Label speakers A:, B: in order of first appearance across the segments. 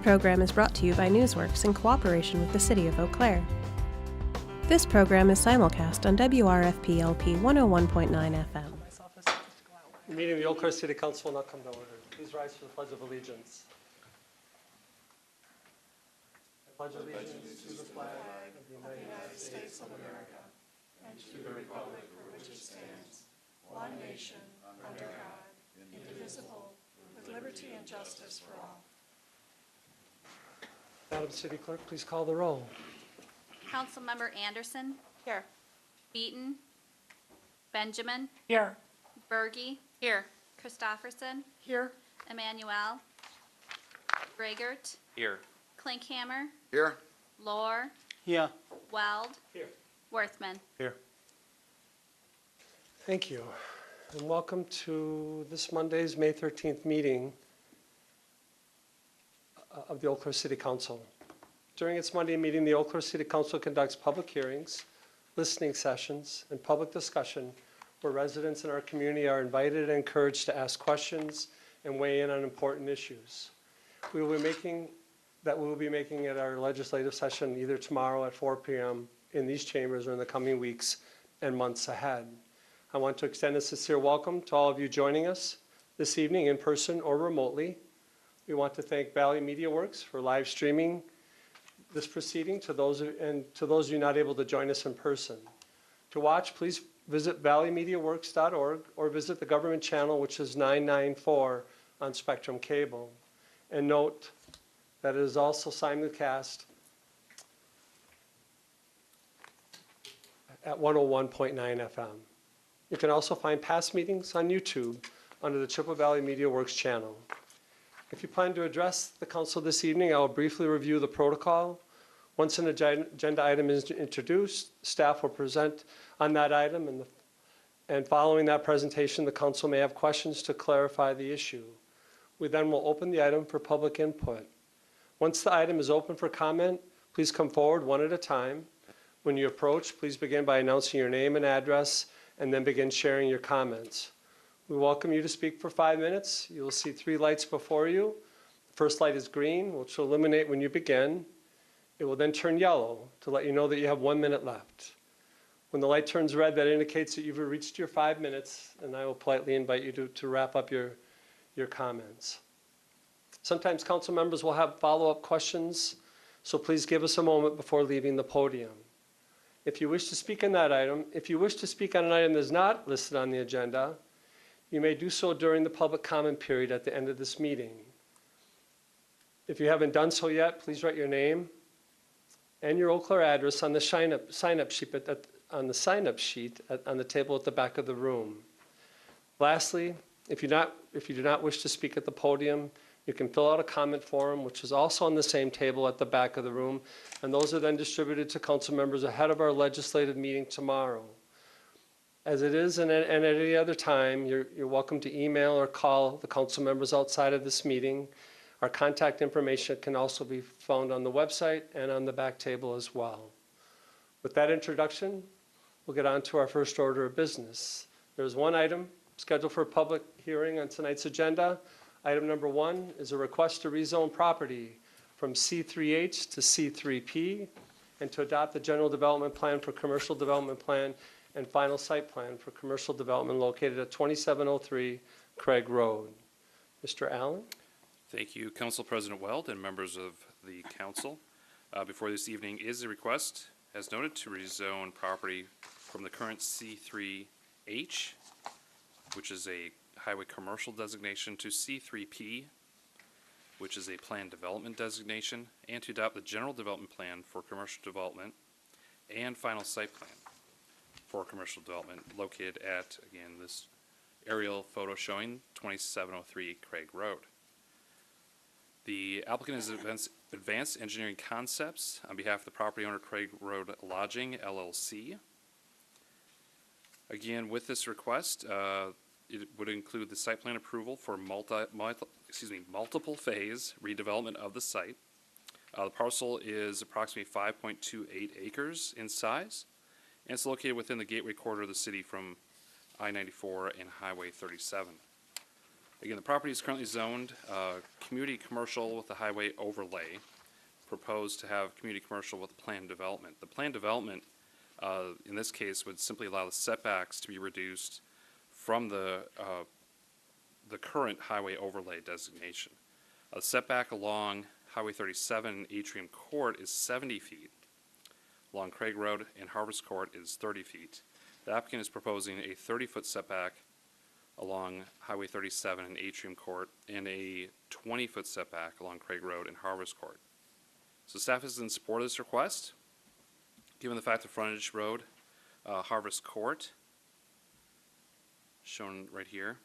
A: program is brought to you by Newsworks in cooperation with the City of Eau Claire. This program is simulcast on WRFP-LP 101.9 FM.
B: The meeting of the Eau Claire City Council will now come to order. Please rise for the Pledge of Allegiance. I pledge allegiance to the flag of the United States of America and to the republic for which it stands, one nation, under God, indivisible, with liberty and justice for all. Madam City Clerk, please call the roll.
C: Councilmember Anderson.
D: Here.
C: Beaton. Benjamin.
D: Here.
C: Berge. Here. Christofferson.
D: Here.
C: Emmanuel. Gregert.
E: Here.
C: Klinkhammer.
E: Here.
C: Lohr.
D: Yeah.
C: Weld.
B: Here.
C: Worthman.
E: Here.
B: Thank you, and welcome to this Monday's May 13th meeting of the Eau Claire City Council. During its Monday meeting, the Eau Claire City Council conducts public hearings, listening sessions, and public discussion where residents in our community are invited and encouraged to ask questions and weigh in on important issues. We will be making at our legislative session either tomorrow at 4 p.m. in these chambers or in the coming weeks and months ahead. I want to extend a sincere welcome to all of you joining us this evening in person or remotely. We want to thank Valley Media Works for live streaming this proceeding to those of you not able to join us in person. To watch, please visit valleymediaworks.org or visit the government channel, which is 994 on Spectrum Cable. And note that it is also simulcast at 101.9 FM. You can also find past meetings on YouTube under the Chippewa Valley Media Works channel. If you plan to address the council this evening, I will briefly review the protocol. Once an agenda item is introduced, staff will present on that item, and following that presentation, the council may have questions to clarify the issue. We then will open the item for public input. Once the item is open for comment, please come forward one at a time. When you approach, please begin by announcing your name and address, and then begin sharing your comments. We welcome you to speak for 5 minutes. You will see 3 lights before you. The first light is green, which will illuminate when you begin. It will then turn yellow to let you know that you have 1 minute left. When the light turns red, that indicates that you've reached your 5 minutes, and I will politely invite you to wrap up your comments. Sometimes council members will have follow-up questions, so please give us a moment before leaving the podium. If you wish to speak on that item, if you wish to speak on an item that is not listed on the agenda, you may do so during the public comment period at the end of this meeting. If you haven't done so yet, please write your name and your Eau Claire address on the sign-up sheet on the table at the back of the room. Lastly, if you do not wish to speak at the podium, you can fill out a comment form, which is also on the same table at the back of the room, and those are then distributed to council members ahead of our legislative meeting tomorrow. As it is and at any other time, you're welcome to email or call the council members outside of this meeting. Our contact information can also be found on the website and on the back table as well. With that introduction, we'll get on to our first order of business. There's one item scheduled for a public hearing on tonight's agenda. Item number 1 is a request to rezone property from C3H to C3P and to adopt the general development plan for commercial development plan and final site plan for commercial development located at 2703 Craig Road. Mr. Allen?
E: Thank you, Council President Weld and members of the council. Before this evening is a request, as noted, to rezone property from the current C3H, which is a highway commercial designation, to C3P, which is a planned development designation, and to adopt the general development plan for commercial development and final site plan for commercial development located at, again, this aerial photo showing 2703 Craig Road. The applicant is Advanced Engineering Concepts on behalf of the property owner Craig Road Lodging, LLC. Again, with this request, it would include the site plan approval for multiple phase redevelopment of the site. The parcel is approximately 5.28 acres in size, and it's located within the gateway corridor of the city from I-94 and Highway 37. Again, the property is currently zoned community commercial with a highway overlay. Proposed to have community commercial with planned development. The planned development, in this case, would simply allow the setbacks to be reduced from the current highway overlay designation. A setback along Highway 37 Atrium Court is 70 feet. Along Craig Road and Harvest Court is 30 feet. The applicant is proposing a 30-foot setback along Highway 37 and Atrium Court and a 20-foot setback along Craig Road and Harvest Court. So staff is in support of this request, given the fact the frontage road, Harvest Court, shown right here,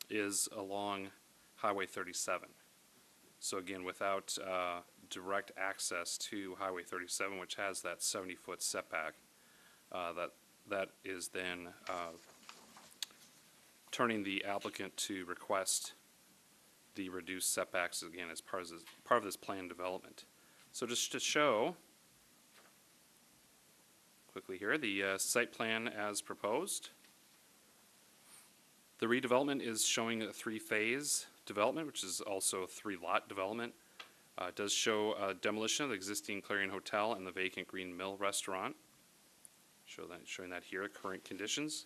E: is along Highway 37. So again, without direct access to Highway 37, which has that 70-foot setback, that is then turning the applicant to request the reduced setbacks again as part of this planned development. So just to show quickly here, the site plan as proposed. The redevelopment is showing a 3-phase development, which is also a 3-lot development. It does show demolition of the existing Clarion Hotel and the vacant Green Mill restaurant. Showing that here, current conditions.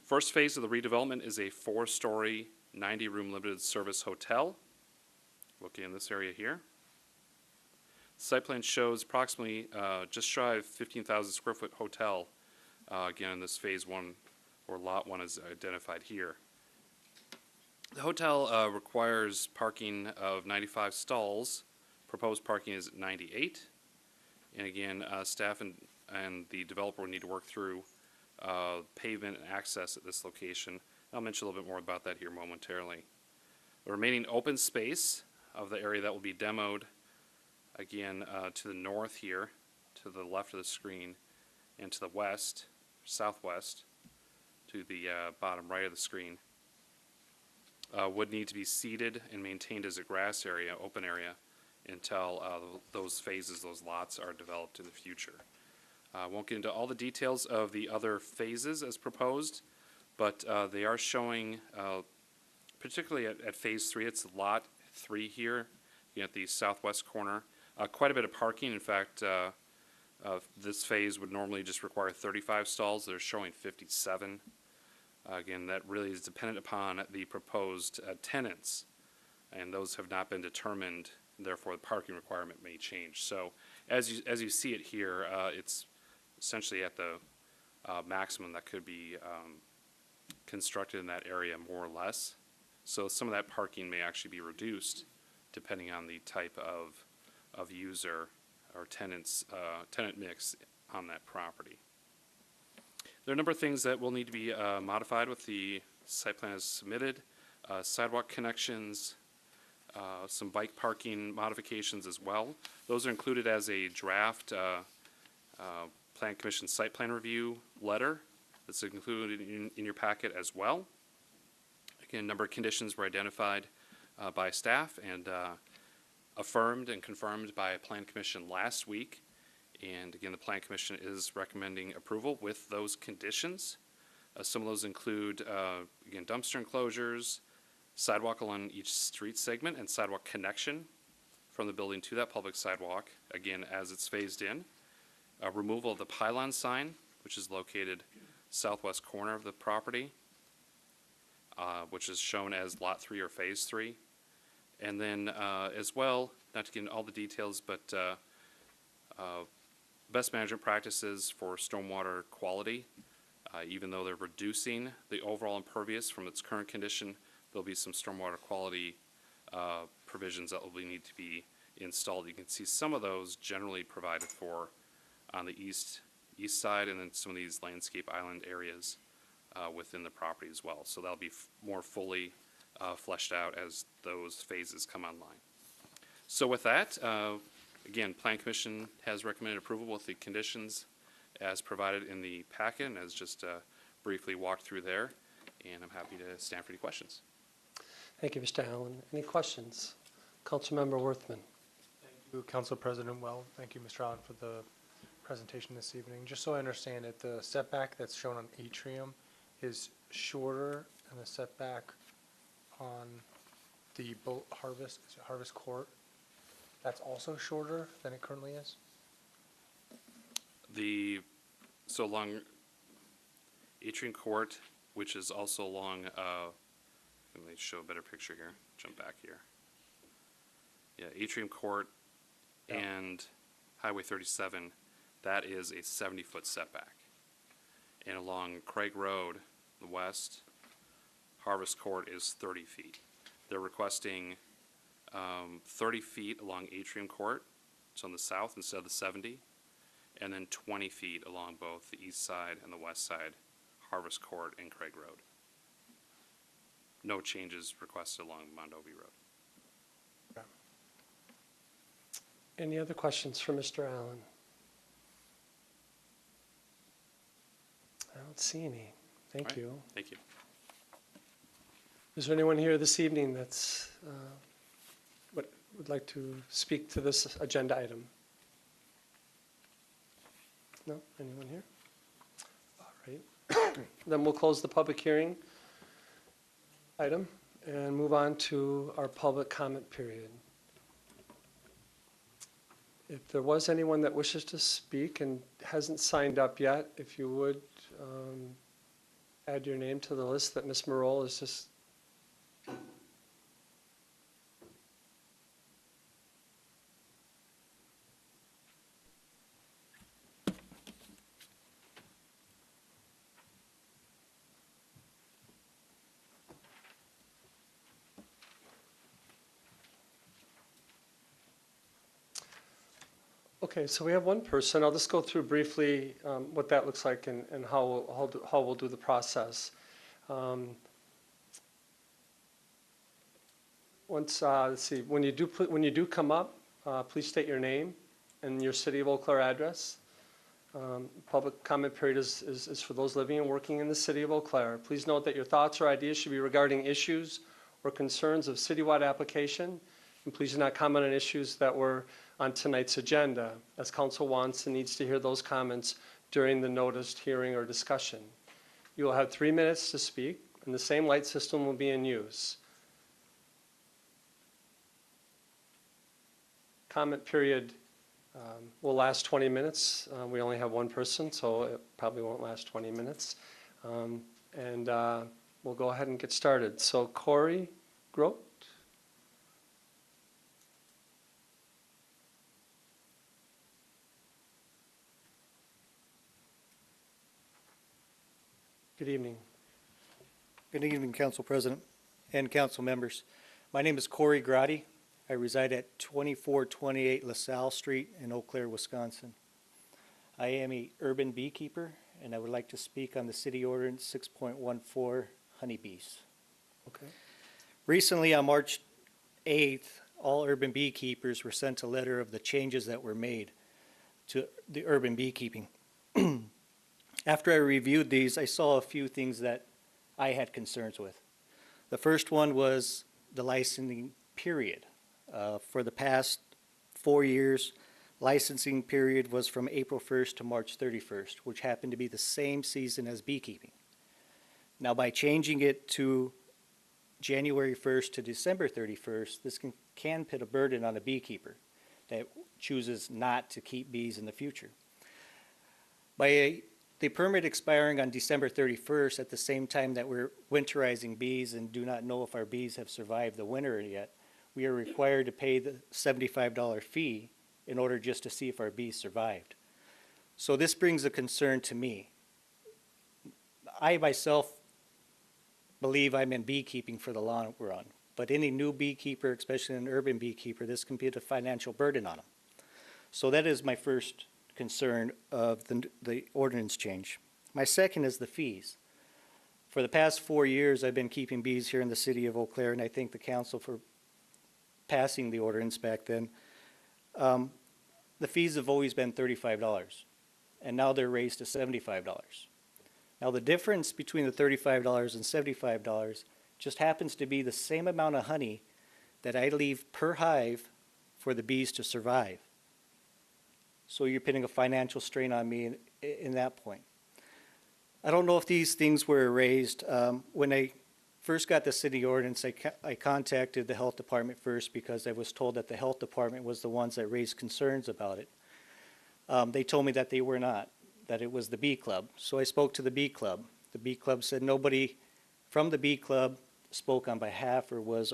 E: First phase of the redevelopment is a 4-story, 90-room limited service hotel. Looking in this area here. Site plan shows approximately just shy of 15,000 square foot hotel. Again, this phase 1 or lot 1 is identified here. The hotel requires parking of 95 stalls. Proposed parking is 98. And again, staff and the developer will need to work through pavement and access at this location. I'll mention a little bit more about that here momentarily. The remaining open space of the area that will be demoed, again, to the north here, to the left of the screen, and to the west, southwest, to the bottom right of the screen, would need to be seeded and maintained as a grass area, open area, until those phases, those lots are developed in the future. I won't get into all the details of the other phases as proposed, but they are showing, particularly at phase 3, it's lot 3 here, at the southwest corner, quite a bit of parking. In fact, this phase would normally just require 35 stalls. They're showing 57. Again, that really is dependent upon the proposed tenants, and those have not been determined. Therefore, the parking requirement may change. So, as you see it here, it's essentially at the maximum that could be constructed in that area, more or less. So, some of that parking may actually be reduced depending on the type of user or tenant mix on that property. There are a number of things that will need to be modified with the site plan as submitted. Sidewalk connections, some bike parking modifications as well. Those are included as a draft Plan Commission site plan review letter that's included in your packet as well. Again, a number of conditions were identified by staff and affirmed and confirmed by Plan Commission last week. And again, the Plan Commission is recommending approval with those conditions. Some of those include, again, dumpster enclosures, sidewalk along each street segment, and sidewalk connection from the building to that public sidewalk, again, as it's phased in. Removal of the pylon sign, which is located southwest corner of the property, which is shown as Lot 3 or Phase 3. And then as well, not to get into all the details, but best management practices for stormwater quality. Even though they're reducing the overall impervious from its current condition, there'll be some stormwater quality provisions that will need to be installed. You can see some of those generally provided for on the east side, and then some of these landscape island areas within the property as well. So that'll be more fully fleshed out as those phases come online. So with that, again, Plan Commission has recommended approval with the conditions as provided in the packet and as just briefly walked through there. And I'm happy to stand for any questions.
B: Thank you, Mr. Allen. Any questions? Councilmember Worthman.
D: Thank you, Council President Well. Thank you, Mr. Allen, for the presentation this evening. Just so I understand it, the setback that's shown on Atrium is shorter than the setback on the Harvest Court, that's also shorter than it currently is?
E: So along Atrium Court, which is also along, let me show a better picture here, jump back here. Yeah, Atrium Court
D: Yeah.
E: and Highway 37, that is a 70-foot setback. And along Craig Road, the west, Harvest Court is 30 feet. They're requesting 30 feet along Atrium Court, it's on the south instead of the 70, and then 20 feet along both the east side and the west side, Harvest Court and Craig Road. No changes requested along Mondovi Road.
B: Any other questions for Mr. Allen? I don't see any. Thank
E: All right.
B: you.
E: Thank you.
B: Is there anyone here this evening that's, would like to speak to this agenda item? No? Anyone here? All right. Then we'll close the public hearing item and move on to our public comment period. If there was anyone that wishes to speak and hasn't signed up yet, if you would add your name to the list that Ms. Morol is just. Okay, so we have one person. I'll just go through briefly what that looks like and how we'll do the process. Let's see, when you do come up, please state your name and your City of Eau Claire address. Public comment period is for those living and working in the City of Eau Claire. Please note that your thoughts or ideas should be regarding issues or concerns of citywide application, and please do not comment on issues that were on tonight's agenda, as council wants and needs to hear those comments during the noticed hearing or discussion. You will have 3 minutes to speak, and the same light system will be in use. Comment period will last 20 minutes. We only have one person, so it probably won't last 20 minutes. We'll go ahead and get started. So Corey Grote. Good evening.
F: Good evening, Council President and council members. My name is Corey Grotte. I reside at 2428 LaSalle Street in Eau Claire, Wisconsin. I am an urban beekeeper, and I would like to speak on the City Ordinance 6.14 honeybees.
B: Okay.
F: Recently, on March 8th, all urban beekeepers were sent a letter of the changes that were made to the urban beekeeping. After I reviewed these, I saw a few things that I had concerns with. The first one was the licensing period. For the past 4 years, licensing period was from April 1st to March 31st, which happened to be the same season as beekeeping. Now, by changing it to January 1st to December 31st, this can put a burden on a beekeeper that chooses not to keep bees in the future. By the permit expiring on December 31st at the same time that we're winterizing bees and do not know if our bees have survived the winter yet, we are required to pay the $75 fee in order just to see if our bees survived. So this brings a concern to me. I myself believe I'm in beekeeping for the long run, but any new beekeeper, especially an urban beekeeper, this can be a financial burden on them. So that is my first concern of the ordinance change. My second is the fees. For the past 4 years, I've been keeping bees here in the City of Eau Claire, and I thank the council for passing the ordinance back then. The fees have always been $35, and now they're raised to $75. Now the difference between the $35 and $75 just happens to be the same amount of honey that I leave per hive for the bees to survive. So you're putting a financial strain on me in that point. I don't know if these things were raised when I first got the city ordinance, I contacted the health department first because I was told that the health department was the ones that raised concerns about it. They told me that they were not, that it was the Bee Club. So I spoke to the Bee Club. The Bee Club said nobody from the Bee Club spoke on behalf or was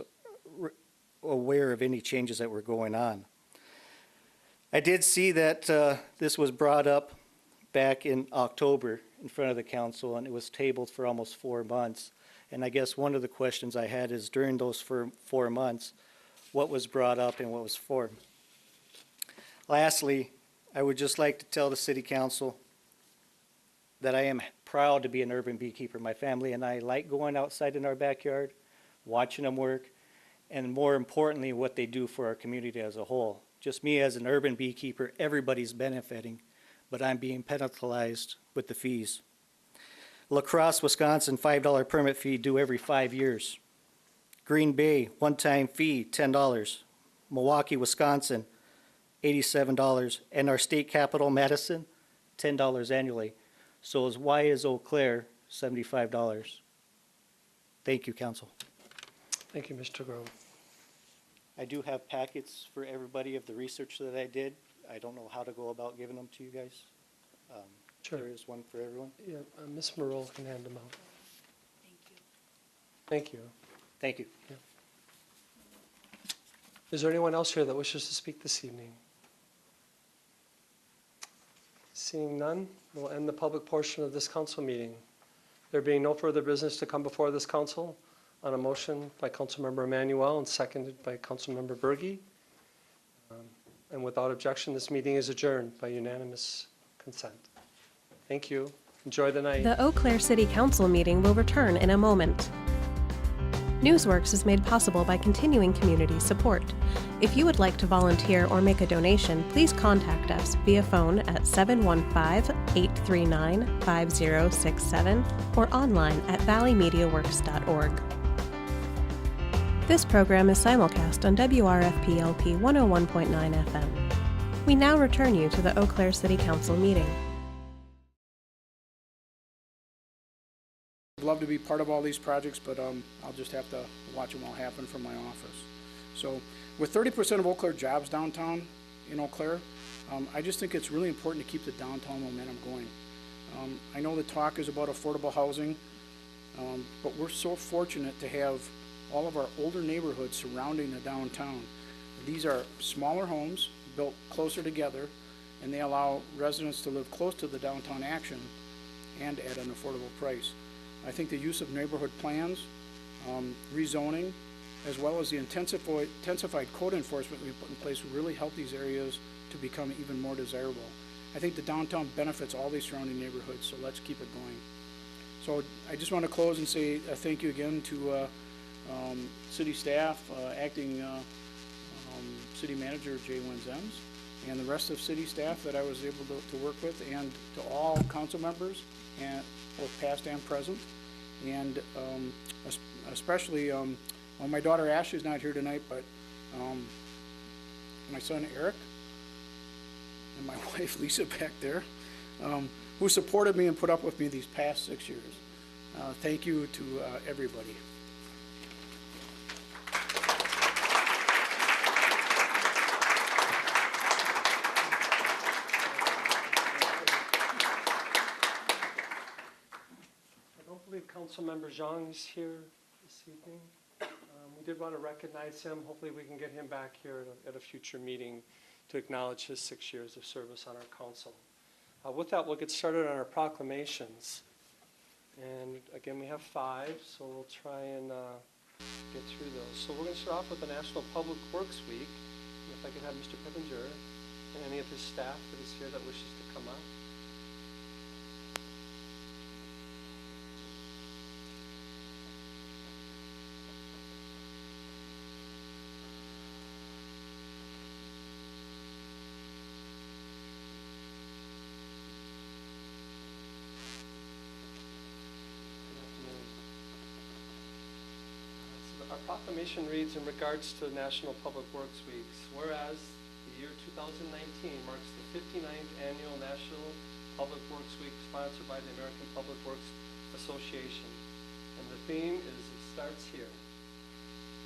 F: aware of any changes that were going on. I did see that this was brought up back in October in front of the council, and it was tabled for almost 4 months. And I guess one of the questions I had is during those 4 months, what was brought up and what was for. Lastly, I would just like to tell the city council that I am proud to be an urban beekeeper. My family and I like going outside in our backyard, watching them work, and more importantly, what they do for our community as a whole. Just me as an urban beekeeper, everybody's benefiting, but I'm being penalized with the fees. La Crosse, Wisconsin, $5 permit fee due every 5 years. Green Bay, one-time fee, $10. Milwaukee, Wisconsin, $87. And our state capital, Madison, $10 annually. So why is Eau Claire $75? Thank you, council.
B: Thank you, Mr. Grove.
F: I do have packets for everybody of the research that I did. I don't know how to go about giving them to you guys.
B: Sure.
F: There is one for everyone.
B: Yeah, Ms. Morrell can hand them out. Thank you.
F: Thank you.
B: Is there anyone else here that wishes to speak this evening? Seeing none, we'll end the public portion of this council meeting. There being no further business to come before this council, on a motion by Councilmember Emanuel and seconded by Councilmember Berge. And without objection, this meeting is adjourned by unanimous consent. Thank you. Enjoy the night.
A: The Eau Claire City Council meeting will return in a moment. Newsworks is made possible by continuing community support. If you would like to volunteer or make a donation, please contact us via phone at 715-839-5067 or online at valleymediaworks.org. This program is simulcast on WRFP-LP 101.9 FM. We now return you to the Eau Claire City Council meeting.
G: I'd love to be part of all these projects, but I'll just have to watch them all happen from my office. So with 30% of Eau Claire jobs downtown in Eau Claire, I just think it's really important to keep the downtown momentum going. I know the talk is about affordable housing, but we're so fortunate to have all of our older neighborhoods surrounding the downtown. These are smaller homes built closer together, and they allow residents to live close to the downtown action and at an affordable price. I think the use of neighborhood plans, rezoning, as well as the intensified code enforcement we put in place will really help these areas to become even more desirable. I think the downtown benefits all these surrounding neighborhoods, so let's keep it going. So I just want to close and say thank you again to city staff, acting city manager Jay Wenzems, and the rest of city staff that I was able to work with, and to all council members, and both past and present, and especially well, my daughter Ashley's not here tonight, but my son Eric and my wife Lisa back there, who supported me and put up with me these past 6 years. Thank you to everybody.
B: Councilmember Zhang is here this evening. We did want to recognize him. Hopefully we can get him back here at a future meeting to acknowledge his 6 years of service on our council. With that, we'll get started on our proclamations. And again, we have 5, so we'll try and get through those. So we're going to start off with the National Public Works Week. And if I could have Mr. Pippinger and any of his staff that is here that wishes to come up. Our proclamation reads in regards to National Public Works Weeks. Whereas the year 2019 marks the 59th annual National Public Works Week sponsored by the American Public Works Association. And the theme is starts here.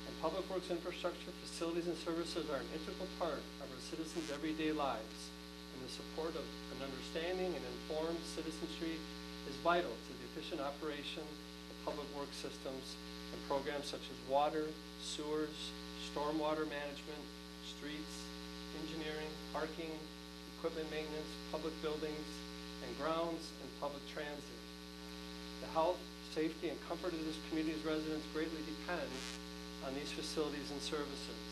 B: And public works infrastructure, facilities, and services are an integral part of our citizens' everyday lives. And the support of an understanding and informed citizenry is vital to the efficient operation of public works systems and programs such as water, sewers, stormwater management, streets, engineering, parking, equipment maintenance, public buildings, and grounds, and public transit. The health, safety, and comfort of this community's residents greatly depend on these facilities and services.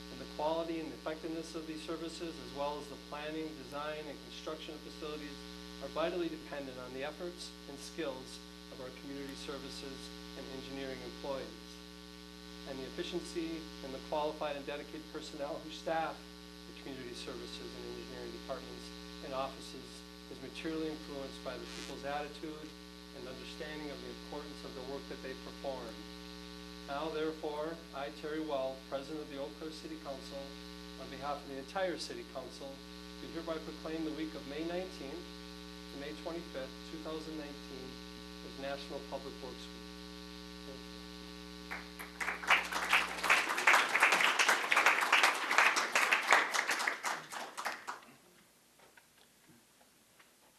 B: And the quality and effectiveness of these services, as well as the planning, design, and construction of facilities, are vitally dependent on the efforts and skills of our community services and engineering employees. And the efficiency and the qualified and dedicated personnel who staff the community services and engineering departments and offices is materially influenced by the people's attitude and understanding of the importance of the work that they perform. Now, therefore, I, Terry Weld, President of the Eau Claire City Council, on behalf of the entire City Council, do hereby proclaim the week of May 19th to May 25th, 2019 as National Public Works Week.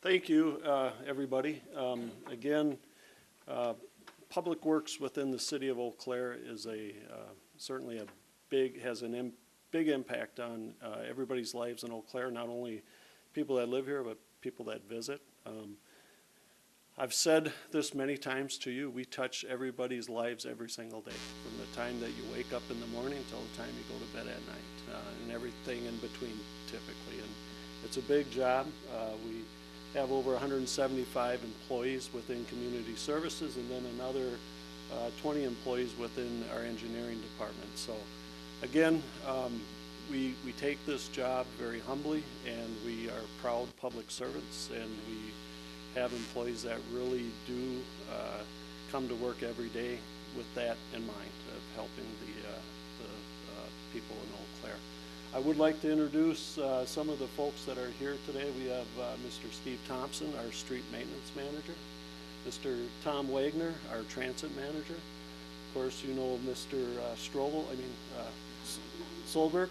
B: Thank you.
H: Thank you, everybody. Again, Public Works within the city of Eau Claire is certainly has a big impact on everybody's lives in Eau Claire, not only people that live here, but people that visit. I've said this many times to you, we touch everybody's lives every single day, from the time that you wake up in the morning until the time you go to bed at night, and everything in between typically. And it's a big job. We have over 175 employees within community services, and then another 20 employees within our engineering department. So again, we take this job very humbly, and we are proud public servants, and we have employees that really do come to work every day with that in mind, of helping the people in Eau Claire. I would like to introduce some of the folks that are here today. We have Mr. Steve Thompson, our street maintenance manager, Mr. Tom Wagner, our transit manager. Of course, you know Mr. Solberg,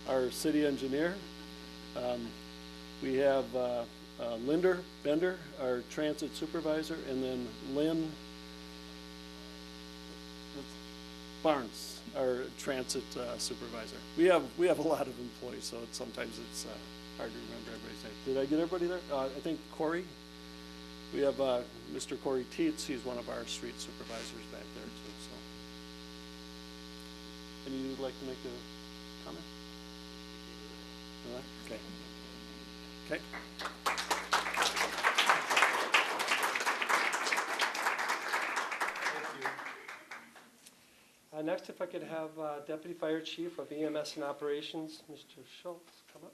H: our city engineer. We have Linder Bender, our transit supervisor, and then Lynn Barnes, our transit supervisor. We have a lot of employees, so sometimes it's hard to remember everybody's name. Did I get everybody there? I think Corey. We have Mr. Corey Teets. He's one of our street supervisors back there too. So, any of you would like to make a comment? No? Okay. Okay.
B: Next, if I could have Deputy Fire Chief of EMS and Operations, Mr. Schultz, come up.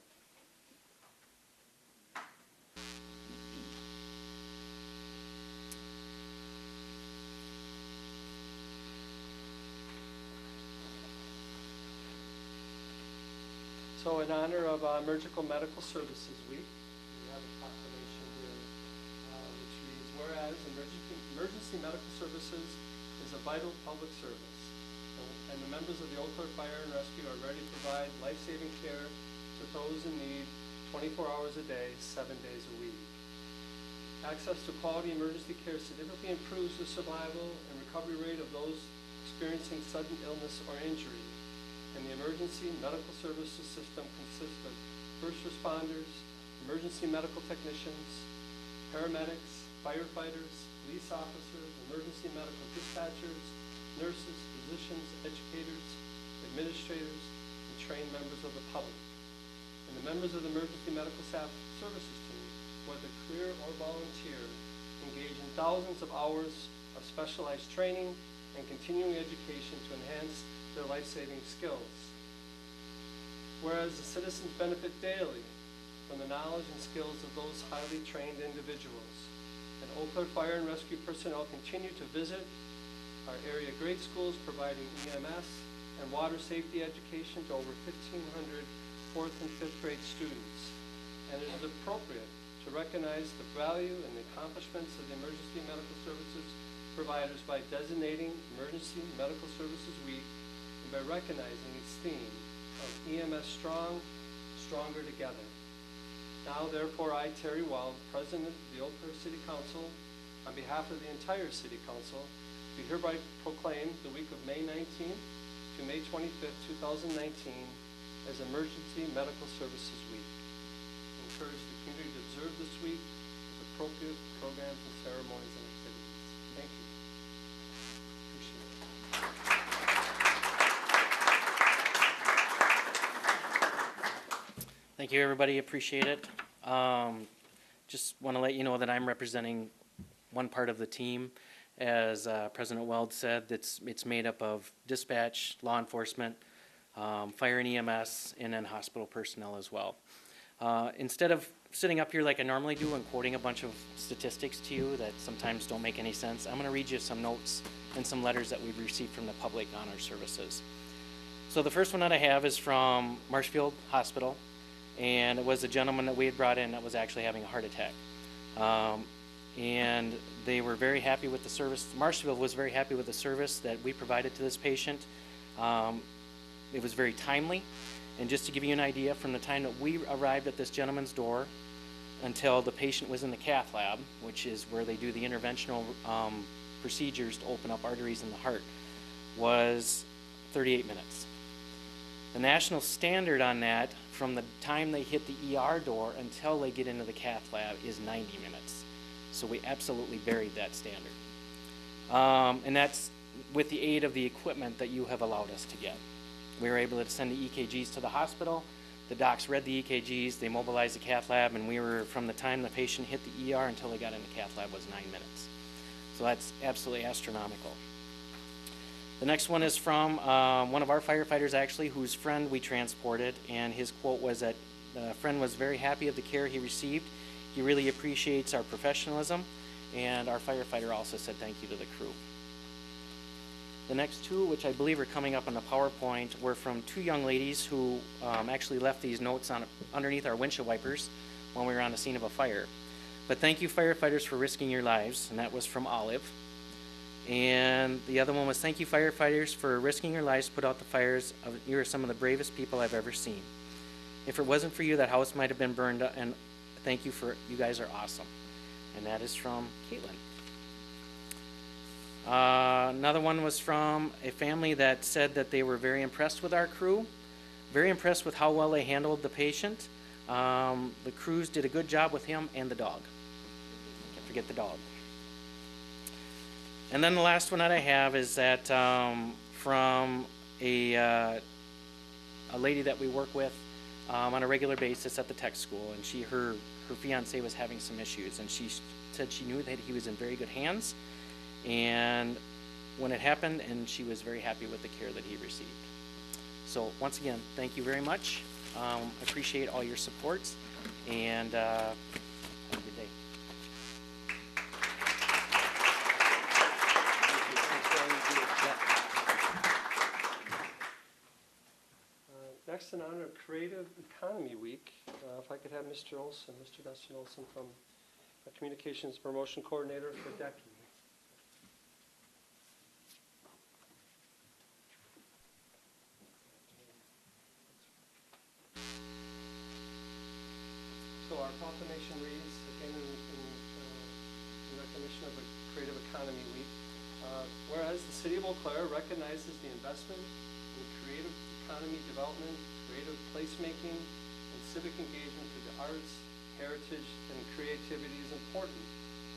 B: So in honor of Emergical Medical Services Week, we have a proclamation here which reads, whereas emergency medical services is a vital public service, and the members of the Eau Claire Fire and Rescue are ready to provide life-saving care to those in need 24 hours a day, 7 days a week. Access to quality emergency care significantly improves the survival and recovery rate of those experiencing sudden illness or injury. And the emergency medical services system consists of first responders, emergency medical technicians, paramedics, firefighters, police officers, emergency medical dispatchers, nurses, physicians, educators, administrators, and trained members of the public. And the members of the emergency medical staff services team, whether career or volunteer, engage in thousands of hours of specialized training and continuing education to enhance their life-saving skills. Whereas the citizens benefit daily from the knowledge and skills of those highly trained individuals, and Eau Claire Fire and Rescue personnel continue to visit our area grade schools, providing EMS and water safety education to over 1,500 4th and 5th grade students. And it is appropriate to recognize the value and the accomplishments of the emergency medical services providers by designating Emergency Medical Services Week and by recognizing its theme of EMS Strong, Stronger Together. Now, therefore, I, Terry Weld, President of the Eau Claire City Council, on behalf of the entire City Council, do hereby proclaim the week of May 19th to May 25th, 2019 as Emergency Medical Services Week. Encourage the community to observe this week with appropriate programs and ceremonies and activities. Thank you. Appreciate it.
I: Thank you, everybody. Appreciate it. Just want to let you know that I'm representing one part of the team. As President Weld said, it's made up of dispatch, law enforcement, fire and EMS, and then hospital personnel as well. Instead of sitting up here like I normally do and quoting a bunch of statistics to you that sometimes don't make any sense, I'm going to read you some notes and some letters that we've received from the public on our services. So the first one that I have is from Marshfield Hospital, and it was a gentleman that we had brought in that was actually having a heart attack. And they were very happy with the service. Marshfield was very happy with the service that we provided to this patient. It was very timely. And just to give you an idea, from the time that we arrived at this gentleman's door until the patient was in the cath lab, which is where they do the interventional procedures to open up arteries in the heart, was 38 minutes. The national standard on that, from the time they hit the ER door until they get into the cath lab, is 90 minutes. So we absolutely buried that standard. And that's with the aid of the equipment that you have allowed us to get. We were able to send the EKGs to the hospital. The docs read the EKGs, they mobilized the cath lab, and we were, from the time the patient hit the ER until they got in the cath lab, was 9 minutes. So that's absolutely astronomical. The next one is from one of our firefighters, actually, whose friend we transported, and his quote was that the friend was very happy of the care he received. He really appreciates our professionalism, and our firefighter also said thank you to the crew. The next two, which I believe are coming up on the PowerPoint, were from two young ladies who actually left these notes underneath our windshield wipers when we were on the scene of a fire. But thank you, firefighters, for risking your lives, and that was from Olive. And the other one was, thank you, firefighters, for risking your lives to put out the fires. You are some of the bravest people I've ever seen. If it wasn't for you, that house might have been burned up, and thank you for, you guys are awesome. And that is from Caitlin. Another one was from a family that said that they were very impressed with our crew, very impressed with how well they handled the patient. The crews did a good job with him and the dog. Can't forget the dog. And then the last one that I have is that from a lady that we work with on a regular basis at the tech school, and her fiance was having some issues, and she said she knew that he was in very good hands, and when it happened, and she was very happy with the care that he received. So once again, thank you very much. Appreciate all your support, and have a good day.
B: Next, in honor of Creative Economy Week, if I could have Mr. Olson, Mr. Dustin Olson, from the Communications Promotion Coordinator for DECI. So our proclamation reads, again in recognition of the Creative Economy Week, whereas the City of Eau Claire recognizes the investment in creative economy development, creative placemaking, and civic engagement through the arts, heritage, and creativity is important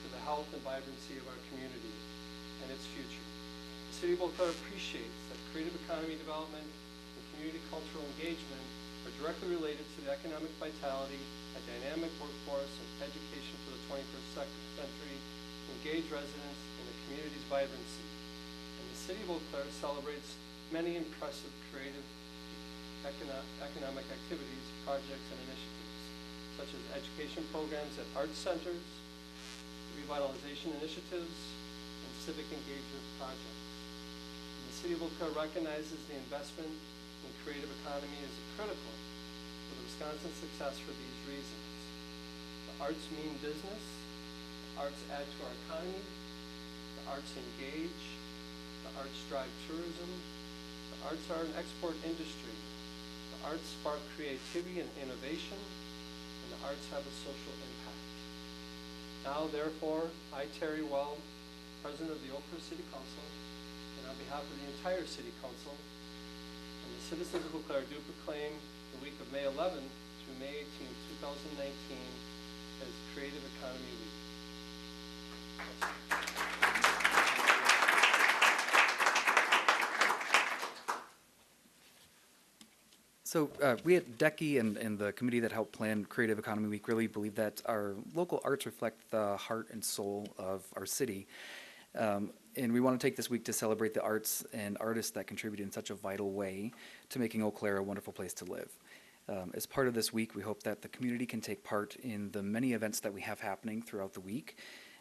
B: to the health and vibrancy of our community and its future. The City of Eau Claire appreciates that creative economy development and community cultural engagement are directly related to the economic vitality, a dynamic workforce, and education for the 21st century, engaged residents, and the community's vibrancy. And the City of Eau Claire celebrates many impressive creative economic activities, projects, and initiatives, such as education programs at arts centers, revitalization initiatives, and civic engagement projects. And the City of Eau Claire recognizes the investment in creative economy is critical for the Wisconsin success for these reasons. The The arts mean business. The arts add to our economy. The arts engage. The arts drive tourism. The arts are an export industry. The arts spark creativity and innovation. And the arts have a social impact. Now, therefore, I, Terry Weld, President of the Eau Claire City Council, and on behalf of the entire City Council and the citizens of Eau Claire, do proclaim the week of May 11th through May 18th, 2019 as Creative Economy Week.
J: So we at DECI and the committee that helped plan Creative Economy Week really believe that our local arts reflect the heart and soul of our city. And we want to take this week to celebrate the arts and artists that contribute in such a vital way to making Eau Claire a wonderful place to live. As part of this week, we hope that the community can take part in the many events that we have happening throughout the week,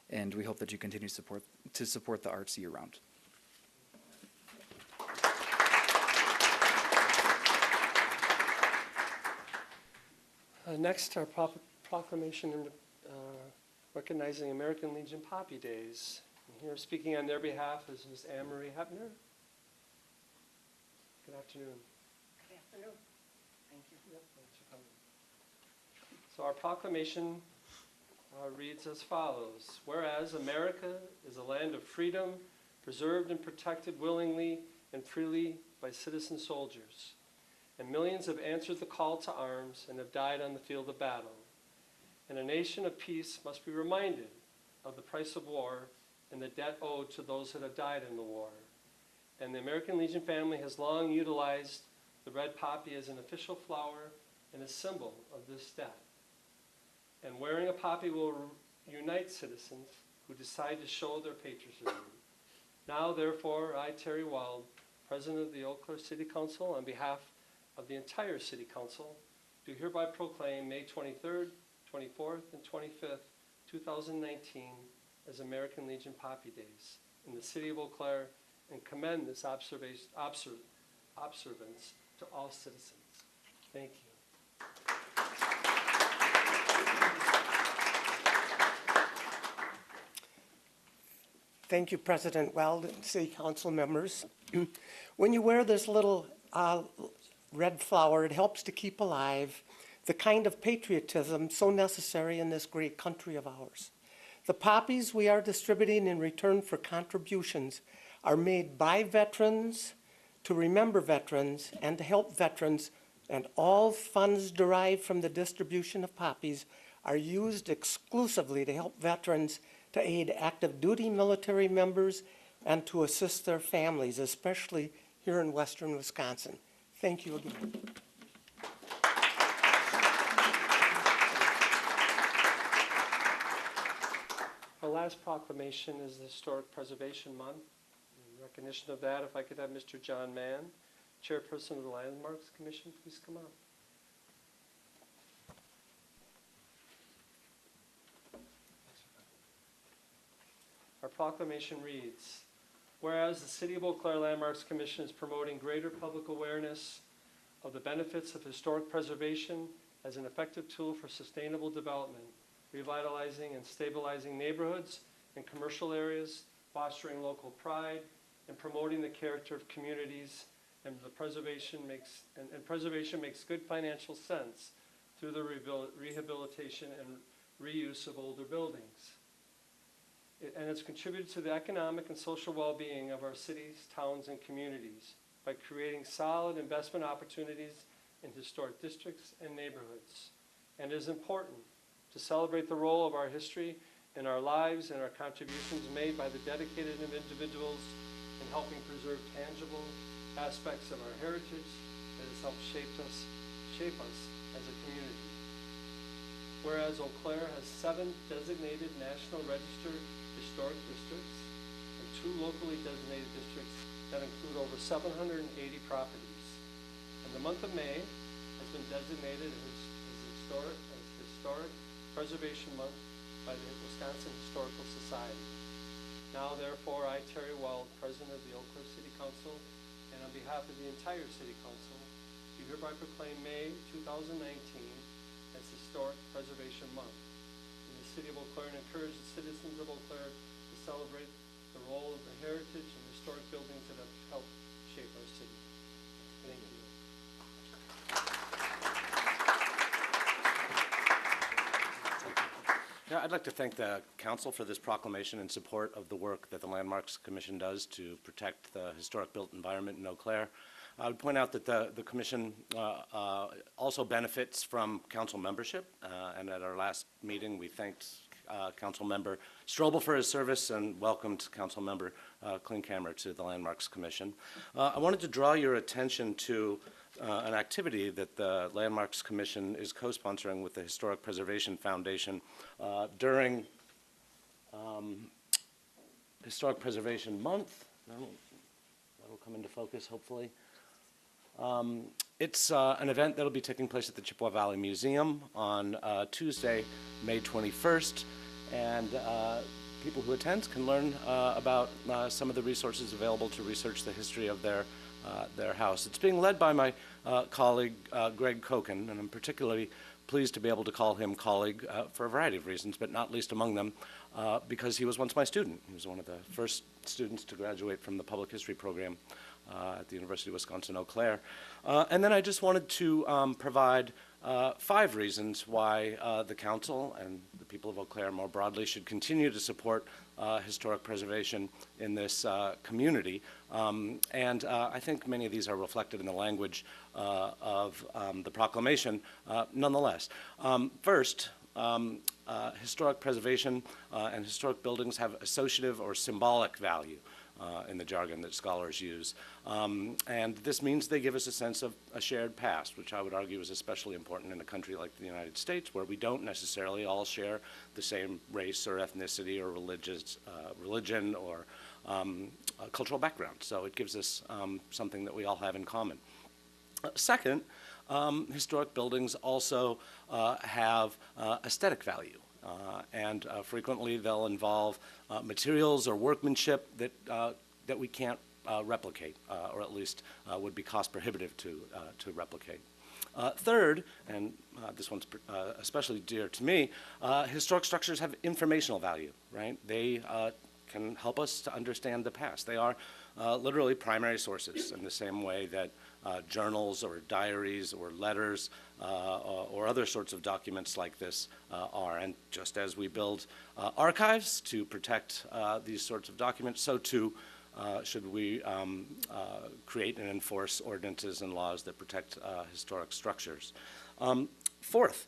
J: and we hope that you continue to support the arts year-round.
B: Next, our proclamation recognizing American Legion Poppy Days. And here speaking on their behalf is Ms. Anne Marie Hepner. Good afternoon.
K: Good afternoon. Thank you.
B: Yep, thanks for coming. So our proclamation reads as follows. Whereas America is a land of freedom, preserved and protected willingly and freely by citizen soldiers, and millions have answered the call to arms and have died on the field of battle. And a nation of peace must be reminded of the price of war and the debt owed to those that have died in the war. And the American Legion family has long utilized the red poppy as an official flower and a symbol of this debt. And wearing a poppy will unite citizens who decide to show their patriotism. Now, therefore, I, Terry Weld, President of the Eau Claire City Council, on behalf of the entire City Council, do hereby proclaim May 23rd, 24th, and 25th, 2019 as American Legion Poppy Days in the City of Eau Claire and commend this observance to all citizens. Thank you.
K: Thank you, President Weld and City Council members. When you wear this little red flower, it helps to keep alive the kind of patriotism so necessary in this great country of ours. The poppies we are distributing in return for contributions are made by veterans to remember veterans and to help veterans, and all funds derived from the distribution of poppies are used exclusively to help veterans to aid active duty military members and to assist their families, especially here in western Wisconsin. Thank you again.
B: Our last proclamation is the Historic Preservation Month. In recognition of that, if I could have Mr. John Mann, Chairperson of the Landmarks Commission, please come up. Our proclamation reads, whereas the City of Eau Claire Landmarks Commission is promoting greater public awareness of the benefits of historic preservation as an effective tool for sustainable development, revitalizing and stabilizing neighborhoods and commercial areas, fostering local pride, and promoting the character of communities, and the preservation makes good financial sense through the rehabilitation and reuse of older buildings. And it's contributed to the economic and social well-being of our cities, towns, and communities by creating solid investment opportunities in historic districts and neighborhoods. And it is important to celebrate the role of our history in our lives and our contributions made by the dedicated individuals in helping preserve tangible aspects of our heritage that has helped shape us as a community. Whereas Eau Claire has 7 designated National Register historic districts and 2 locally designated districts that include over 780 properties. And the month of May has been designated as Historic Preservation Month by the Wisconsin Historical Society. Now, therefore, I, Terry Weld, President of the Eau Claire City Council, and on behalf of the entire City Council, do hereby proclaim May 2019 as Historic Preservation Month. City of Eau Claire and encourage the citizens of Eau Claire to celebrate the role of the heritage and historic buildings that have helped shape our city. Thank you.
L: Yeah, I'd like to thank the council for this proclamation in support of the work that the Landmarks Commission does to protect the historic built environment in Eau Claire. I would point out that the commission also benefits from council membership, and at our last meeting, we thanked Council Member Strobel for his service and welcomed Council Member Klinkhammer to the Landmarks Commission. I wanted to draw your attention to an activity that the Landmarks Commission is co-sponsoring with the Historic Preservation Foundation during Historic Preservation Month. That'll come into focus, hopefully. It's an event that will be taking place at the Chippewa Valley Museum on Tuesday, May 21st, and people who attend can learn about some of the resources available to research the history of their house. It's being led by my colleague, Greg Koken, and I'm particularly pleased to be able to call him colleague for a variety of reasons, but not least among them because he was once my student. He was one of the first students to graduate from the public history program at the University of Wisconsin-Eau Claire. And then I just wanted to provide 5 reasons why the council and the people of Eau Claire more broadly should continue to support historic preservation in this community. And I think many of these are reflected in the language of the proclamation nonetheless. First, historic preservation and historic buildings have associative or symbolic value. In the jargon that scholars use. And this means they give us a sense of a shared past, which I would argue is especially important in a country like the United States, where we don't necessarily all share the same race or ethnicity or religion or cultural background. So it gives us something that we all have in common. Second, historic buildings also have aesthetic value. And frequently they'll involve materials or workmanship that we can't replicate, or at least would be cost prohibitive to replicate. Third, and this one's especially dear to me, historic structures have informational value, right? They can help us to understand the past. They are literally primary sources in the same way that journals or diaries or letters or other sorts of documents like this are. And just as we build archives to protect these sorts of documents, so too should we create and enforce ordinances and laws that protect historic structures. Fourth,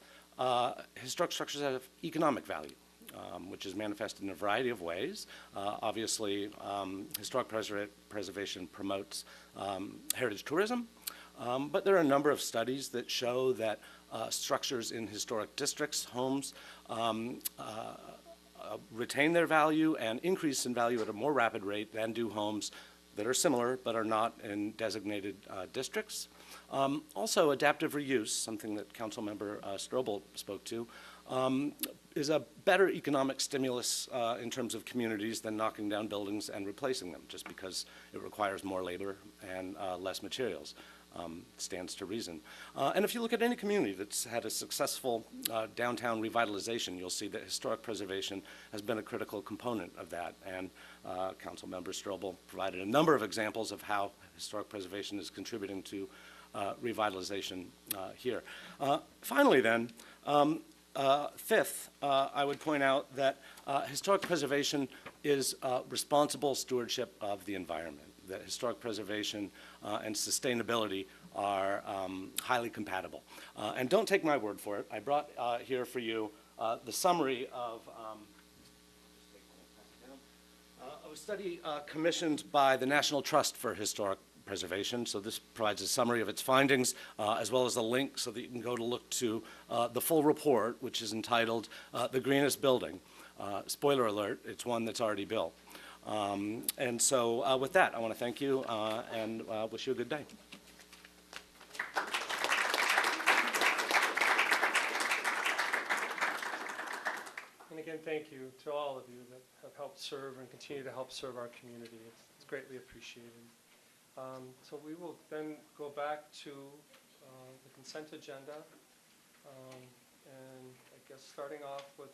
L: historic structures have economic value. Which is manifested in a variety of ways. Obviously, historic preservation promotes heritage tourism, but there are a number of studies that show that structures in historic districts, homes, retain their value and increase in value at a more rapid rate than do homes that are similar but are not in designated districts. Also, adaptive reuse, something that Councilmember Strobel spoke to, is a better economic stimulus in terms of communities than knocking down buildings and replacing them, just because it requires more labor and less materials. Stands to reason. And if you look at any community that's had a successful downtown revitalization, you'll see that historic preservation has been a critical component of that. And Councilmember Strobel provided a number of examples of how historic preservation is contributing to revitalization here. Finally then, fifth, I would point out that historic preservation is responsible stewardship of the environment. That historic preservation and sustainability are highly compatible. And don't take my word for it. I brought here for you the summary of a study commissioned by the National Trust for Historic Preservation. So this provides a summary of its findings, as well as a link so that you can go to look to the full report, which is entitled The Greenest Building. Spoiler alert, it's one that's already built. And so with that, I want to thank you and wish you a good day.
B: And again, thank you to all of you that have helped serve and continue to help serve our community. It's greatly appreciated. So we will then go back to the consent agenda. And I guess starting off with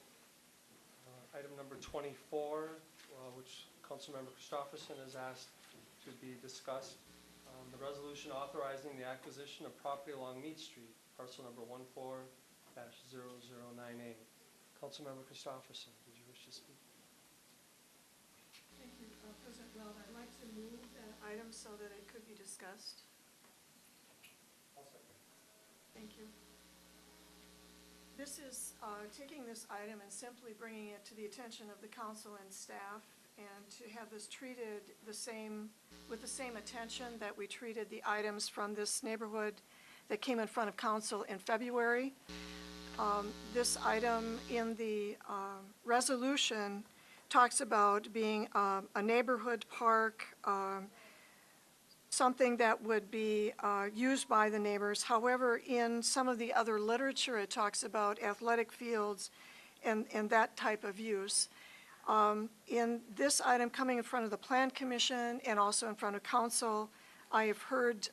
B: Item number 24, which Councilmember Christopherson has asked to be discussed. The resolution authorizing the acquisition of property along Mead Street, parcel number 14-0098. Councilmember Christopherson, did you wish to speak?
M: Thank you, President Weld. I'd like to move that item so that it could be discussed. Thank you. This is taking this item and simply bringing it to the attention of the council and staff, and to have this treated with the same attention that we treated the items from this neighborhood that came in front of council in February. This item in the resolution talks about being a neighborhood park, something that would be used by the neighbors. However, in some of the other literature, it talks about athletic fields and that type of use. In this item coming in front of the Plan Commission and also in front of council, I have heard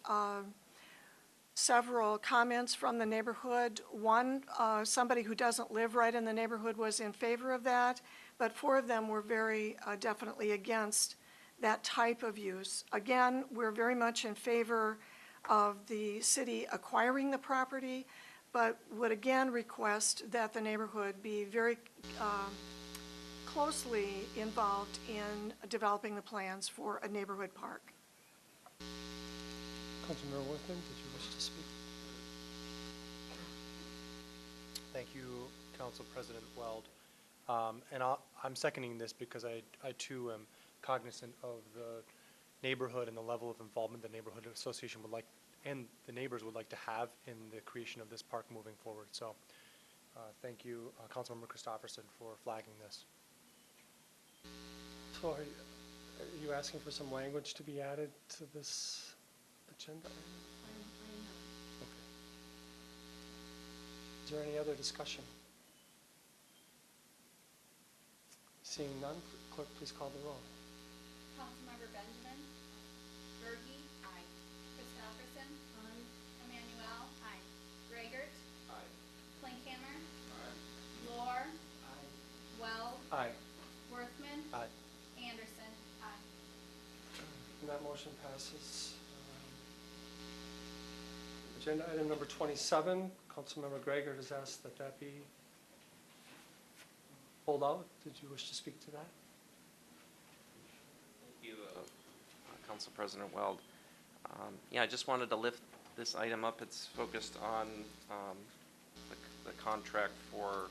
M: several comments from the neighborhood. One, somebody who doesn't live right in the neighborhood was in favor of that, but 4 of them were very definitely against that type of use. Again, we're very much in favor of the city acquiring the property, but would again request that the neighborhood be very closely involved in developing the plans for a neighborhood park.
B: Councilmember Worthman, did you wish to speak?
D: Thank you, Council President Weld. And I'm seconding this because I too am cognizant of the neighborhood and the level of involvement the neighborhood association would like, and the neighbors would like to have in the creation of this park moving forward. So thank you, Councilmember Christopherson, for flagging this.
B: So are you asking for some language to be added to this agenda? Okay. Is there any other discussion? Seeing none, clerk, please call the roll.
C: Councilmember Benjamin. Berge. Aye. Christopherson.
M: Aye.
C: Emmanuel. Aye. Gregert.
H: Aye.
C: Klinkhammer.
H: Aye.
C: Lohr.
H: Aye.
C: Weld.
B: Aye.
C: Worthman.
D: Aye.
C: Anderson. Aye.
B: And that motion passes. Agenda item number 27, Councilmember Gregor has asked that that be pulled out. Did you wish to speak to that?
N: Thank you, Council President Weld. Yeah, I just wanted to lift this item up. It's focused on the contract for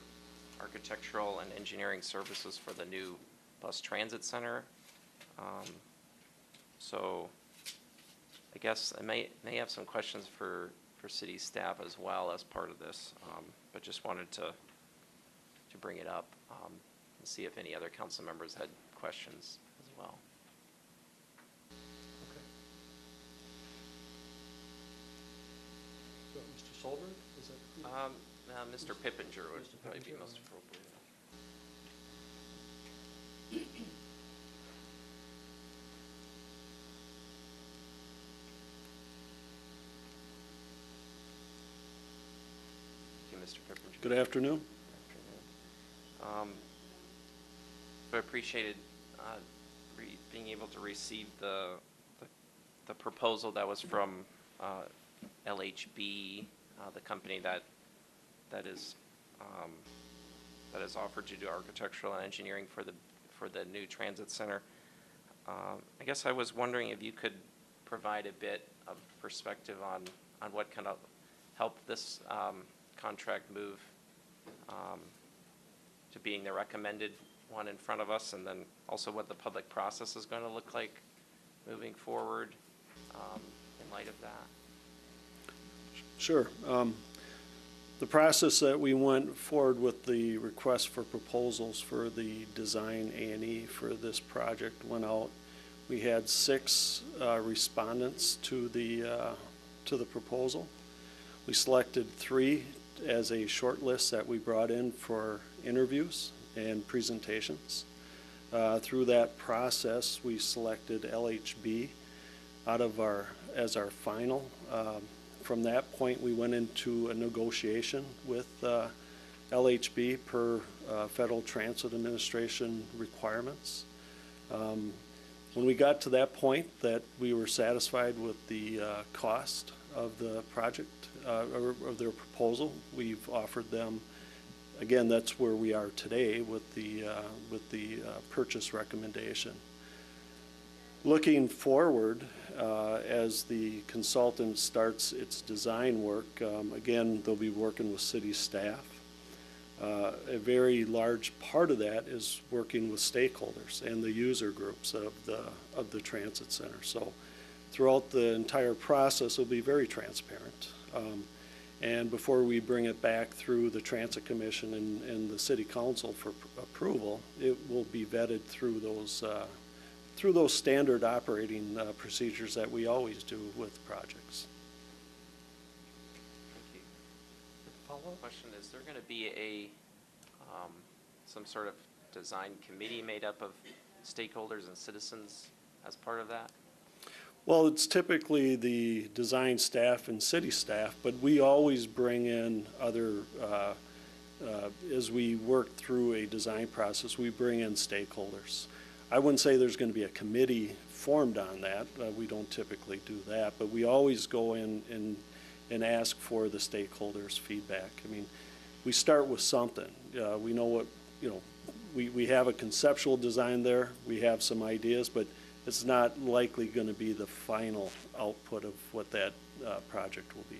N: architectural and engineering services for the new bus transit center. So I guess I may have some questions for city staff as well as part of this, but just wanted to bring it up and see if any other council members had questions as well.
B: Okay. So, Mr. Solberg, is that?
N: Mr. Pippinger would
B: Mr.
N: probably be
B: Pippinger,
N: most
B: all right.
N: appropriate. Thank you, Mr. Pippinger.
H: Good afternoon.
N: I appreciated being able to receive the proposal that was from LHB, the company that is offered to do architectural and engineering for the new transit center. I guess I was wondering if you could provide a bit of perspective on what kind of help this contract move to being the recommended one in front of us, and then also what the public process is going to look like moving forward in light of that.
H: Sure. The process that we went forward with the request for proposals for the design A&E for this project went out. We had 6 respondents to the proposal. We selected 3 as a short list that we brought in for interviews and presentations. Through that process, we selected LHB as our final. From that point, we went into a negotiation with LHB per Federal Transit Administration requirements. When we got to that point that we were satisfied with the cost of the project, or of their proposal, we've offered them, again, that's where we are today with the purchase recommendation. Looking forward, as the consultant starts its design work, again, they'll be working with city staff. A very large part of that is working with stakeholders and the user groups of the transit center. So throughout the entire process, it'll be very transparent. And before we bring it back through the Transit Commission and the City Council for approval, it will be vetted through those standard operating procedures that we always do with projects.
N: Thank you. Follow-up question, is there going to be some sort of design committee made up of stakeholders and citizens as part of that?
H: Well, it's typically the design staff and city staff, but we always bring in other, as we work through a design process, we bring in stakeholders. I wouldn't say there's going to be a committee formed on that. We don't typically do that, but we always go in and ask for the stakeholders' feedback. I mean, we start with something. We know what, we have a conceptual design there. We have some ideas, but it's not likely going to be the final output of what that project will be.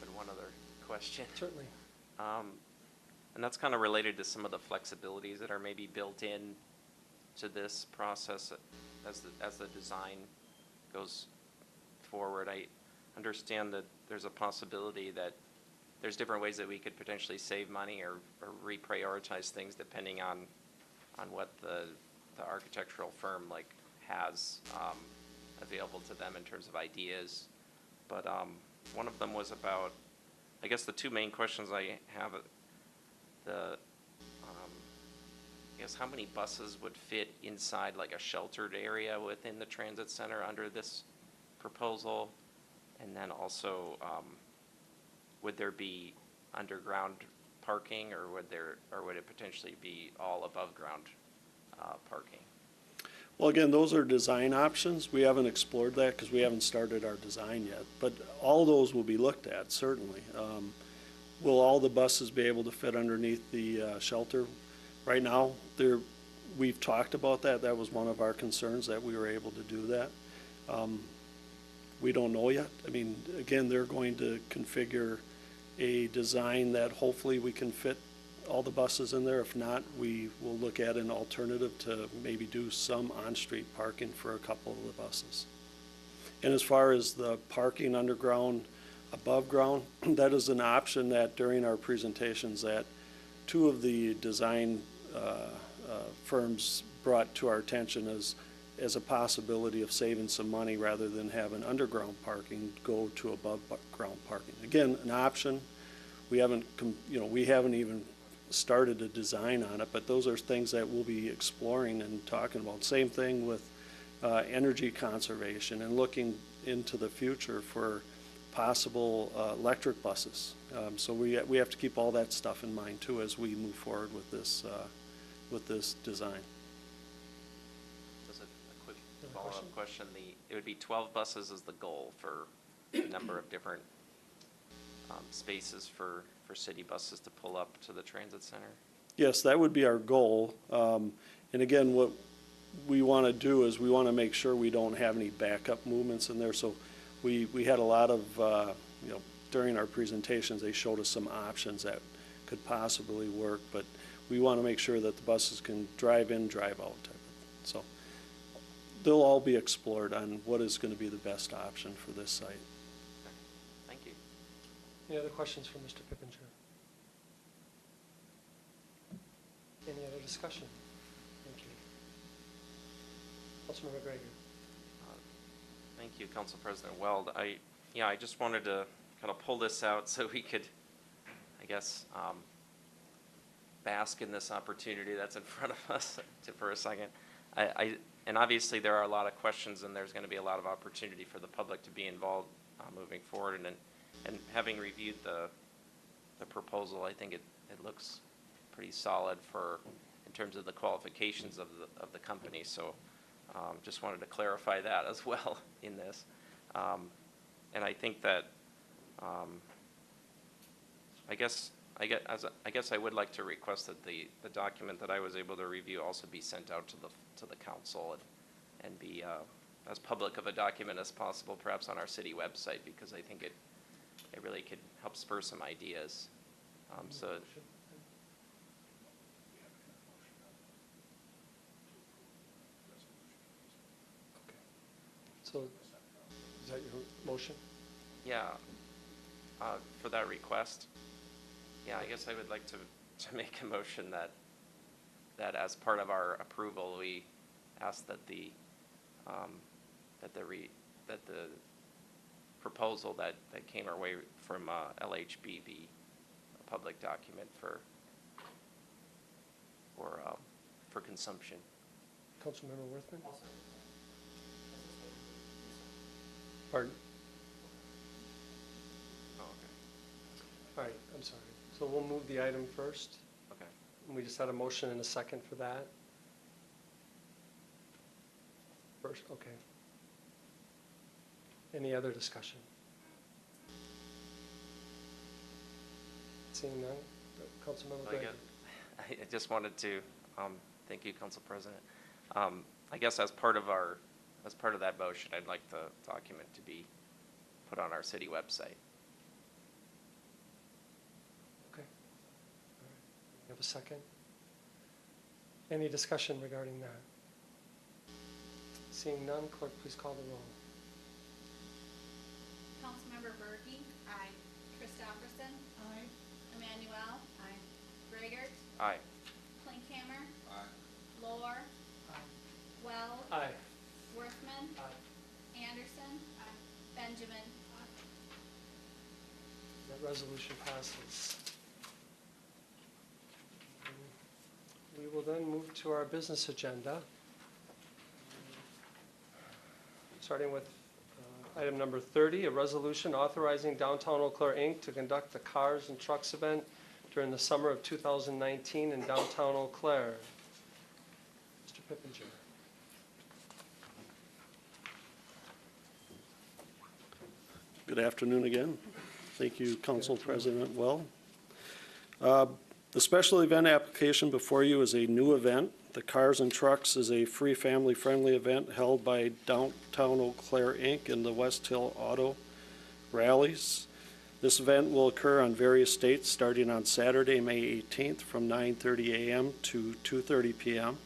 N: But one other question.
B: Certainly.
N: And that's kind of related to some of the flexibilities that are maybe built in to this process as the design goes forward. I understand that there's a possibility that there's different ways that we could potentially save money or reprioritize things depending on what the architectural firm has available to them in terms of ideas. But one of them was about, I guess the two main questions I have, I guess how many buses would fit inside like a sheltered area within the transit center under this proposal? And then also, would there be underground parking, or would it potentially be all above ground parking?
H: Well, again, those are design options. We haven't explored that because we haven't started our design yet, but all those will be looked at, certainly. Will all the buses be able to fit underneath the shelter? Right now, we've talked about that. That was one of our concerns, that we were able to do that. We don't know yet. I mean, again, they're going to configure a design that hopefully we can fit all the buses in there. If not, we will look at an alternative to maybe do some on-street parking for a couple of the buses. And as far as the parking underground, above ground, that is an option that during our presentations that two of the design firms brought to our attention as a possibility of saving some money rather than having underground parking go to above ground parking. Again, an option. We haven't even started a design on it, but those are things that we'll be exploring and talking about. Same thing with energy conservation and looking into the future for possible electric buses. So we have to keep all that stuff in mind too as we move forward with this design.
N: Just a quick follow-up question. It would be 12 buses is the goal for a number of different spaces for city buses to pull up to the transit center?
H: Yes, that would be our goal. And again, what we want to do is we want to make sure we don't have any backup movements in there. So we had a lot of, during our presentations, they showed us some options that could possibly work, but we want to make sure that the buses can drive in, drive out. So they'll all be explored on what is going to be the best option for this site.
N: Thank you.
B: Any other questions for Mr. Pippinger? Any other discussion? Thank you. Councilmember Gregor.
N: Thank you, Council President Weld. I just wanted to kind of pull this out so we could, I guess, bask in this opportunity that's in front of us for a second. And obviously there are a lot of questions and there's going to be a lot of opportunity for the public to be involved moving forward. And And having reviewed the proposal, I think it looks pretty solid in terms of the qualifications of the company. So just wanted to clarify that as well in this. And I think that, I guess I would like to request that the document that I was able to review also be sent out to the council and be as public of a document as possible, perhaps on our city website, because I think it really could help spur some ideas.
B: So, is that your motion?
N: Yeah, for that request. Yeah, I guess I would like to make a motion that as part of our approval, we ask that the proposal that came our way from LHB be a public document for consumption.
B: Councilmember Worthman? Pardon?
N: Oh, okay.
B: All right, I'm sorry. So we'll move the item first.
N: Okay.
B: And we just had a motion and a second for that. First, okay. Any other discussion? Seeing none, Councilmember
N: So
B: Gregg.
N: I just wanted to, thank you, Council President. I guess as part of that motion, I'd like the document to be put on our city website.
B: Okay. All right. You have a second? Any discussion regarding that? Seeing none, clerk, please call the roll.
C: Councilmember Berkey? Aye. Christopherson? Aye. Emmanuel? Aye. Grigert?
N: Aye.
C: Klinkhammer? Aye. Lohr? Aye. Weld?
B: Aye.
C: Worthman?
B: Aye.
C: Anderson? Aye. Benjamin?
B: That resolution passes. We will then move to our business agenda, starting with item number 30, a resolution authorizing Downtown Eau Claire, Inc. to conduct the Cars and Trucks event during the summer of 2019 in downtown Eau Claire. Mr. Pippinger.
H: Good afternoon again. Thank you, Council President Well. The special event application before you is a new event. The Cars and Trucks is a free family-friendly event held by Downtown Eau Claire, Inc. in the West Hill Auto Rallies. This event will occur on various dates starting on Saturday, May 18th from 9:30 a.m. to 2:30 p.m.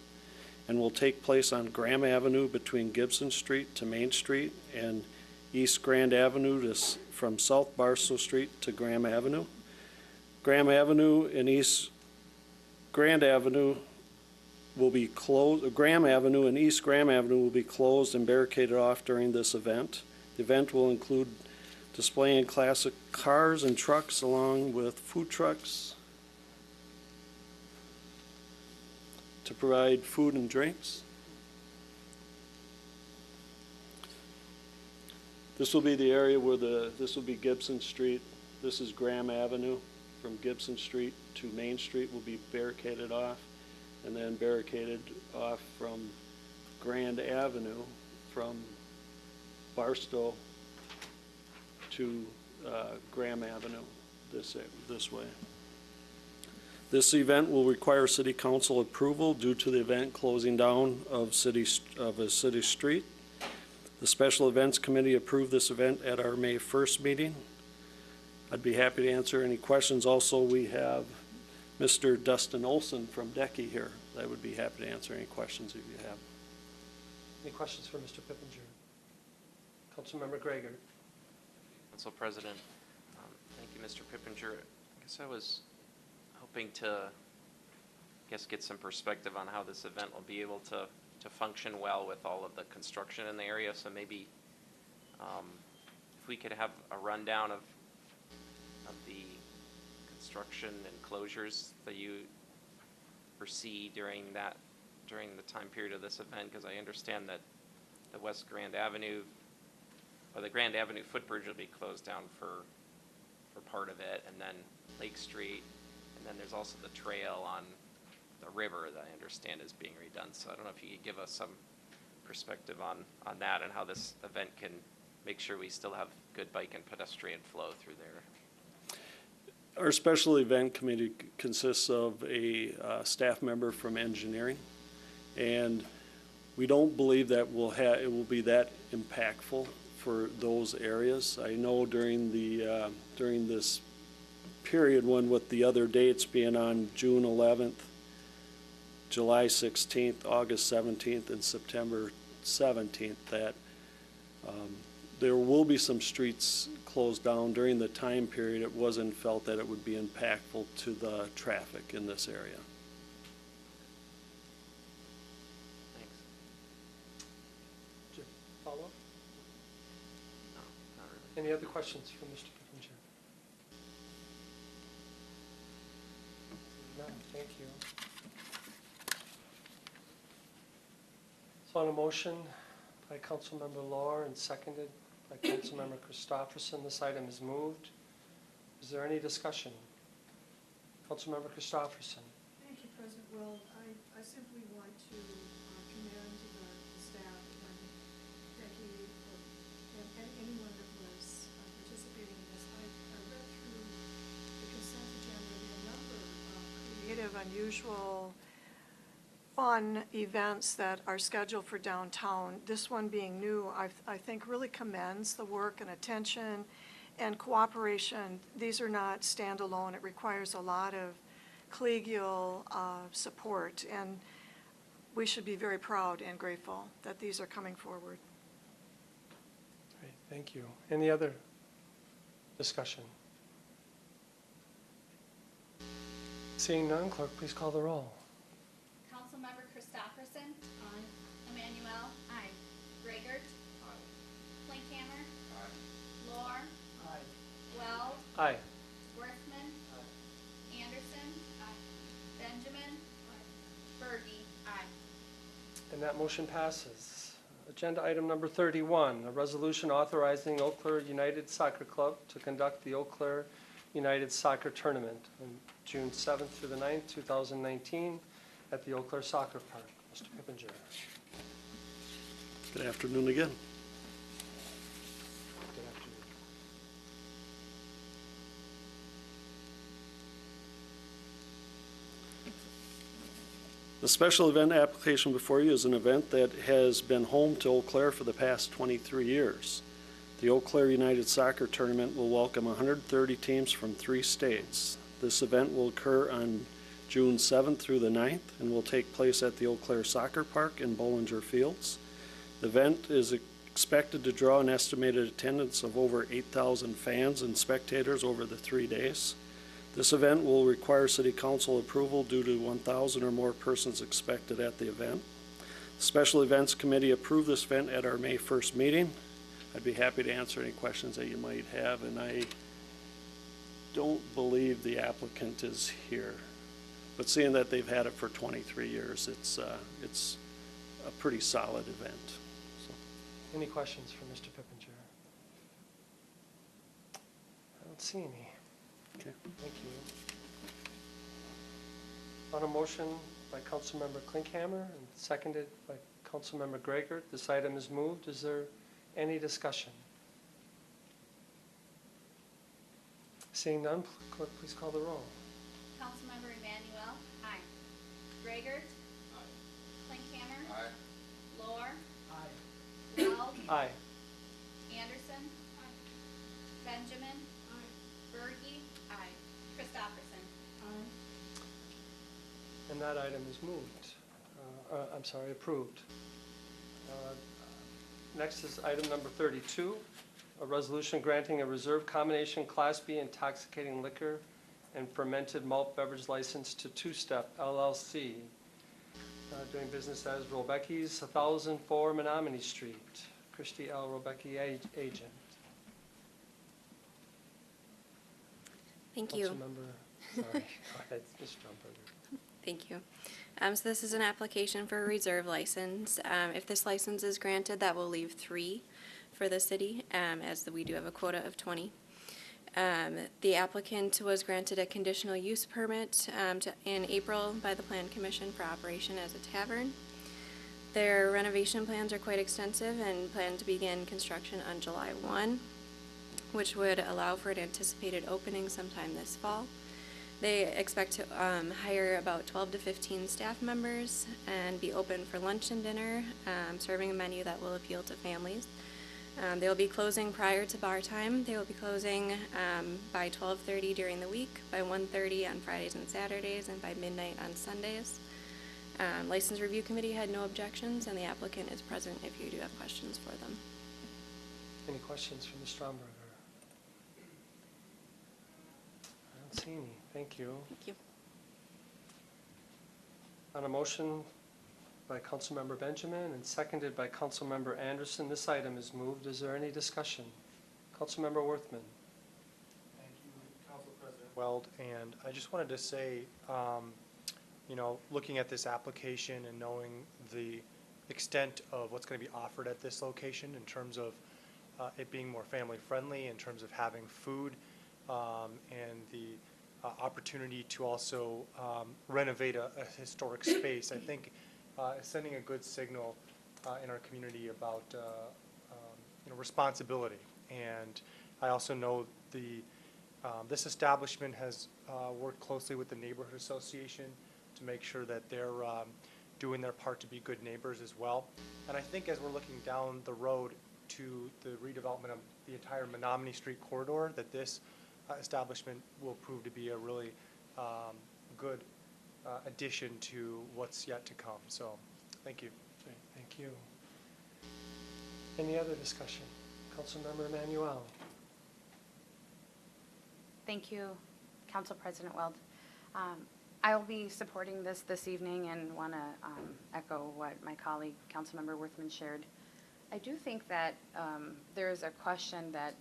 H: and will take place on Graham Avenue between Gibson Street to Main Street and East Grand Avenue from South Barstow Street to Graham Avenue. Graham Avenue and East Grand Avenue will be closed. Graham Avenue and East Graham Avenue will be closed and barricaded off during this event. The event will include displaying classic cars and trucks along with food trucks to provide food and drinks. This will be the area where this will be Gibson Street. This is Graham Avenue. From Gibson Street to Main Street will be barricaded off, and then barricaded off from Grand Avenue from Barstow to Graham Avenue this way. This event will require City Council approval due to the event closing down of a city street. The Special Events Committee approved this event at our May 1st meeting. I'd be happy to answer any questions. Also, we have Mr. Dustin Olson from DECI here. I would be happy to answer any questions if you have.
B: Any questions for Mr. Pippinger? Councilmember Gregor.
N: Council President, thank you, Mr. Pippinger. I guess I was hoping to get some perspective on how this event will be able to function well with all of the construction in the area. So maybe if we could have a rundown of the construction and closures that you foresee during the time period of this event, because I understand that the West Grand Avenue, or the Grand Avenue footbridge will be closed down for for part of it, and then Lake Street, and then there's also the trail on the river that I understand is being redone. So I don't know if you could give us some perspective on that and how this event can make sure we still have good bike and pedestrian flow through there.
H: Our special event committee consists of a staff member from engineering, and we don't believe that it will be that impactful for those areas. I know during this period, one with the other dates being on June 11th, July 16th, August 17th, and September 17th, that there will be some streets closed down during the time period. It wasn't felt that it would be impactful to the traffic in this area.
N: Thanks.
B: Follow up?
N: No, not really.
B: Any other questions for Mr. Pippinger? No, thank you. So on a motion by Councilmember Lohr and seconded by Councilmember Christopherson, this item is moved. Is there any discussion? Councilmember Christopherson.
M: Thank you, President Weld. I simply want to commend the staff and Becky and anyone that was participating in this. I read through the consent agenda, there are a number of creative, unusual, fun events that are scheduled for downtown. This one being new, I think really commends the work and attention and cooperation. These are not standalone. It requires a lot of collegial support, and we should be very proud and grateful that these are coming forward.
B: Great, thank you. Any other discussion? Seeing none, clerk, please call the roll.
C: Councilmember Christopherson. Aye. Emmanuel. Aye. Grigert. Aye. Klinkhammer. Aye. Lohr. Aye. Weld.
B: Aye.
C: Worthman. Aye. Anderson. Aye. Benjamin. Aye. Berge. Aye.
B: And that motion passes. Agenda item number 31, a resolution authorizing Eau Claire United Soccer Club to conduct the Eau Claire United Soccer Tournament on June 7th through the 9th, 2019 at the Eau Claire Soccer Park. Mr. Pippinger.
H: Good afternoon again.
B: Good afternoon.
H: The special event application before you is an event that has been home to Eau Claire for the past 23 years. The Eau Claire United Soccer Tournament will welcome 130 teams from 3 states. This event will occur on June 7th through the 9th and will take place at the Eau Claire Soccer Park in Bollinger Fields. The event is expected to draw an estimated attendance of over 8,000 fans and spectators over the 3 days. This event will require City Council approval due to 1,000 or more persons expected at the event. The Special Events Committee approved this event at our May 1st meeting. I'd be happy to answer any questions that you might have, and I don't believe the applicant is here. But seeing that they've had it for 23 years, it's a pretty solid event. So.
B: Any questions for Mr. Pippinger? I don't see any.
H: Okay.
B: Thank you. On a motion by Councilmember Klinkhammer and seconded by Councilmember Grigert, this item is moved. Is there any discussion? Seeing none, clerk, please call the roll.
C: Councilmember Emmanuel. Aye. Grigert. Aye. Klinkhammer. Aye. Lohr. Aye. Weld.
B: Aye.
C: Anderson. Aye. Benjamin. Aye. Berge. Aye. Christopherson. Aye.
B: And that item is moved. Approved. Next is item number 32, a resolution granting a reserve combination Class B intoxicating liquor and fermented malt beverage license to Two Step LLC, doing business as Robecki's, 1004 Menominee Street. Christy L. Robecki, agent.
O: Thank you.
B: Councilmember, sorry, go ahead, Ms. Stromberger.
O: Thank you. So this is an application for a reserve license. If this license is granted, that will leave 3 for the city, as we do have a quota of 20. The applicant was granted a conditional use permit in April by the Plan Commission for operation as a tavern. Their renovation plans are quite extensive and plan to begin construction on July 1, which would allow for an anticipated opening sometime this fall. They expect to hire about 12 to 15 staff members and be open for lunch and dinner, serving a menu that will appeal to families. They will be closing prior to bar time. They will be closing by 12:30 during the week, by 1:30 on Fridays and Saturdays, and by midnight on Sundays. License Review Committee had no objections, and the applicant is present if you do have questions for them.
B: Any questions from Ms. Stromberger? I don't see any. Thank you.
O: Thank you.
B: On a motion by Councilmember Benjamin and seconded by Councilmember Anderson, this item is moved. Is there any discussion? Councilmember Worthman.
D: Thank you, Council President Weld. And I just wanted to say, you know, looking at this application and knowing the extent of what's going to be offered at this location in terms of it being more family friendly, in terms of having food, and the opportunity to also renovate a historic space, I think sending a good signal in our community about you know, responsibility. And I also know this establishment has worked closely with the neighborhood association to make sure that they're doing their part to be good neighbors as well. And I think as we're looking down the road to the redevelopment of the entire Menominee Street corridor, that this establishment will prove to be a really good addition to what's yet to come. So, thank you.
B: Great, thank you. Any other discussion? Councilmember Emanuel.
P: Thank you, Council President Weld. I will be supporting this evening and want to echo what my colleague, Councilmember Worthman, shared. I do think that there is a question that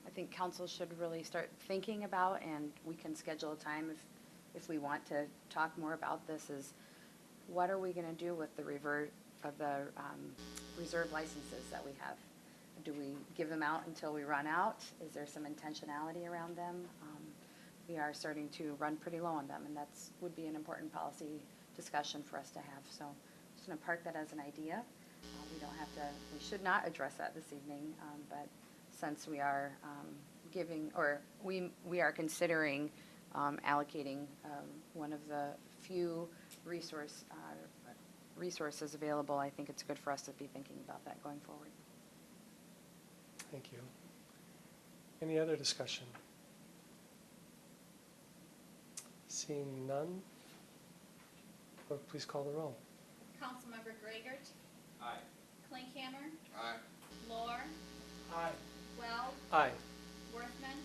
P: I think council should really start thinking about, and we can schedule a time if we want to talk more about this, is what are we going to do with the reserve licenses that we have? Do we give them out until we run out? Is there some intentionality around them? We are starting to run pretty low on them, and that's would be an important policy discussion for us to have. So just going to park that as an idea. We should not address that this evening, but since we are we are considering allocating one of the few resources available, I think it's good for us to be thinking about that going forward.
B: Thank you. Any other discussion? Seeing none, clerk, please call the roll.
C: Councilmember Gragert.
N: Aye.
C: Klinkhammer.
N: Aye.
C: Lohr.
B: Aye.
C: Weld.
B: Aye.
C: Worthman.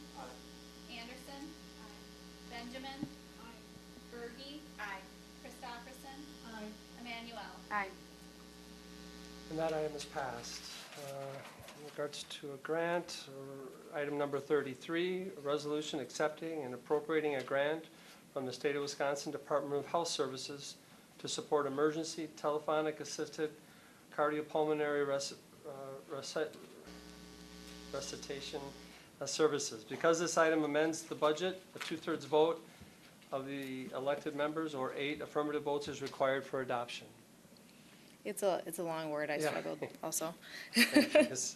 C: Anderson. Benjamin. Berge. Christopherson. Emmanuel.
P: Aye.
B: And that item is passed. In regards to a grant, item number 33, a resolution accepting and appropriating a grant from the State of Wisconsin Department of Health Services to support emergency telephonic assisted cardiopulmonary resuscitation services. Because this item amends the budget, a 2/3 vote of the elected members or 8 affirmative votes is required for adoption.
Q: It's a long word. I
B: Yeah.
Q: struggled also.
B: Yes.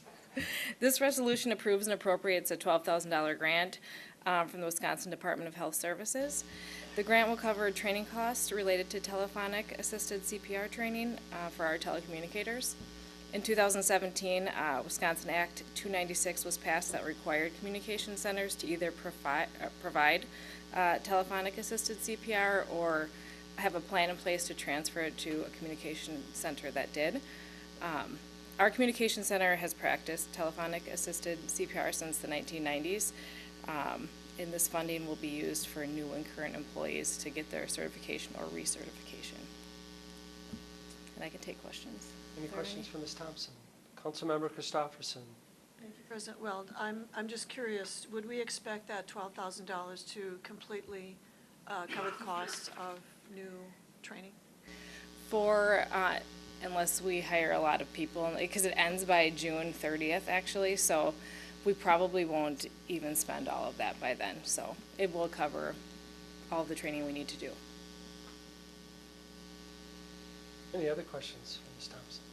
Q: This resolution approves and appropriates a $12,000 grant from the Wisconsin Department of Health Services. The grant will cover training costs related to telephonic assisted CPR training for our telecommunicators. In 2017, Wisconsin Act 296 was passed that required communication centers to either provide telephonic assisted CPR or have a plan in place to transfer it to a communication center that did. Our communication center has practiced telephonic assisted CPR since the 1990s. And this funding will be used for new and current employees to get their certification or recertification. And I can take questions.
B: Any
Q: Are there
B: questions for Ms. Thompson? Councilmember Christopherson.
M: Thank you, President Weld. I'm just curious, would we expect that $12,000 to completely cover the costs of new training?
Q: For, unless we hire a lot of people, because it ends by June 30th, actually, so we probably won't even spend all of that by then, so it will cover all of the training we need to do.
B: Any other questions for Ms. Thompson?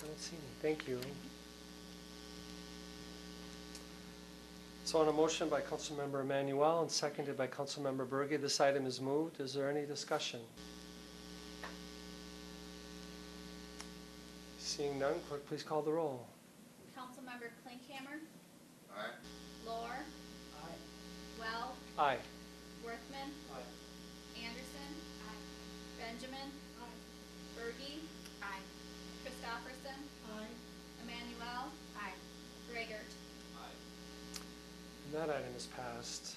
B: I don't see any. Thank you. So on a motion by Councilmember Emmanuel and seconded by Councilmember Berge, this item is moved. Is there any discussion? Seeing none, clerk, please call the roll.
C: Councilmember Klinkhammer. Aye. Lohr. Aye. Weld.
B: Aye.
C: Worthman. Aye. Anderson. Aye. Benjamin. Aye. Berge. Aye. Christopherson. Aye. Emmanuel. Aye. Grigert.
B: And that item is passed.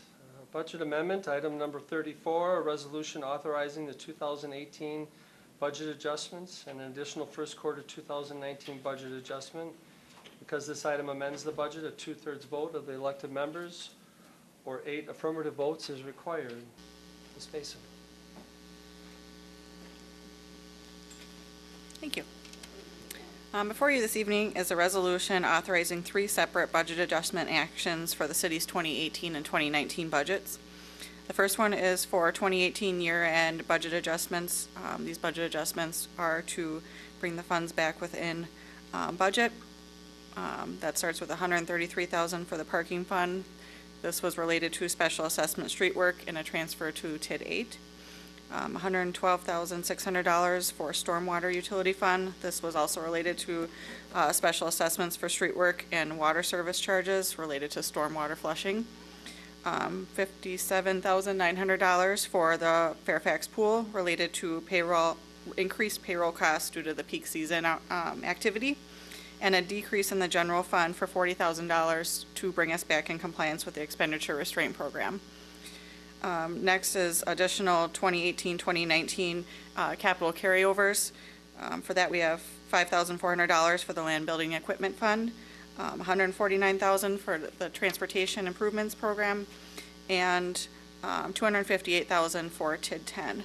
B: Budget amendment, item number 34, a resolution authorizing the 2018 budget adjustments and an additional first quarter 2019 budget adjustment. Because this item amends the budget, a 2/3 vote of the elected members or 8 affirmative votes is required. Ms. Mason.
R: Thank you. Before you this evening is a resolution authorizing 3 separate budget adjustment actions for the city's 2018 and 2019 budgets. The first one is for 2018 year-end budget adjustments. These budget adjustments are to bring the funds back within budget. That starts with $133,000 for the parking fund. This was related to special assessment street work and a transfer to TID 8. $112,600 for stormwater utility fund. This was also related to special assessments for street work and water service charges related to stormwater flushing. $57,900 for the Fairfax pool related to increased payroll costs due to the peak season activity, and a decrease in the general fund for $40,000 to bring us back in compliance with the expenditure restraint program. Next is additional 2018-2019 capital carryovers. For that, we have $5,400 for the land building equipment fund, $149,000 for the transportation improvements program, and $258,000 for TID 10.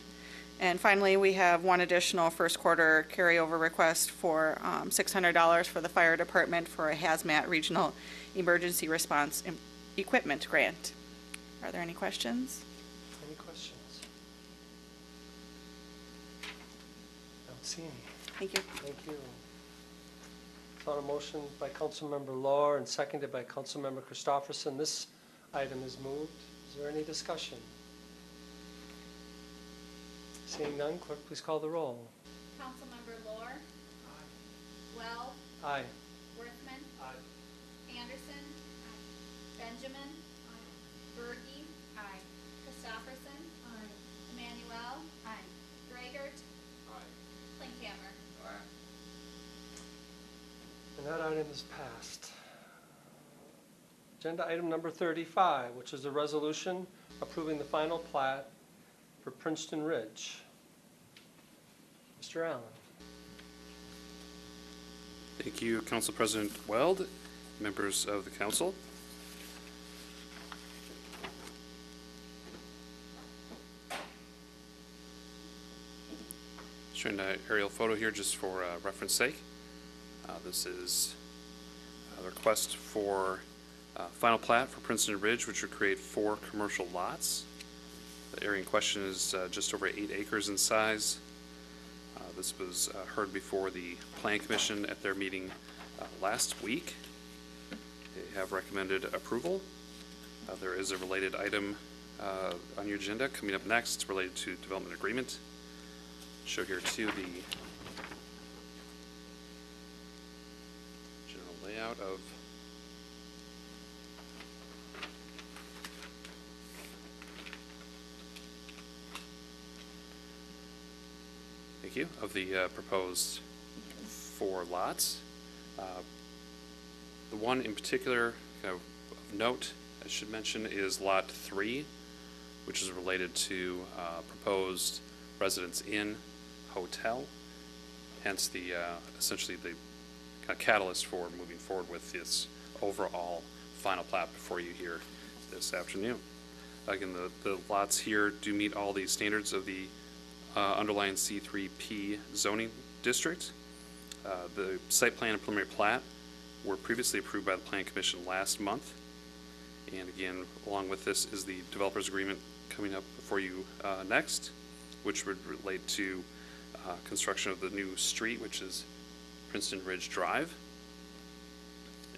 R: And finally, we have one additional first quarter carryover request for $600 for the fire department for a hazmat regional emergency response equipment grant. Are there any questions?
B: Any questions? Don't see any.
R: Thank you.
B: Thank you. So on a motion by Councilmember Lohr and seconded by Councilmember Christopherson, this item is moved. Is there any discussion? Seeing none, clerk, please call the roll.
C: Councilmember Lohr. Aye. Weld.
B: Aye.
C: Worthman.
B: Aye.
C: Anderson. Aye. Benjamin. Aye. Berge. Aye. Christopherson. Aye. Emmanuel. Aye. Grigert. Aye. Klinkhammer. Aye.
B: And that item is passed. Agenda item number 35, which is a resolution approving the final plat for Princeton Ridge. Mr. Allen.
E: Thank you, Council President Weld, members of the council. Showing an aerial photo here just for reference sake. This is a request for final plat for Princeton Ridge, which would create 4 commercial lots. The area in question is just over 8 acres in size. This was heard before the Plan Commission at their meeting last week. They have recommended approval. There is a related item on your agenda coming up next related to development agreement. Show here too the general layout of the proposed 4 lots. The one in particular of note I should mention is Lot 3, which is related to proposed Residence Inn hotel, hence the essentially the kind of catalyst for moving forward with this overall final plat before you here this afternoon. Again, the lots here do meet all the standards of the underlying C3P zoning district. The site plan and preliminary plat were previously approved by the Plan Commission last month. And again, along with this is the developers agreement coming up for you next, which would relate to construction of the new street, which is Princeton Ridge Drive,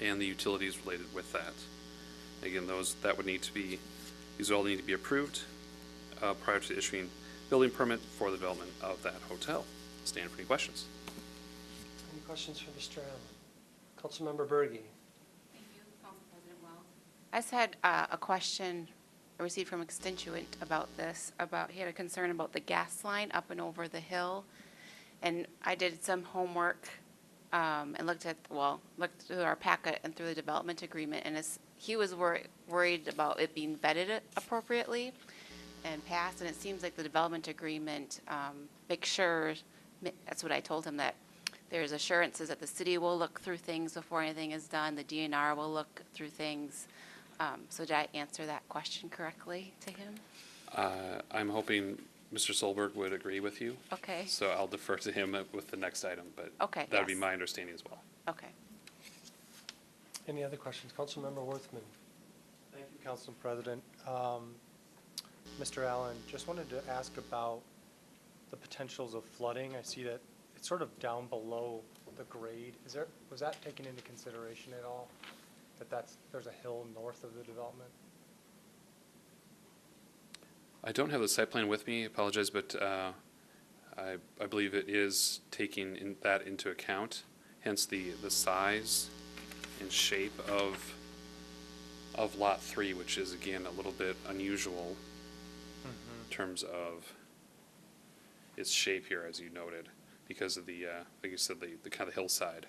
E: and the utilities related with that. Again, these all need to be approved prior to issuing building permit for the development of that hotel. Stand for any questions.
B: Any questions for Mr. Allen? Councilmember Berge.
P: I just had a question I received from a constituent about this, he had a concern about the gas line up and over the hill. And I did some homework and looked through our packet and through the development agreement, and he was worried about it being vetted appropriately and passed, and it seems like the development agreement makes sure, that's what I told him, that there's assurances that the city will look through things before anything is done, the DNR will look through things. So did I answer that question correctly to him?
E: I'm hoping Mr. Solberg would agree with you.
P: Okay.
E: So I'll defer to him with the next item, but
P: Okay,
E: that would be
P: yes.
E: my understanding as well.
P: Okay.
B: Any other questions? Councilmember Worthman.
D: Thank you, Council President. Mr. Allen, just wanted to ask about the potentials of flooding. I see that it's sort of down below the grade. Was that taken into consideration at all? There's a hill north of the development?
E: I don't have the site plan with me, I apologize, but I believe it is taking that into account, hence the size and shape of Lot 3, which is again a little bit unusual in terms of its shape here, as you noted, because of the, like you said, the kind of hillside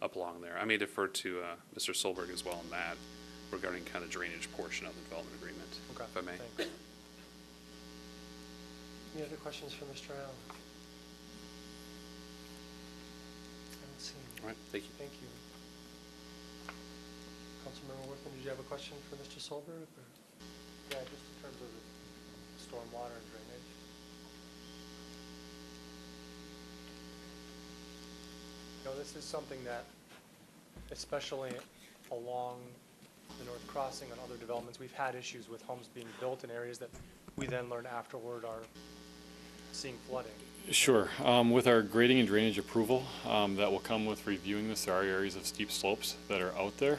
E: up along there. I may defer to Mr. Solberg as well on that regarding kind of drainage portion of the development agreement, if I may.
D: Thanks.
B: Any other questions for Mr. Allen? I don't see any.
E: All right, thank you.
B: Thank you. Councilmember Worthman, did you have a question for Mr. Solberg? Or?
D: Yeah, just in terms of the stormwater and drainage. This is something that, especially along the North Crossing and other developments, we've had issues with homes being built in areas that we then learn afterward are seeing flooding.
S: Sure. With our grading and drainage approval that will come with reviewing this, there are areas of steep slopes that are out there.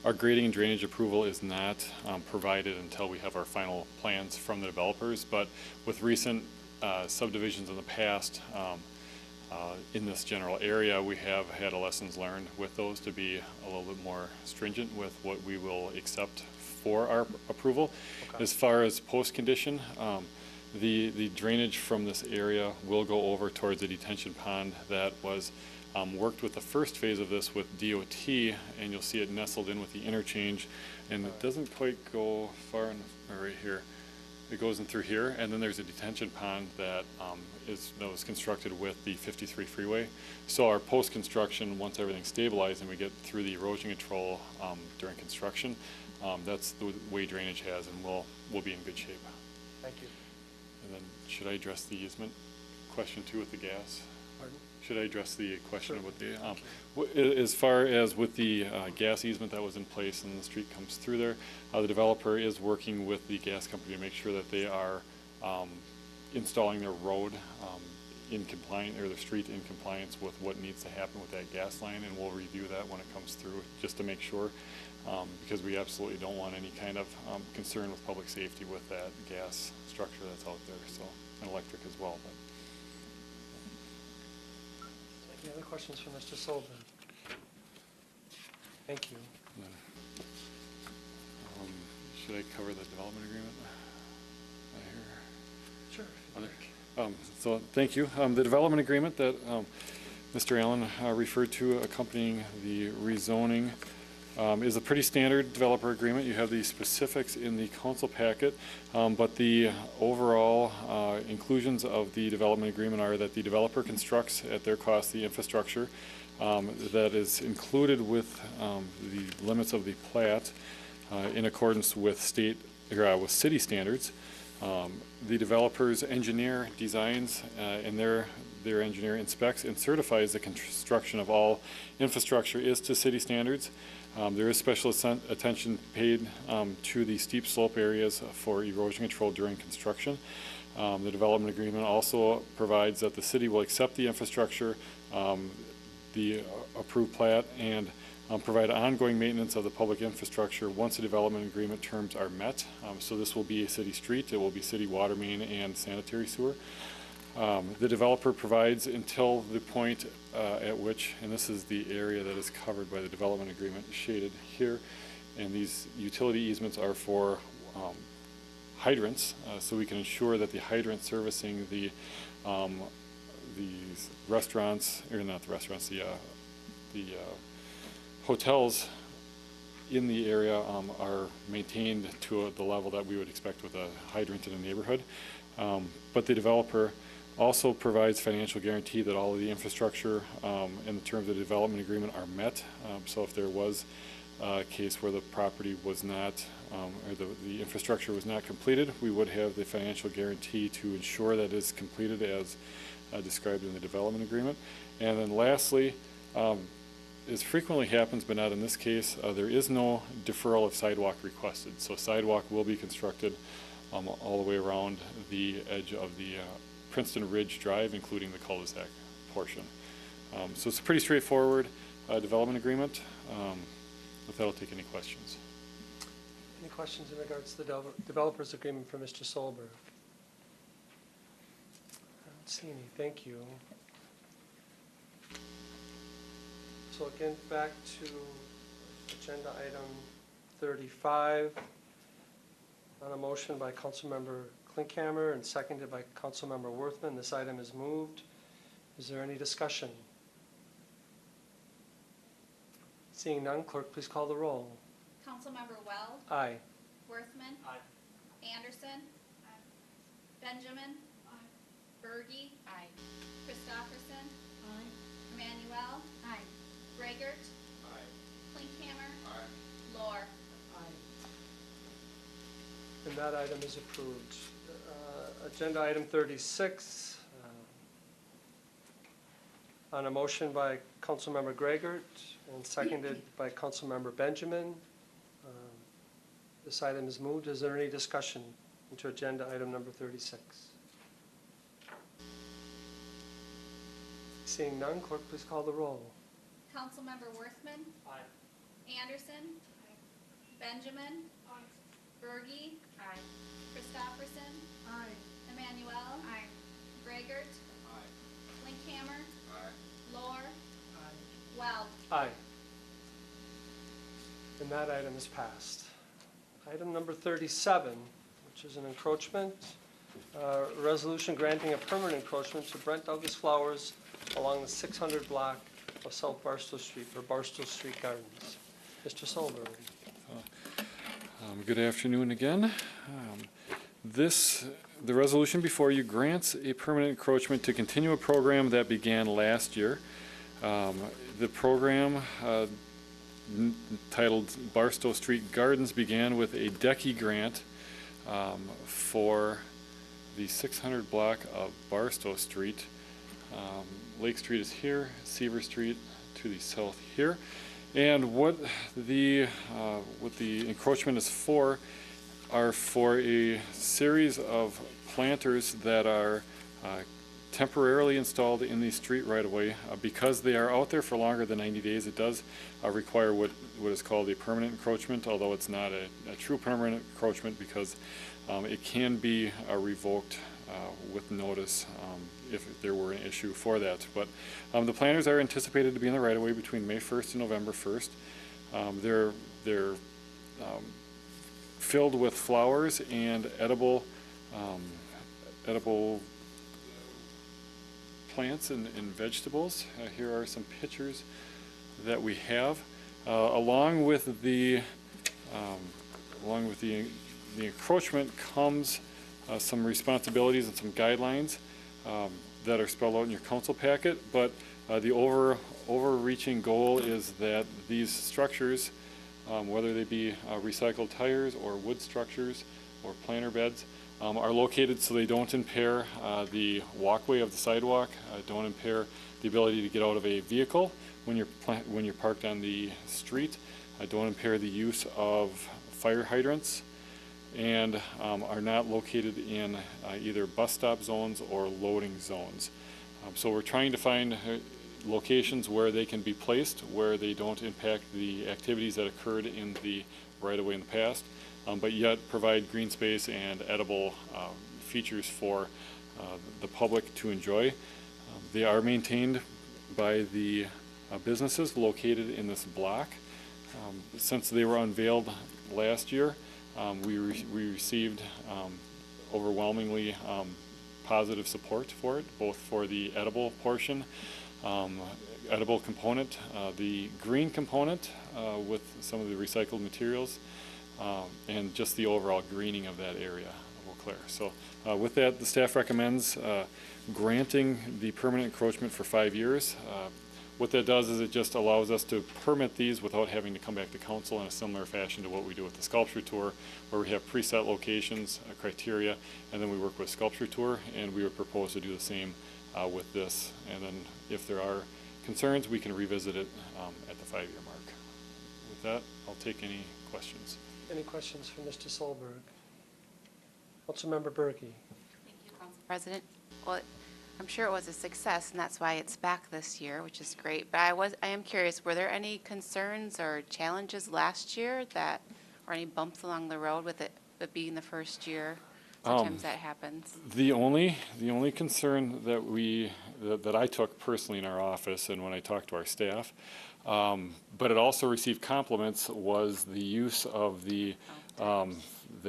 S: Our grading and drainage approval is not provided until we have our final plans from the developers, but with recent subdivisions in the past, in this general area, we have had a lessons learned with those to be a little bit more stringent with what we will accept for our approval. Okay. As far as post condition, the drainage from this area will go over towards the detention pond that was worked with the first phase of this with DOT, and you'll see it nestled in with the interchange, and it doesn't quite go far enough right here. It goes in through here, and then there's a detention pond that was constructed with the 53 freeway. So our post-construction, once everything's stabilized and we get through the erosion control during construction, that's the way drainage has, and we'll be in good shape.
D: Thank you.
S: And then, should I address the easement question too with the gas?
B: Pardon?
S: Should I address the question
B: Sure.
S: with the, as far as with the gas easement that was in place and the street comes through there, the developer is working with the gas company to make sure that they are installing their road in compliance, or the street in compliance with what needs to happen with that gas line, and we'll review that when it comes through just to make sure, because we absolutely don't want any kind of concern with public safety with that gas structure that's out there, so, and electric as well. But.
B: Any other questions for Mr. Sullivan? Thank you.
S: Should I cover the development agreement?
B: Sure.
S: So thank you. The development agreement that Mr. Allen referred to accompanying the rezoning is a pretty standard developer agreement. You have the specifics in the council packet, but the overall inclusions of the development agreement are that the developer constructs at their cost the infrastructure that is included with the limits of the plat in accordance with with city standards. The developer's engineer designs and their engineer inspects and certifies the construction of all infrastructure is to city standards. There is special attention paid to the steep slope areas for erosion control during construction. The development agreement also provides that the city will accept the infrastructure, the approved plat, and provide ongoing maintenance of the public infrastructure once the development agreement terms are met. So this will be a city street, it will be city water main and sanitary sewer. The developer provides until the point at which, and this is the area that is covered by the development agreement shaded here, and these utility easements are for hydrants, so we can ensure that the hydrant servicing the these restaurants, or not the restaurants, the hotels in the area are maintained to the level that we would expect with a hydrant in a neighborhood. But the developer also provides financial guarantee that all of the infrastructure and the terms of the development agreement are met. So if there was a case where the property was not, or the infrastructure was not completed, we would have the financial guarantee to ensure that it is completed as described in the development agreement. And then lastly, as frequently happens, but not in this case, there is no deferral of sidewalk requested. So sidewalk will be constructed all the way around the edge of the Princeton Ridge Drive, including the cul-de-sac portion. So it's a pretty straightforward development agreement. With that, I'll take any questions.
B: Any questions in regards to the developer's agreement for Mr. Solberg? I don't see any. Thank you. So again, back to agenda item 35. On a motion by Councilmember Klinkhammer and seconded by Councilmember Worthman, this item is moved. Is there any discussion? Seeing none, clerk, please call the roll.
C: Councilmember Weld,
B: Aye.
C: Worthman. Anderson. Benjamin. Bergy. Christopherson. Emmanuel. Gregert. Klinkhammer. Lohr.
B: And that item is approved. Agenda item 36. On a motion by Councilmember Gregert and seconded by Councilmember Benjamin, this item is moved. Is there any discussion into agenda item number 36? Seeing none, clerk, please call the roll.
C: Councilmember Worthman. Anderson. Benjamin. Bergy. Christopherson. Emmanuel. Gregert. Klinkhammer. Lohr. Weld.
B: Aye. And that item is passed. Item number 37, which is an encroachment, resolution granting a permanent encroachment to Brent Douglas Flowers along the 600 block of South Barstow Street for Barstow Street Gardens. Mr. Solberg.
S: Good afternoon again. The resolution before you grants a permanent encroachment to continue a program that began last year. The program titled Barstow Street Gardens began with a DECI grant for the 600 block of Barstow Street. Lake Street is here, Seaver Street to the south here. And what the encroachment is for are for a series of planters that are temporarily installed in the street right away. Because they are out there for longer than 90 days, it does require what is called a permanent encroachment, although it's not a true permanent encroachment because it can be revoked with notice if there were an issue for that. But the planters are anticipated to be in the right of way between May 1st and November 1st. They're filled with flowers and edible plants and vegetables. Here are some pictures that we have. Along with the encroachment comes some responsibilities and some guidelines that are spelled out in your council packet, but the overreaching goal is that these structures, whether they be recycled tires or wood structures or planter beds, are located so they don't impair the walkway of the sidewalk, don't impair the ability to get out of a vehicle when you're parked on the street, don't impair the use of fire hydrants, and are not located in either bus stop zones or loading zones. So we're trying to find locations where they can be placed, where they don't impact the activities that occurred in the right-of-way in the past, but yet provide green space and edible features for the public to enjoy. They are maintained by the businesses located in this block. Since they were unveiled last year, we received overwhelmingly positive support for it, both for the edible portion, edible component, the green component with some of the recycled materials, and just the overall greening of that area of Eau Claire. So with that, the staff recommends granting the permanent encroachment for 5 years. What that does is it just allows us to permit these without having to come back to council in a similar fashion to what we do with the Sculpture Tour, where we have preset locations, criteria, and then we work with Sculpture Tour, and we would propose to do the same with this. And then if there are concerns, we can revisit it at the 5-year mark. With that, I'll take any questions.
B: Any questions for Mr. Solberg? Councilmember Berge.
P: Thank you, Council President. Well, I'm sure it was a success, and that's why it's back this year, which is great. But I am curious, were there any concerns or challenges last year or any bumps along the road with it being the first year? Sometimes that happens.
S: The only concern that I took personally in our office and when I talked to our staff, but it also received compliments, was the use of the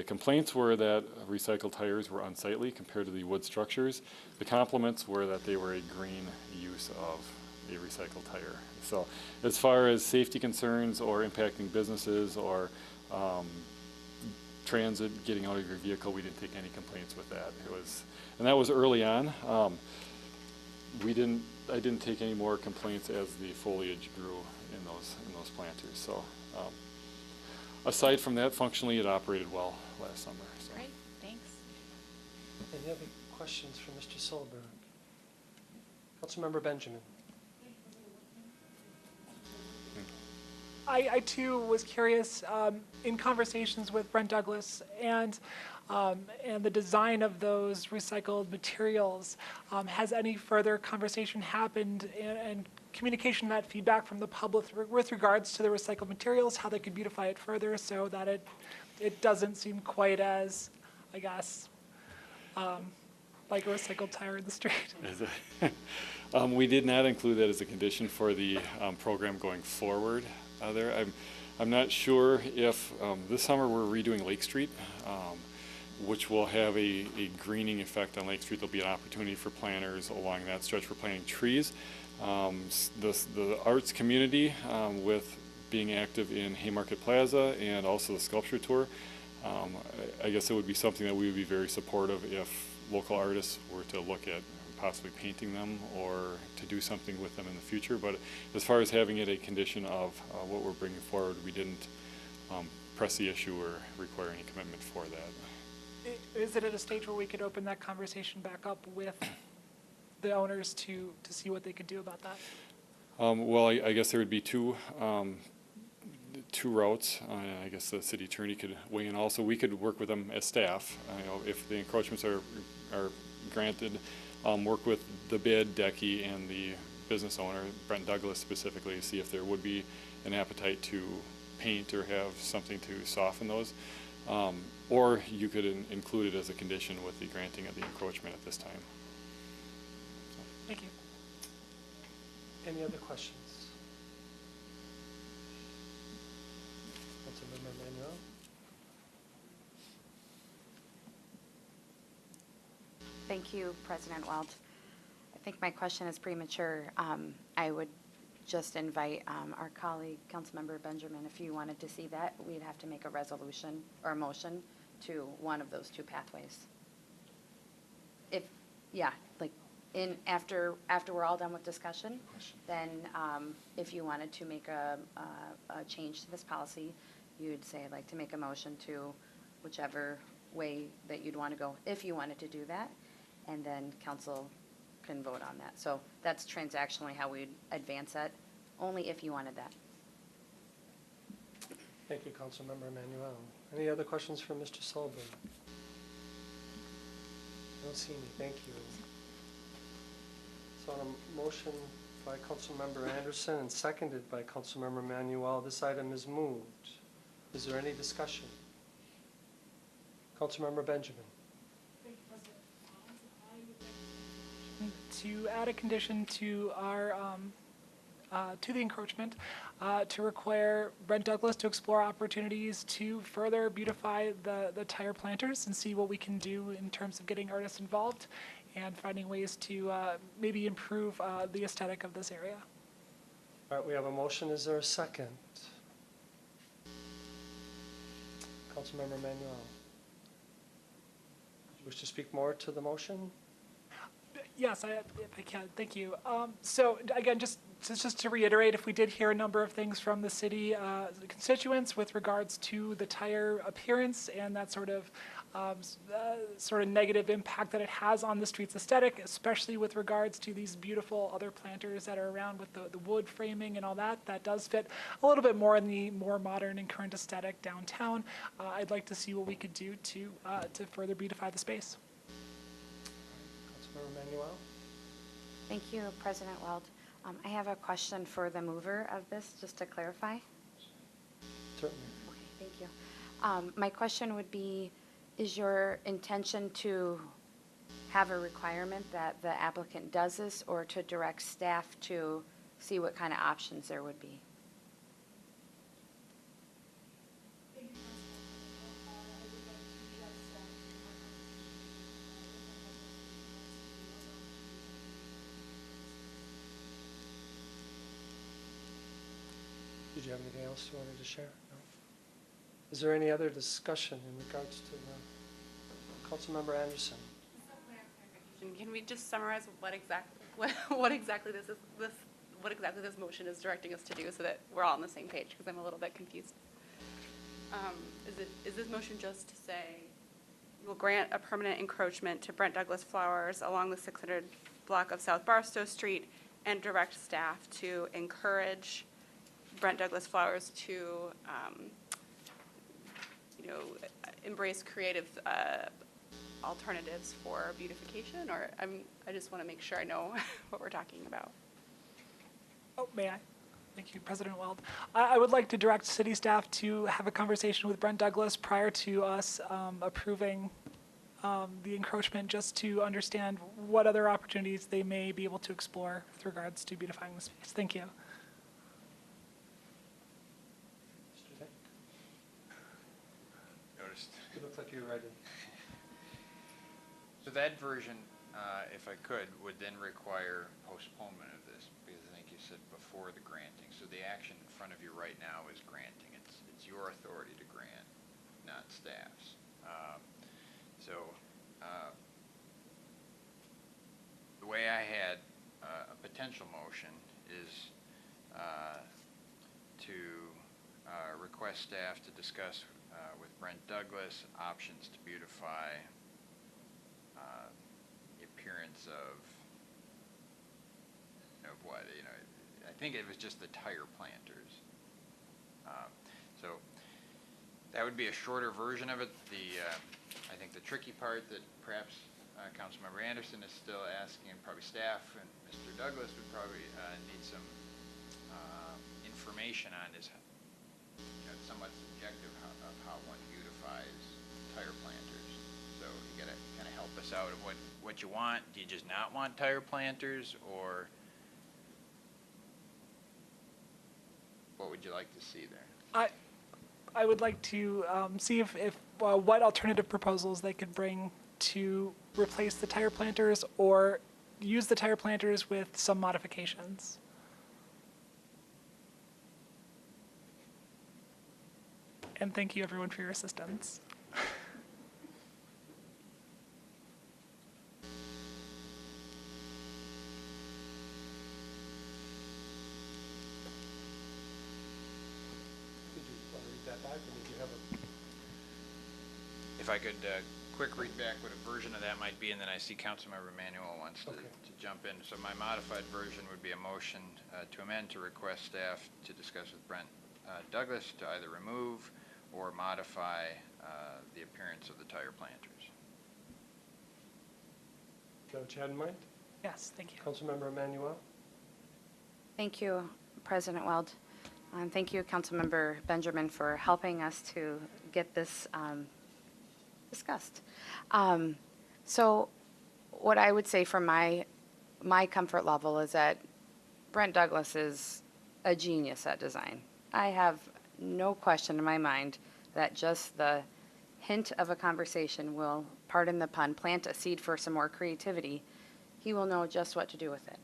S: complaints were that recycled tires were unsightly compared to the wood structures. The compliments were that they were a green use of a recycled tire. So as far as safety concerns or impacting businesses or transit, getting out of your vehicle, we didn't take any complaints with that. And that was early on. I didn't take any more complaints as the foliage grew in those planters. So aside from that, functionally it operated well last summer. So.
P: Great, thanks.
B: Any other questions for Mr. Solberg? Councilmember Benjamin.
T: I too was curious in conversations with Brent Douglas and the design of those recycled materials. Has any further conversation happened and communication, that feedback from the public with regards to the recycled materials, how they could beautify it further so that it doesn't seem quite as, I guess, like a recycled tire in the street?
S: We did not include that as a condition for the program going forward. I'm not sure if this summer we're redoing Lake Street, which will have a greening effect on Lake Street. There'll be an opportunity for planters along that stretch for planting trees. The arts community, with being active in Haymarket Plaza and also the Sculpture Tour, I guess it would be something that we would be very supportive if local artists were to look at possibly painting them or to do something with them in the future. But as far as having it a condition of what we're bringing forward, we didn't press the issue or require any commitment for that.
T: Is it at a stage where we could open that conversation back up with the owners to see what they could do about that?
S: Well, I guess there would be two routes. I guess the city attorney could weigh in also. We could work with them as staff. If the encroachments are granted, work with the bid, DECI, and the business owner, Brent Douglas specifically, to see if there would be an appetite to paint or have something to soften those. Or you could include it as a condition with the granting of the encroachment at this time.
T: Thank you.
B: Any other questions? Councilmember Manuel?
P: Thank you, President Weld. I think my question is premature. I would just invite our colleague, Councilmember Benjamin, if you wanted to see that, we'd have to make a resolution or a motion to one of those two pathways. After we're all done with discussion, then if you wanted to make a change to this policy, you'd say, I'd like to make a motion to whichever way that you'd want to go, if you wanted to do that. And then council can vote on that. So that's transactionally how we'd advance that, only if you wanted that.
B: Thank you, Councilmember Emanuel. Any other questions for Mr. Solberg? I don't see any, thank you. So on a motion by Councilmember Anderson and seconded by Councilmember Emanuel, this item is moved. Is there any discussion? Councilmember Benjamin.
T: To add a condition to our, to the encroachment, to require Brent Douglas to explore opportunities to further beautify the tire planters and see what we can do in terms of getting artists involved and finding ways to maybe improve the aesthetic of this area.
B: All right, we have a motion. Is there a second? Councilmember Emanuel. Do you wish to speak more to the motion?
T: Yes, if I can, thank you. So again, just to reiterate, if we did hear a number of things from the city constituents with regards to the tire appearance and that sort of negative impact that it has on the street's aesthetic, especially with regards to these beautiful other planters that are around with the wood framing and all that, that does fit a little bit more in the more modern and current aesthetic downtown. I'd like to see what we could do to further beautify the space.
B: Councilmember Emanuel.
P: Thank you, President Weld. I have a question for the mover of this, just to clarify.
B: Certainly.
P: Okay, thank you. My question would be, is your intention to have a requirement that the applicant does this, or to direct staff to see what kind of options there would be?
B: Did you have anything else you wanted to share? No? Is there any other discussion in regards to Councilmember Anderson?
U: Can we just summarize what exactly this motion is directing us to do, so that we're all on the same page? Because I'm a little bit confused. Is this motion just to say we'll grant a permanent encroachment to Brent Douglas Flowers along the 600 block of South Barstow Street, and direct staff to encourage Brent Douglas Flowers to, embrace creative alternatives for beautification? Or I just want to make sure I know what we're talking about.
T: Oh, may I? Thank you, President Weld. I would like to direct city staff to have a conversation with Brent Douglas prior to us approving the encroachment, just to understand what other opportunities they may be able to explore with regards to beautifying the space. Thank you.
B: You look like you're ready.
V: So that version, if I could, would then require postponement of this, because I think you said before the granting. So the action in front of you right now is granting. It's your authority to grant, not staff's. The way I had a potential motion is to request staff to discuss with Brent Douglas options to beautify the appearance of what, I think it was just the tire planters. So that would be a shorter version of it. I think the tricky part that perhaps Councilmember Anderson is still asking, and probably staff and Mr. Douglas would probably need some information on, is somewhat subjective of how one beautifies tire planters. So you gotta kind of help us out of what you want. Do you just not want tire planters, or what would you like to see there?
T: I would like to see if what alternative proposals they could bring to replace the tire planters, or use the tire planters with some modifications. And thank you, everyone, for your assistance.
B: Could you want to read that back, or did you have a?
V: If I could quick read back what a version of that might be, and then I see Councilmember Emanuel wants to jump in. So my modified version would be a motion to amend to request staff to discuss with Brent Douglas to either remove or modify the appearance of the tire planters.
B: Is that what you had in mind?
T: Yes, thank you.
B: Councilmember Emanuel?
P: Thank you, President Weld. And thank you, Councilmember Benjamin, for helping us to get this discussed. So what I would say from my comfort level is that Brent Douglas is a genius at design. I have no question in my mind that just the hint of a conversation will, pardon the pun, plant a seed for some more creativity. He will know just what to do with it.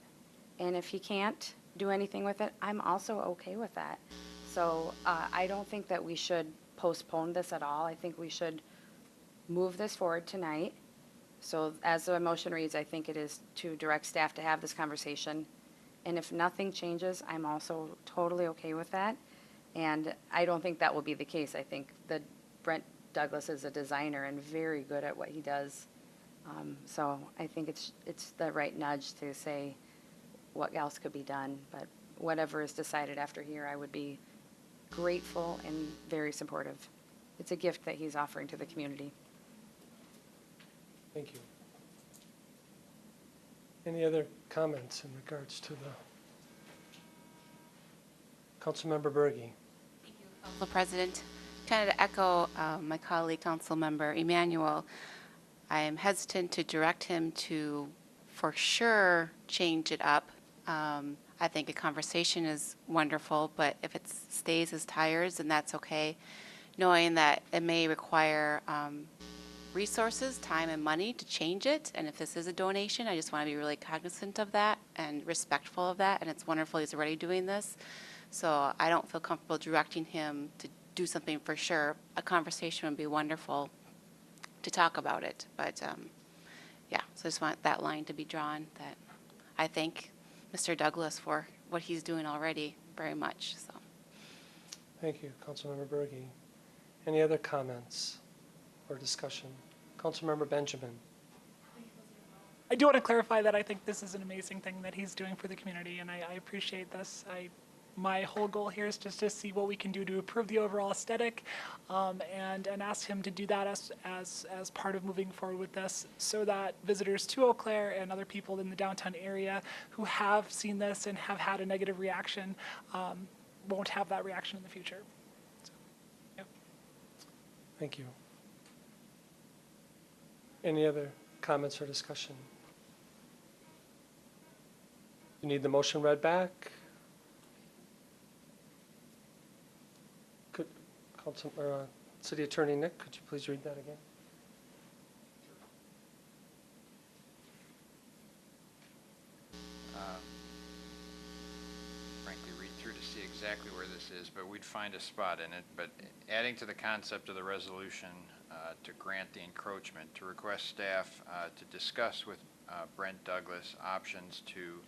P: And if he can't do anything with it, I'm also okay with that. So I don't think that we should postpone this at all. I think we should move this forward tonight. So as the motion reads, I think it is to direct staff to have this conversation. And if nothing changes, I'm also totally okay with that. And I don't think that will be the case. I think that Brent Douglas is a designer and very good at what he does. So I think it's the right nudge to say what else could be done. But whatever is decided after here, I would be grateful and very supportive. It's a gift that he's offering to the community.
B: Thank you. Any other comments in regards to the Councilmember Berge?
A: Council President, kind of to echo my colleague, Councilmember Emanuel, I am hesitant to direct him to, for sure, change it up. I think a conversation is wonderful, but if it stays as tires, then that's okay, knowing that it may require resources, time, and money to change it. And if this is a donation, I just want to be really cognizant of that and respectful of that. And it's wonderful he's already doing this. So I don't feel comfortable directing him to do something for sure. A conversation would be wonderful to talk about it. But yeah, so I just want that line to be drawn, that I thank Mr. Douglas for what he's doing already very much. So.
B: Thank you, Councilmember Berge. Any other comments or discussion? Councilmember Benjamin.
T: I do want to clarify that I think this is an amazing thing that he's doing for the community, and I appreciate this. My whole goal here is just to see what we can do to improve the overall aesthetic, and ask him to do that as part of moving forward with this, so that visitors to Eau Claire and other people in the downtown area who have seen this and have had a negative reaction won't have that reaction in the future. So, yeah.
B: Thank you. Any other comments or discussion? You need the motion read back? Could City Attorney Nick, could you please read that again?
V: Frankly, read through to see exactly where this is, but we'd find a spot in it. But adding to the concept of the resolution to grant the encroachment, to request staff to discuss with Brent Douglas options to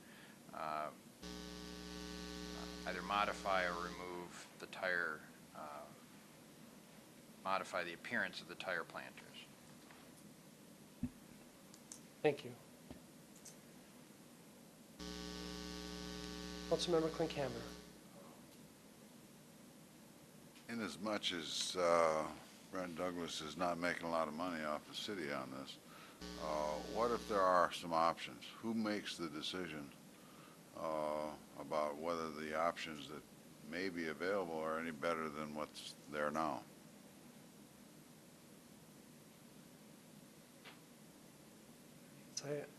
V: either modify or remove the tire, modify the appearance of the tire planters.
B: Thank you. Councilmember Klinkhammer.
F: Inasmuch as Brent Douglas is not making a lot of money off the city on this, what if there are some options? Who makes the decision about whether the options that may be available are any better than what's there now?
B: Say it.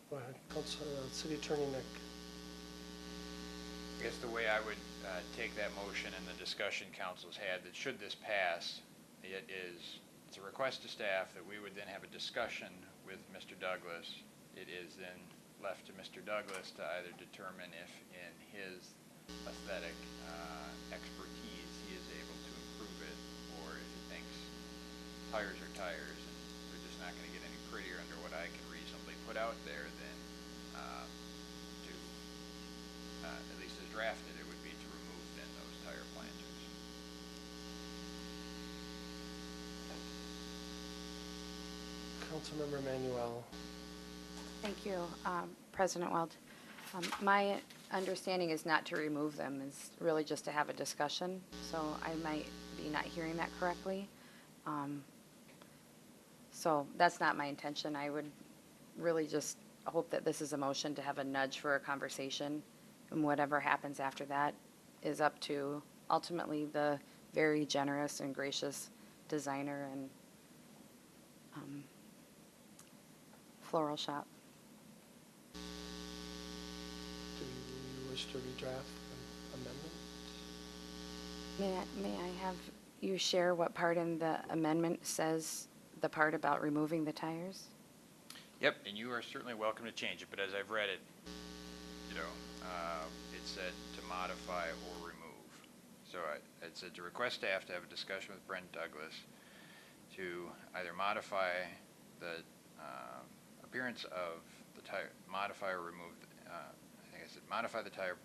B: Go ahead, City Attorney Nick.
V: I guess the way I would take that motion and the discussion council's had, that should this pass, it's a request to staff that we would then have a discussion with Mr. Douglas. It is then left to Mr. Douglas to either determine if in his aesthetic expertise he is able to improve it, or if he thinks tires are tires and they're just not going to get any prettier under what I can reasonably put out there, then at least as drafted, it would be to remove then those tire planters.
B: Councilmember Manuel.
P: Thank you, President Weld. My understanding is not to remove them, is really just to have a discussion, so I might be not hearing that correctly. So that's not my intention. I would really just hope that this is a motion to have a nudge for a conversation, and whatever happens after that is up to ultimately the very generous and gracious designer and floral shop.
B: Do you wish to redraft an amendment?
P: May I have you share what part in the amendment says the part about removing the tires?
V: Yep, and you are certainly welcome to change it, but as I've read it, you know, it said to modify or remove. So it said to request staff to have a discussion with Brent Douglas to either modify the appearance of the tire, modify or remove, I think I said modify the tire,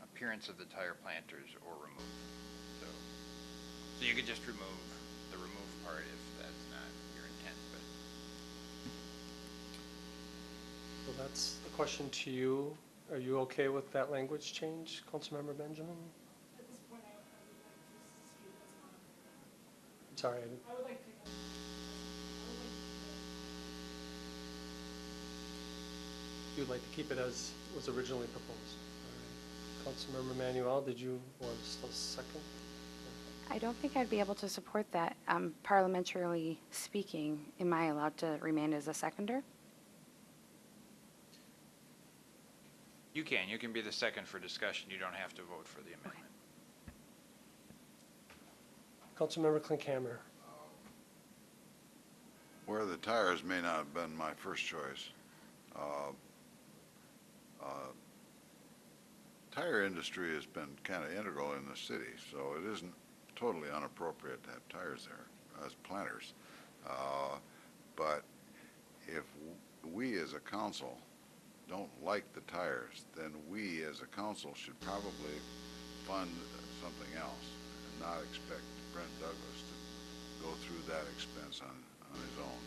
V: appearance of the tire planters or remove. So you could just remove the remove part if that's not your intent, but.
B: So that's the question to you. Are you okay with that language change, Councilmember Benjamin?
T: At this point, I would like to see it as modified.
B: I'm sorry.
T: I would like to.
B: You'd like to keep it as was originally proposed. All right. Councilmember Manuel, did you want to still second?
P: I don't think I'd be able to support that. Parliamentarily speaking, am I allowed to remain as a seconder?
V: You can be the second for discussion. You don't have to vote for the amendment.
B: Councilmember Klinkhammer.
F: Where the tires may not have been my first choice. Tire industry has been kind of integral in the city, so it isn't totally inappropriate to have tires there as planters. But if we as a council don't like the tires, then we as a council should probably fund something else and not expect Brent Douglas to go through that expense on his own.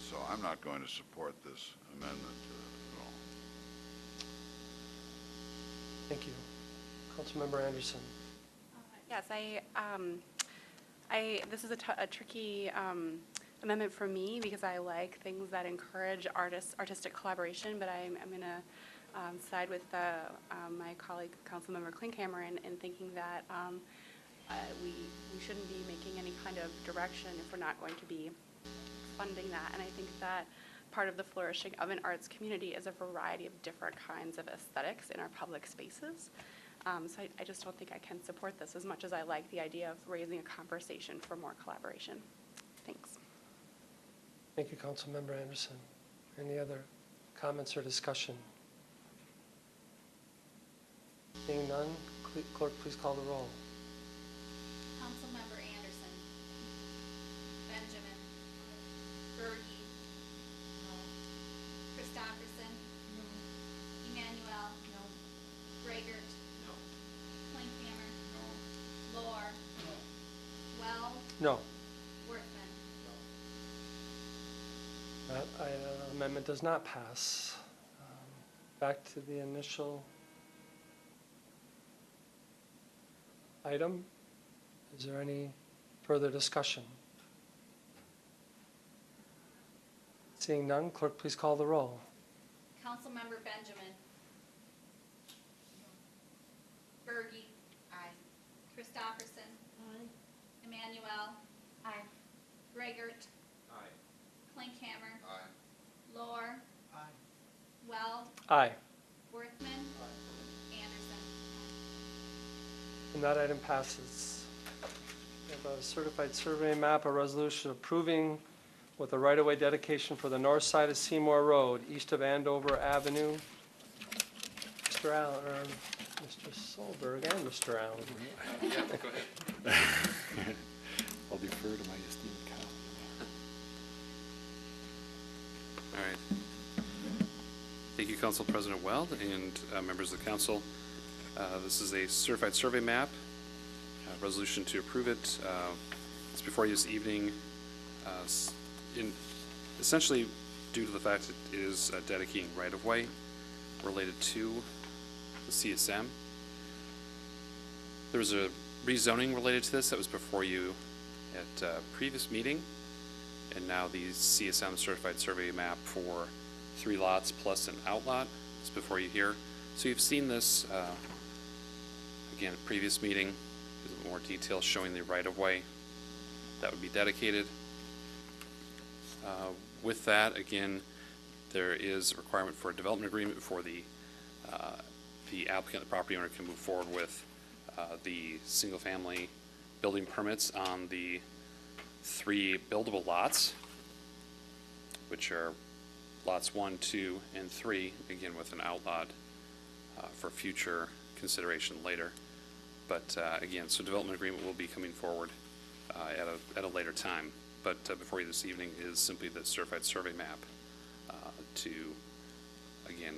F: So I'm not going to support this amendment at all.
B: Thank you. Councilmember Anderson.
C: Yes, this is a tricky amendment for me because I like things that encourage artistic collaboration, but I'm going to side with my colleague, Councilmember Klinkhammer, in thinking that we shouldn't be making any kind of direction if we're not going to be funding that. And I think that part of the flourishing of an arts community is a variety of different kinds of aesthetics in our public spaces. So I just don't think I can support this as much as I like the idea of raising a conversation for more collaboration. Thanks.
B: Thank you, Councilmember Anderson. Any other comments or discussion? Seeing none, clerk, please call the roll.
C: Councilmember Anderson. Benjamin. Berge. No. Christopherson. No. Emmanuel. No. Raegert. No. Klinkhammer. No. Lohr. No. Weld.
B: No.
C: Worthman.
B: That amendment does not pass. Back to the initial item. Is there any further discussion? Seeing none, clerk, please call the roll.
C: Councilmember Benjamin. Berge. Aye. Christopherson. Aye. Emmanuel. Aye. Raegert.
V: Aye.
C: Klinkhammer.
V: Aye.
C: Lohr.
V: Aye.
C: Weld.
B: Aye.
C: Worthman. Anderson.
B: And that item passes. We have a certified survey map, a resolution approving with a right-of-way dedication for the north side of Seymour Road, east of Andover Avenue. Mr. Allen, or Mr. Solberg and Mr. Allen.
E: Yeah, go ahead.
S: I'll defer to my esteemed colleague.
E: All right. Thank you, Council President Weld and members of the council. This is a certified survey map, resolution to approve it. It's before you this evening. essentially due to the fact that it is dedicating right-of-way related to the CSM. There was a rezoning related to this that was before you at a previous meeting, and now the CSM certified survey map for 3 lots plus an outlot is before you here. So you've seen this again at previous meeting. There's more detail showing the right-of-way that would be dedicated. With that, again, there is a requirement for a development agreement before the applicant, the property owner, can move forward with the single-family building permits on the 3 buildable lots, which are lots 1, 2, and 3, again with an outlot for future consideration later. But again, so development agreement will be coming forward at a later time. But before you this evening is simply the certified survey map to, again,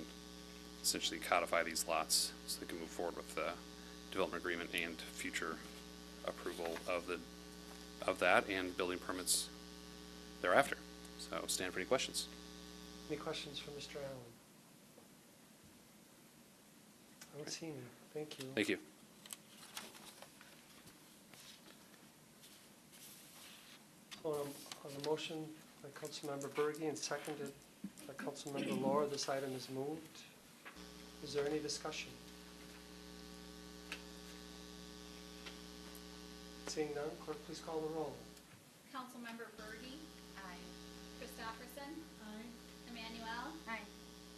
E: essentially codify these lots so they can move forward with the development agreement and future approval of that and building permits thereafter. So stand for any questions.
B: Any questions for Mr. Allen? I don't see any. Thank you.
E: Thank you.
B: On the motion by Councilmember Berge and seconded by Councilmember Lohr, this item is moved. Is there any discussion? Seeing none, clerk, please call the roll.
G: Councilmember Berge. Aye. Christopherson. Aye. Emmanuel. Aye.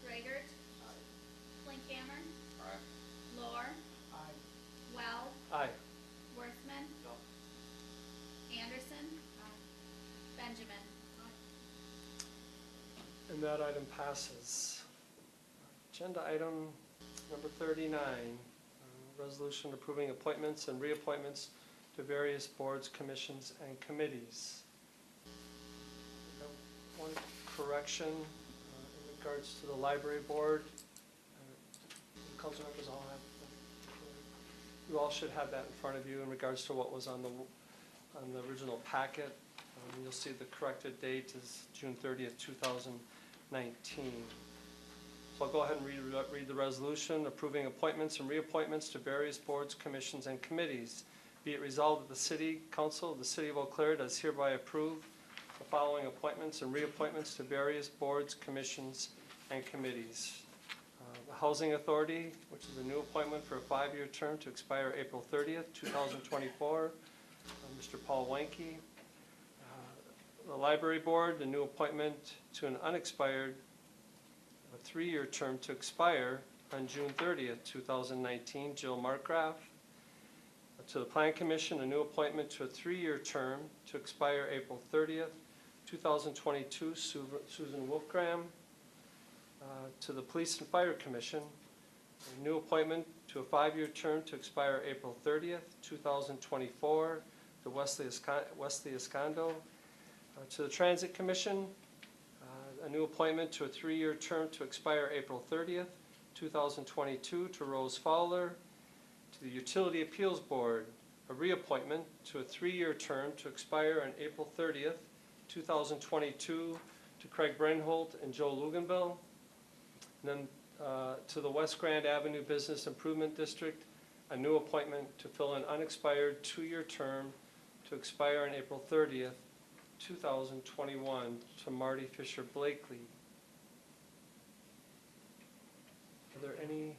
G: Raygert. Aye. Klinkhammer.
V: Aye.
G: Lohr.
V: Aye.
G: Weld.
B: Aye.
G: Worthman.
V: No.
G: Anderson. Benjamin.
B: And that item passes. Agenda item number 39, resolution approving appointments and reappointments to various boards, commissions, and committees. One correction in regards to the library board. Council members all have, you all should have that in front of you in regards to what was on the original packet. You'll see the corrected date is June 30th, 2019. So I'll go ahead and read the resolution approving appointments and reappointments to various boards, commissions, and committees. Be it resolved that the City Council of the City of Eau Claire does hereby approve the following appointments and reappointments to various boards, commissions, and committees. The Housing Authority, which is a new appointment for a 5-year term to expire April 30th, 2024. Mr. Paul Wenke. The Library Board, the new appointment to an unexpired 3-year term to expire on June 30th, 2019, Jill Markgraf. To the Plan Commission, a new appointment to a 3-year term to expire April 30th, 2022, Susan Wolfgram. To the Police and Fire Commission, a new appointment to a 5-year term to expire April 30th, 2024, to Wesley Escondo. To the Transit Commission, a new appointment to a 3-year term to expire April 30th, 2022, to Rose Fowler. To the Utility Appeals Board, a reappointment to a 3-year term to expire on April 30th, 2022, to Craig Breinholt and Joe Luganville. And then to the West Grand Avenue Business Improvement District, a new appointment to fill an unexpired 2-year term to expire on April 30th, 2021, to Marty Fisher Blakely. Are there anyone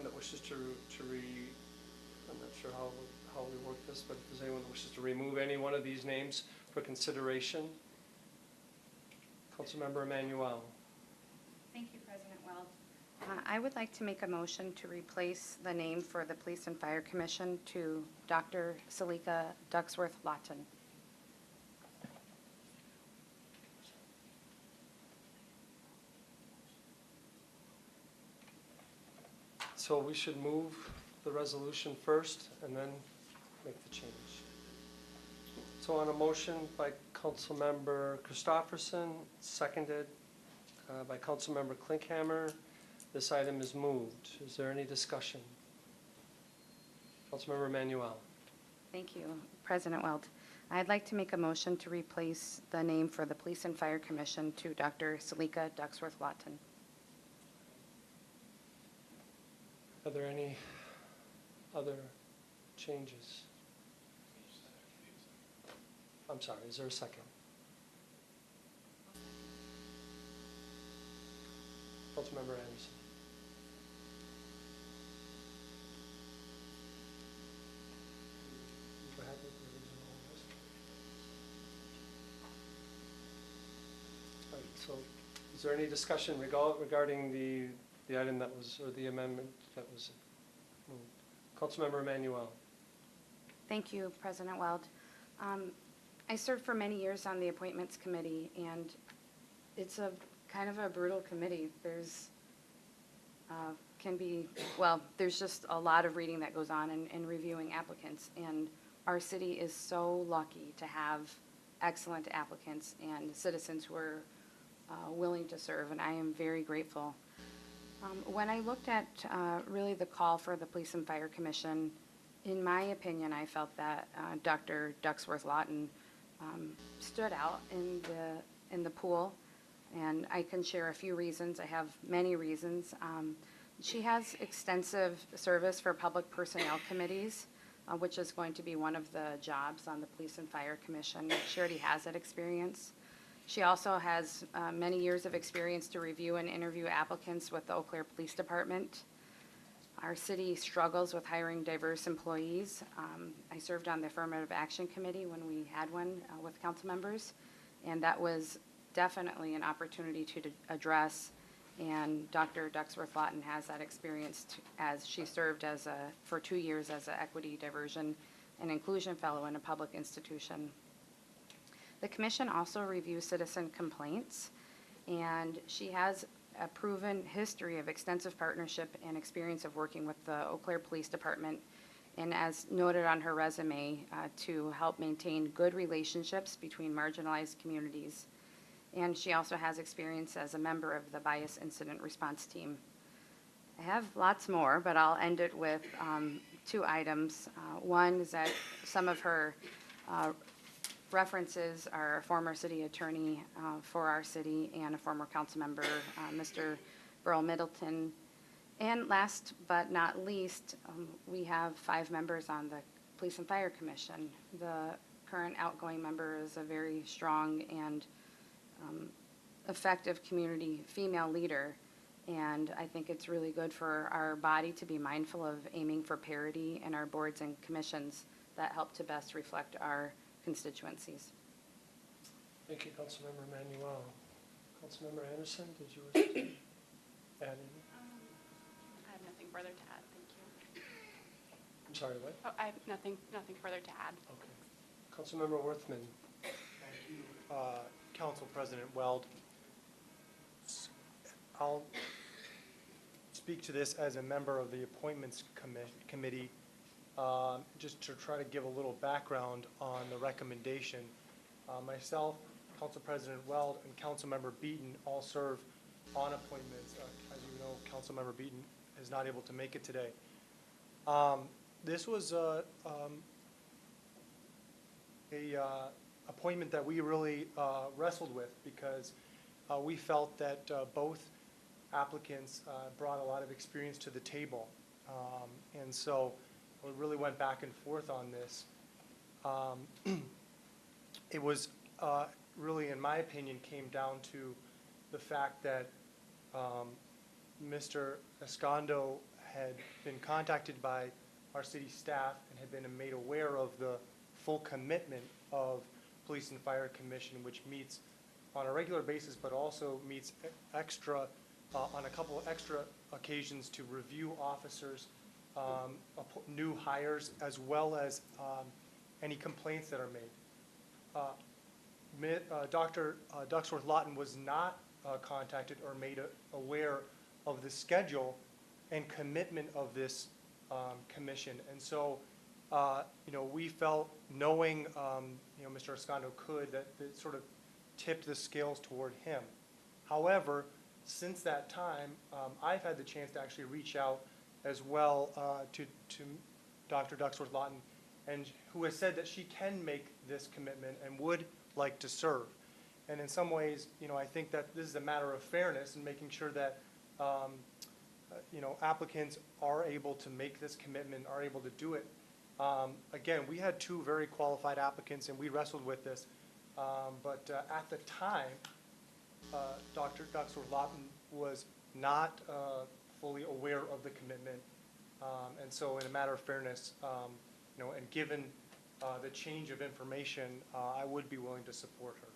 B: that wishes to I'm not sure how we work this, but if there's anyone that wishes to remove any one of these names for consideration? Councilmember Emmanuel.
P: Thank you, President Weld. I would like to make a motion to replace the name for the Police and Fire Commission to Dr. Salika Ducksworth-Lawton.
B: So we should move the resolution first and then make the change. So on a motion by Councilmember Christopherson, seconded by Councilmember Klinkhammer, this item is moved. Is there any discussion? Councilmember Emmanuel.
P: Thank you, President Weld. I'd like to make a motion to replace the name for the Police and Fire Commission to Dr. Salika Ducksworth-Lawton.
B: Are there any other changes? I'm sorry, is there a second? Councilmember Anderson. Go ahead with the original list. All right, so is there any discussion regarding the item that was, or the amendment that was moved? Councilmember Emanuel.
P: Thank you, President Weld. I served for many years on the Appointments Committee, and it's a kind of a brutal committee. There's there's just a lot of reading that goes on in reviewing applicants, and our city is so lucky to have excellent applicants and citizens who are willing to serve, and I am very grateful. When I looked at really the call for the Police and Fire Commission, in my opinion, I felt that Dr. Ducksworth-Lawton stood out in the pool, and I can share a few reasons. I have many reasons. She has extensive service for public personnel committees, which is going to be one of the jobs on the Police and Fire Commission. She already has that experience. She also has many years of experience to review and interview applicants with the Eau Claire Police Department. Our city struggles with hiring diverse employees. I served on the Affirmative Action Committee when we had one with council members, and that was definitely an opportunity to address, and Dr. Ducksworth-Lawton has that experience as she served for 2 years as an Equity, Diversion, and Inclusion Fellow in a public institution. The commission also reviews citizen complaints, and she has a proven history of extensive partnership and experience of working with the Eau Claire Police Department, and as noted on her resume, to help maintain good relationships between marginalized communities. And she also has experience as a member of the Bias Incident Response Team. I have lots more, but I'll end it with 2 items. One is that some of her references are a former city attorney for our city and a former council member, Mr. Burl Middleton. And last but not least, we have 5 members on the Police and Fire Commission. The current outgoing member is a very strong and effective community female leader, and I think it's really good for our body to be mindful of aiming for parity in our boards and commissions that help to best reflect our constituencies.
B: Thank you, Councilmember Emanuel. Councilmember Anderson, did you wish to add anything?
C: I have nothing further to add, thank you.
B: I'm sorry, what?
C: Oh, I have nothing further to add.
B: Okay. Councilmember Worthman.
D: Thank you, Council President Weld. I'll speak to this as a member of the Appointments Committee, just to try to give a little background on the recommendation. Myself, Council President Weld, and Councilmember Beaton all serve on appointments. As you know, Councilmember Beaton is not able to make it today. This was a appointment that we really wrestled with, because we felt that both applicants brought a lot of experience to the table. And so we really went back and forth on this. It was really, in my opinion, came down to the fact that Mr. Escondo had been contacted by our city staff and had been made aware of the full commitment of Police and Fire Commission, which meets on a regular basis, but also meets extra on a couple of extra occasions to review officers, new hires, as well as any complaints that are made. Dr. Ducksworth-Lawton was not contacted or made aware of the schedule and commitment of this commission, and so we felt, knowing Mr. Escondo that it sort of tipped the scales toward him. However, since that time, I've had the chance to actually reach out as well to Dr. Ducksworth-Lawton and who has said that she can make this commitment and would like to serve. And in some ways, I think that this is a matter of fairness and making sure that, applicants are able to make this commitment, are able to do it. Again, we had two very qualified applicants, and we wrestled with this. But at the time, Dr. Ducksworth-Lawton was not fully aware of the commitment. And so in a matter of fairness, and given the change of information, I would be willing to support her.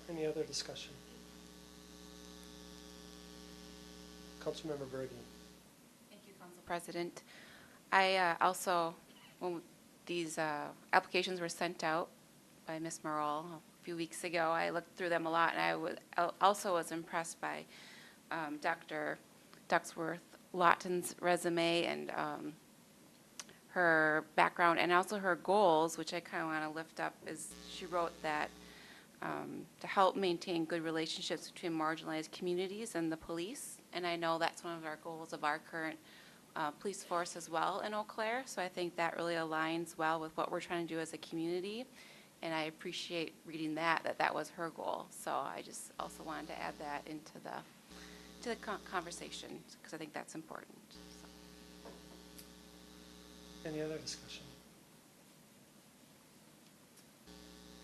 B: Any other discussion? Councilmember Bergen.
A: Thank you, Council President. I also, when these applications were sent out by Ms. Morrell a few weeks ago, I looked through them a lot, and I also was impressed by Dr. Ducksworth-Lawton's resume and her background, and also her goals, which I kind of want to lift up. Is she wrote that to help maintain good relationships between marginalized communities and the police, and I know that's one of our goals of our current police force as well in Eau Claire, so I think that really aligns well with what we're trying to do as a community, and I appreciate reading that was her goal. So I just also wanted to add that into the conversation, because I think that's important. So.
B: Any other discussion?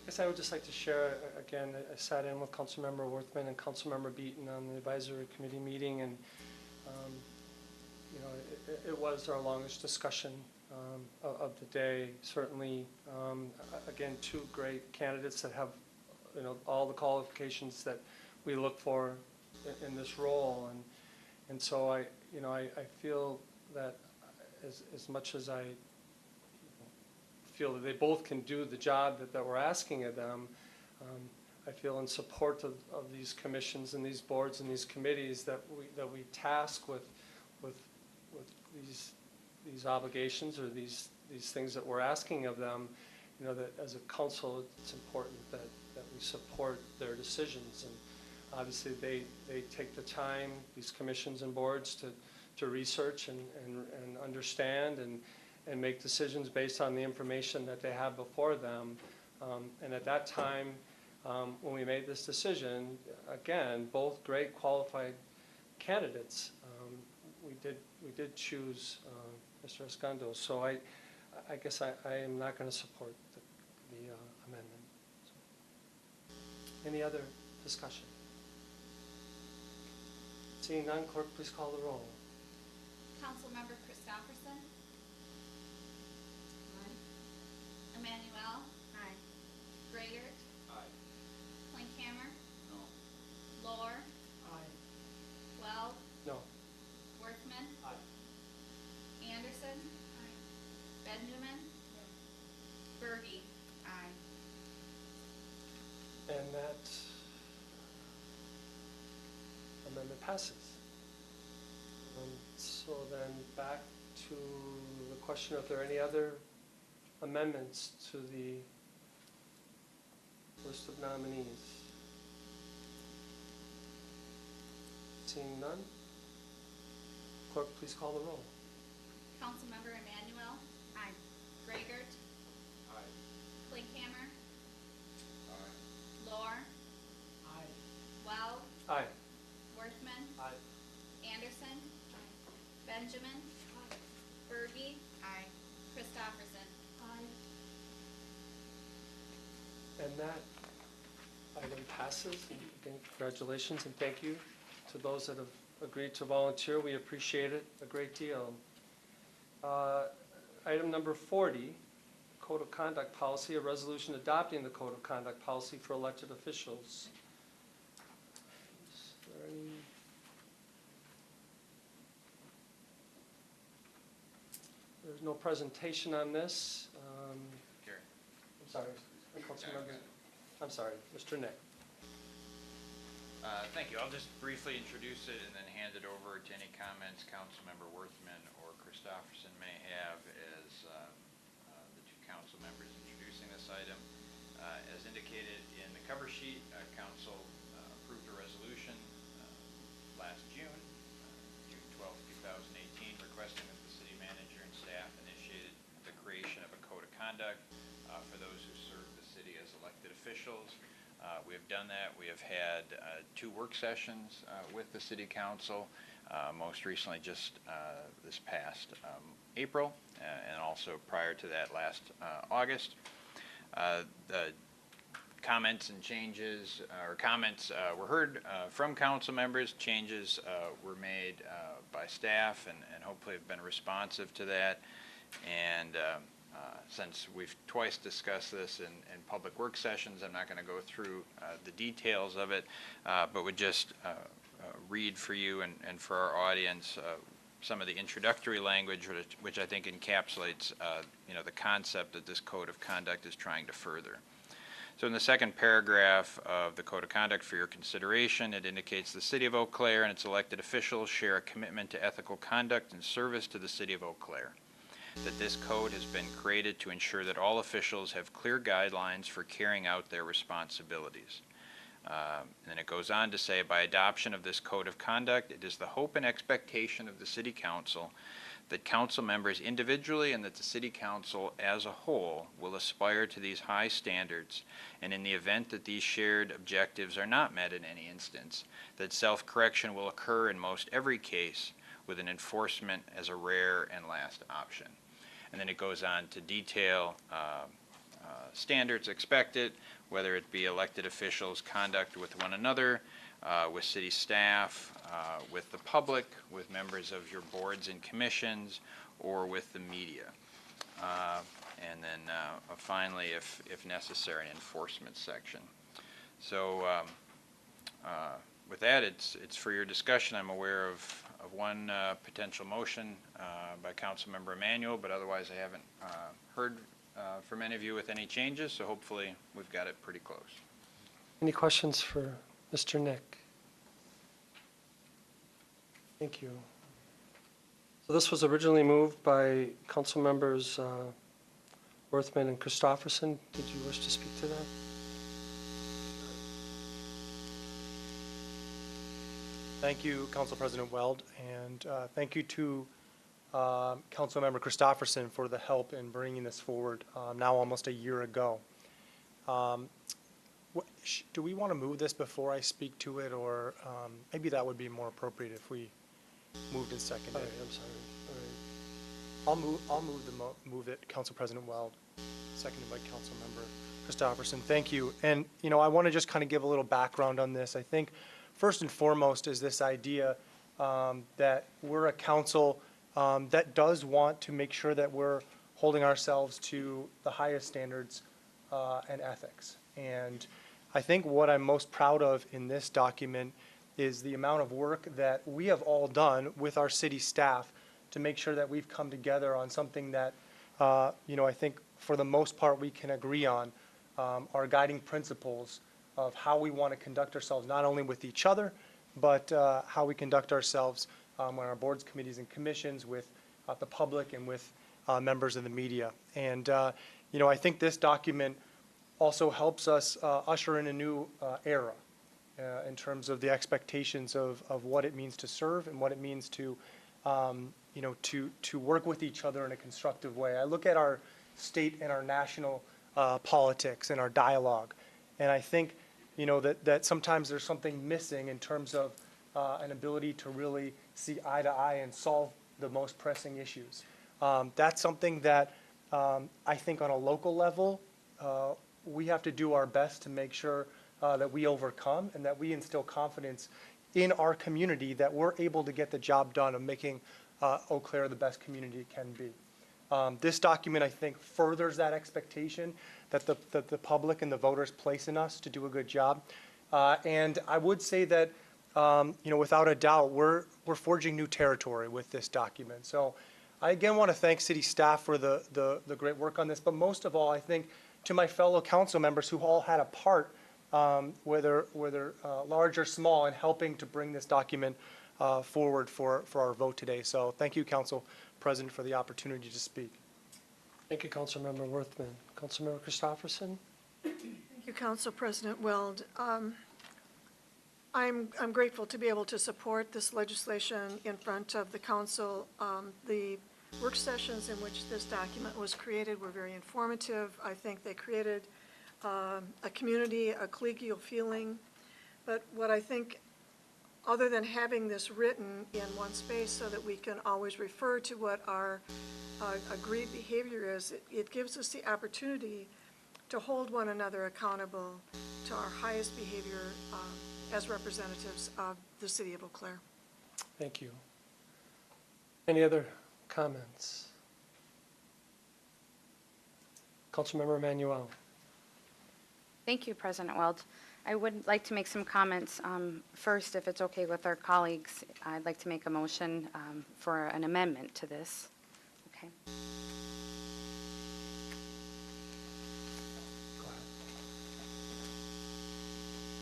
B: I guess I would just like to share, again, I sat in with Councilmember Worthman and Councilmember Beaton on the advisory committee meeting, and it was our longest discussion of the day. Certainly, again, two great candidates that have, all the qualifications that we look for in this role, and so I feel that as much as I feel that they both can do the job that we're asking of them, I feel in support of these commissions and these boards and these committees that we task with these obligations or these things that we're asking of them. That as a council, it's important that we support their decisions, and obviously they take the time, these commissions and boards, to research and understand and make decisions based on the information that they have before them. And at that time, when we made this decision, again, both great qualified candidates, we did choose Mr. Escondo. So I guess I am not going to support the amendment. So. Any other discussion? Seeing none, clerk, please call the roll.
G: Councilmember Christopherson. Emmanuel. Aye. Greigert.
V: Aye.
G: Klinkhammer.
V: No.
G: Lohr.
V: Aye.
G: Weld.
B: No.
G: Worthman.
V: Aye.
G: Anderson. Aye. Benjamin. Berge. Aye.
B: And that amendment passes. So then back to the question if there are any other amendments to the list of nominees. Seeing none, clerk, please call the roll.
G: Councilmember Emmanuel. Aye. Greigert.
V: Aye.
G: Klinkhammer.
V: Aye.
G: Lohr.
V: Aye.
G: Weld.
B: Aye.
G: Worthman.
B: Aye.
G: Anderson. Benjamin. Berge. Aye. Christopherson. Aye.
B: And that item passes. And again, congratulations and thank you to those that have agreed to volunteer. We appreciate it a great deal. Item number 40, Code of Conduct Policy, a resolution adopting the Code of Conduct Policy for elected officials. Is there any? There's no presentation on this.
V: Gary.
B: I'm sorry, Councilmember. I'm sorry, Mr. Nick.
V: Thank you. I'll just briefly introduce it and then hand it over to any comments Councilmember Worthman or Christopherson may have as the two council members introducing this item. As indicated in the cover sheet, Council approved a resolution last June, June 12, 2018, requesting that the City officials. We have done that. We have had 2 work sessions with the City Council, most recently just this past April, and also prior to that last August. The comments and changes, or comments were heard from council members. Changes were made by staff and hopefully have been responsive to that. And since we've twice discussed this in public work sessions, I'm not going to go through the details of it, but would just read for you and for our audience some of the introductory language, which I think encapsulates the concept that this code of conduct is trying to further. So in the second paragraph of the Code of Conduct for your consideration, it indicates the City of Eau Claire and its elected officials share a commitment to ethical conduct and service to the City of Eau Claire. That this code has been created to ensure that all officials have clear guidelines for carrying out their responsibilities. And then it goes on to say, by adoption of this code of conduct, it is the hope and expectation of the City Council that council members individually and that the City Council as a whole will aspire to these high standards, and in the event that these shared objectives are not met in any instance, that self-correction will occur in most every case, with an enforcement as a rare and last option. And then it goes on to detail standards expected, whether it be elected officials' conduct with one another, with city staff, with the public, with members of your boards and commissions, or with the media. And then finally, if necessary, an enforcement section. So with that, it's for your discussion. I'm aware of one potential motion by Councilmember Emanuel, but otherwise I haven't heard from any of you with any changes, so hopefully we've got it pretty close.
B: Any questions for Mr. Nick? Thank you. So this was originally moved by council members Worthman and Christofferson. Did you wish to speak to that?
D: Thank you, Council President Weld, and thank you to Councilmember Christofferson for the help in bringing this forward now almost a year ago. Do we want to move this before I speak to it, or maybe that would be more appropriate if we moved and seconded?
B: All right, I'm sorry. All right.
D: I'll move it, Council President Weld, seconded by Councilmember Christofferson. Thank you. And I want to just kind of give a little background on this. I think first and foremost is this idea that we're a council that does want to make sure that we're holding ourselves to the highest standards and ethics. And I think what I'm most proud of in this document is the amount of work that we have all done with our city staff to make sure that we've come together on something that, I think for the most part we can agree on, our guiding principles of how we want to conduct ourselves, not only with each other, but how we conduct ourselves on our boards, committees, and commissions with the public and with members of the media. And, I think this document also helps us usher in a new era in terms of the expectations of what it means to serve and what it means to, to work with each other in a constructive way. I look at our state and our national politics and our dialogue, and I think, that sometimes there's something missing in terms of an ability to really see eye to eye and solve the most pressing issues. That's something that I think on a local level, we have to do our best to make sure that we overcome and that we instill confidence in our community that we're able to get the job done of making Eau Claire the best community it can be. This document, I think, furthers that expectation that the public and the voters place in us to do a good job. And I would say that, without a doubt, we're forging new territory with this document. So I again want to thank city staff for the great work on this, but most of all, I think to my fellow council members who all had a part, whether large or small, in helping to bring this document forward for our vote today. So thank you, Council President, for the opportunity to speak.
B: Thank you, Councilmember Worthman. Councilmember Christofferson?
M: Thank you, Council President Weld. I'm grateful to be able to support this legislation in front of the council. The work sessions in which this document was created were very informative. I think they created a community, a collegial feeling. But what I think, other than having this written in one space so that we can always refer to what our agreed behavior is, it gives us the opportunity to hold one another accountable to our highest behavior as representatives of the city of Eau Claire.
B: Thank you. Any other comments? Councilmember Emanuel.
P: Thank you, President Weld. I would like to make some comments. First, if it's okay with our colleagues, I'd like to make a motion for an amendment to this. Okay.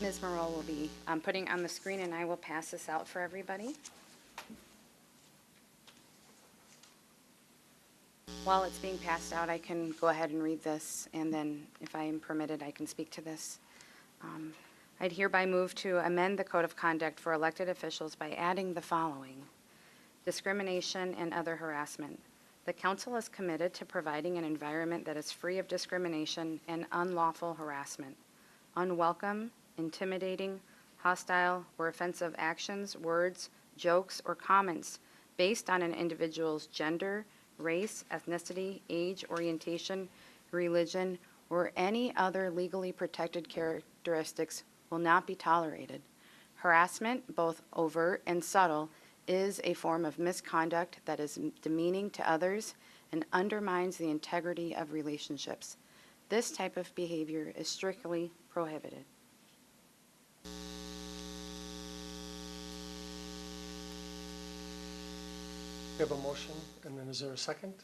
P: Ms. Morrow will be putting on the screen, and I will pass this out for everybody. While it's being passed out, I can go ahead and read this, and then if I am permitted, I can speak to this. I'd hereby move to amend the Code of Conduct for elected officials by adding the following: discrimination and other harassment. The council is committed to providing an environment that is free of discrimination and unlawful harassment. Unwelcome, intimidating, hostile, or offensive actions, words, jokes, or comments based on an individual's gender, race, ethnicity, age, orientation, religion, or any other legally protected characteristics will not be tolerated. Harassment, both overt and subtle, is a form of misconduct that is demeaning to others and undermines the integrity of relationships. This type of behavior is strictly prohibited.
B: We have a motion, and then is there a second?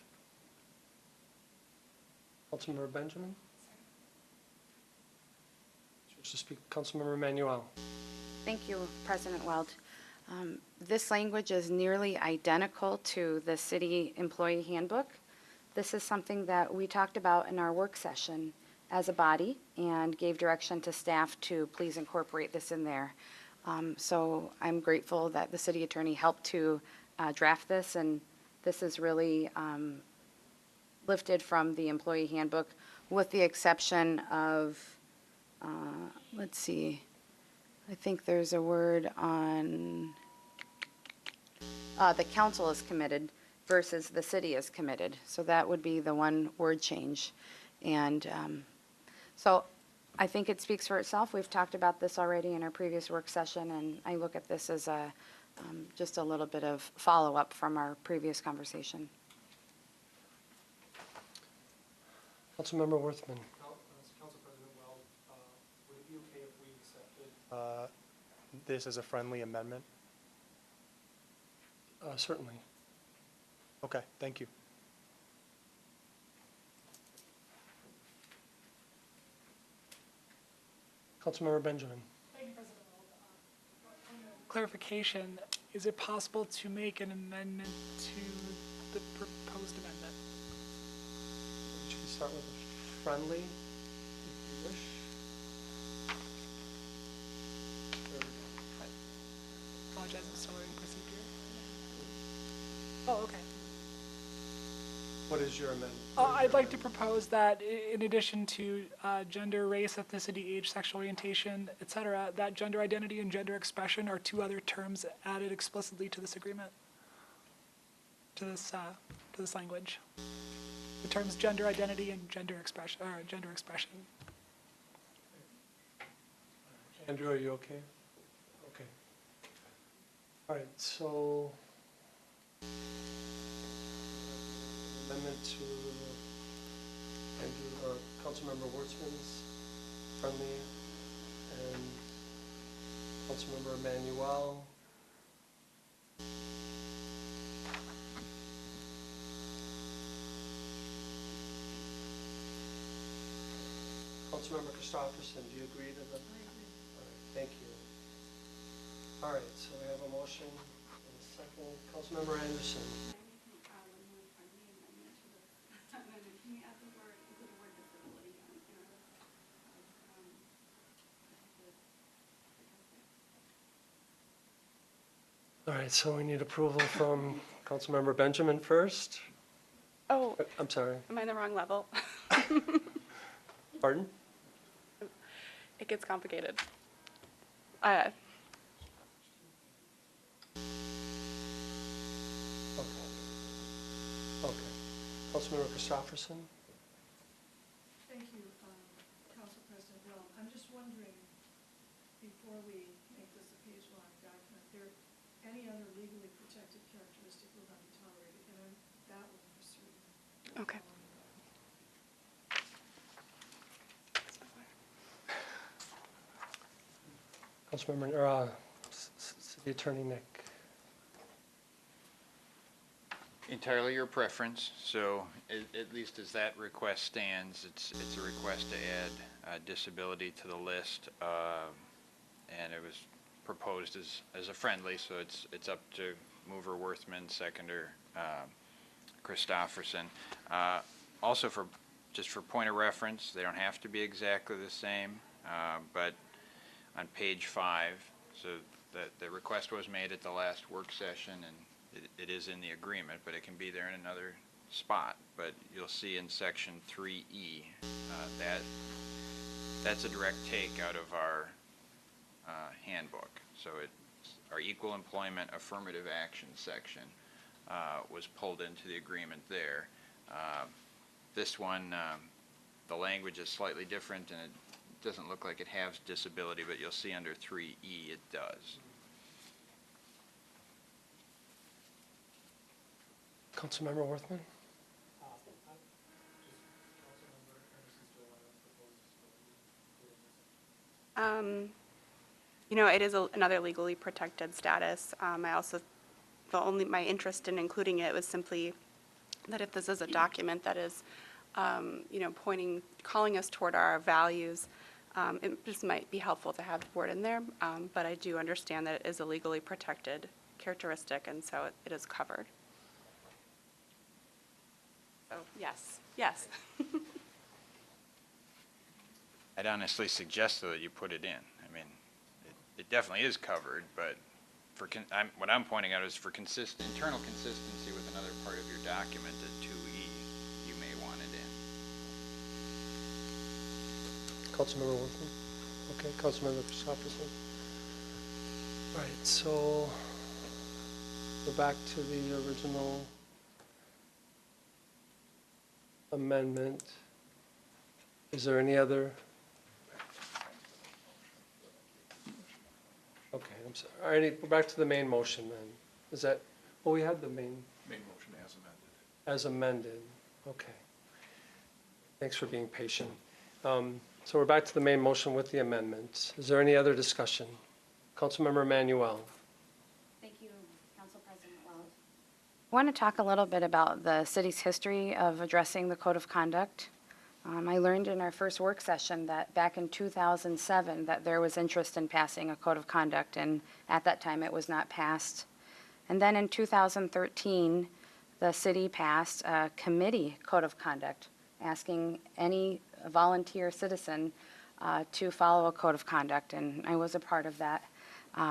B: Councilmember Benjamin? Choose to speak, Councilmember Emanuel.
P: Thank you, President Weld. This language is nearly identical to the city employee handbook. This is something that we talked about in our work session as a body and gave direction to staff to please incorporate this in there. So I'm grateful that the city attorney helped to draft this, and this is really lifted from the employee handbook with the exception of, let's see, I think there's a word on the council is committed versus the city is committed. So that would be the one word change. And so I think it speaks for itself. We've talked about this already in our previous work session, and I look at this as a just a little bit of follow-up from our previous conversation.
B: Councilmember Worthman.
D: Council President Weld, would it be okay if we accepted this as a friendly amendment?
B: Certainly.
D: Okay, thank you.
B: Councilmember Benjamin.
T: Thank you, President Weld. Clarification, is it possible to make an amendment to the proposed amendment?
B: Should we start with a friendly, if you wish?
T: Apologize, I'm still learning procedure. Oh, okay.
B: What is your amendment?
T: I'd like to propose that in addition to gender, race, ethnicity, age, sexual orientation, et cetera, that gender identity and gender expression are two other terms added explicitly to this agreement, to this language. The terms gender identity and gender expression,
B: Andrew, are you okay? Okay. All right, so amendment to Andrew, Councilmember Wortsman's friendly, and Councilmember Emanuel. Councilmember Christopherson, do you agree to that? All right, thank you. All right, so we have a motion and a second. Councilmember Anderson. All right, so we need approval from Councilmember Benjamin first.
C: Oh,
B: I'm sorry.
C: am I in the wrong level?
B: Pardon?
C: it gets complicated.
B: Okay. Councilmember Christopherson?
M: Thank you, Council President Bell. I'm just wondering, before we make this a page-long document, there any other legally protected characteristic will not be tolerated, and that one for certain.
C: Okay.
B: Councilmember, or City Attorney Nick?
V: Entirely your preference, so at least as that request stands, it's a request to add disability to the list, and it was proposed as a friendly, so it's up to mover Worthman, seconder Christopherson. Also, just for point of reference, they don't have to be exactly the same, but on page 5, so the request was made at the last work session, and it is in the agreement, but it can be there in another spot. But you'll see in section 3E, that's a direct take out of our handbook. So our equal employment affirmative action section was pulled into the agreement there. This one, the language is slightly different, and it doesn't look like it has disability, but you'll see under 3E it does.
B: Councilmember Worthman?
C: You know, it is another legally protected status. My interest in including it was simply that if this is a document that is, calling us toward our values, it just might be helpful to have the word in there. But I do understand that it is a legally protected characteristic, and so it is covered. So, yes.
V: I'd honestly suggest, though, that you put it in. I mean, it definitely is covered, but what I'm pointing out is for internal consistency with another part of your document at 2E, you may want it in.
B: Councilmember Worthman? Okay, Councilmember Christopherson? All right, so go back to the original amendment. Is there any other? Okay, I'm sorry. All right, go back to the main motion then. Is that, well, we had the main
I: motion as amended.
B: as amended. Okay. Thanks for being patient. So we're back to the main motion with the amendments. Is there any other discussion? Councilmember Emanuel.
P: Thank you, Council President Weld. I want to talk a little bit about the city's history of addressing the code of conduct. I learned in our first work session that back in 2007 that there was interest in passing a code of conduct, and at that time it was not passed. And then in 2013, the city passed a committee code of conduct asking any volunteer citizen to follow a code of conduct, and I was a part of that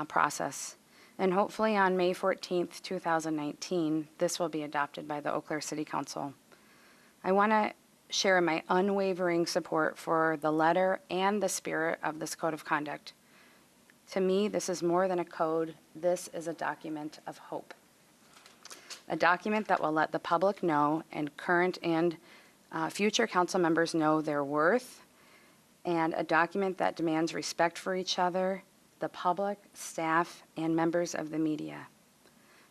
P: process. And hopefully on May 14th, 2019, this will be adopted by the Eau Claire City Council. I want to share my unwavering support for the letter and the spirit of this code of conduct. To me, this is more than a code. This is a document of hope. A document that will let the public know and current and future council members know their worth, and a document that demands respect for each other, the public, staff, and members of the media.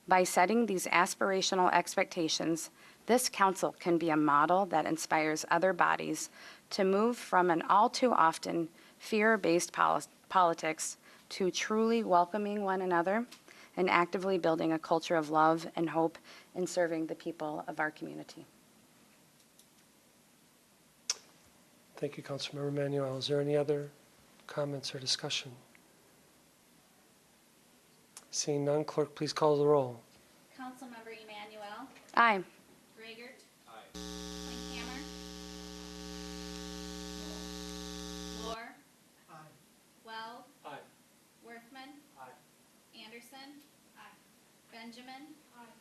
P: By setting these aspirational expectations, this council can be a model that inspires other bodies to move from an all too often fear-based politics to truly welcoming one another and actively building a culture of love and hope in serving the people of our community.
B: Thank you, Councilmember Emanuel. Is there any other comments or discussion? Seeing none, clerk, please call the roll.
G: Councilmember Emanuel.
P: Aye.
G: Gragert. Aye. Klinkhammer. Lohr.
I: Aye.
G: Weld.
I: Aye.
G: Worthman.
I: Aye.
G: Anderson. Aye. Benjamin. Aye.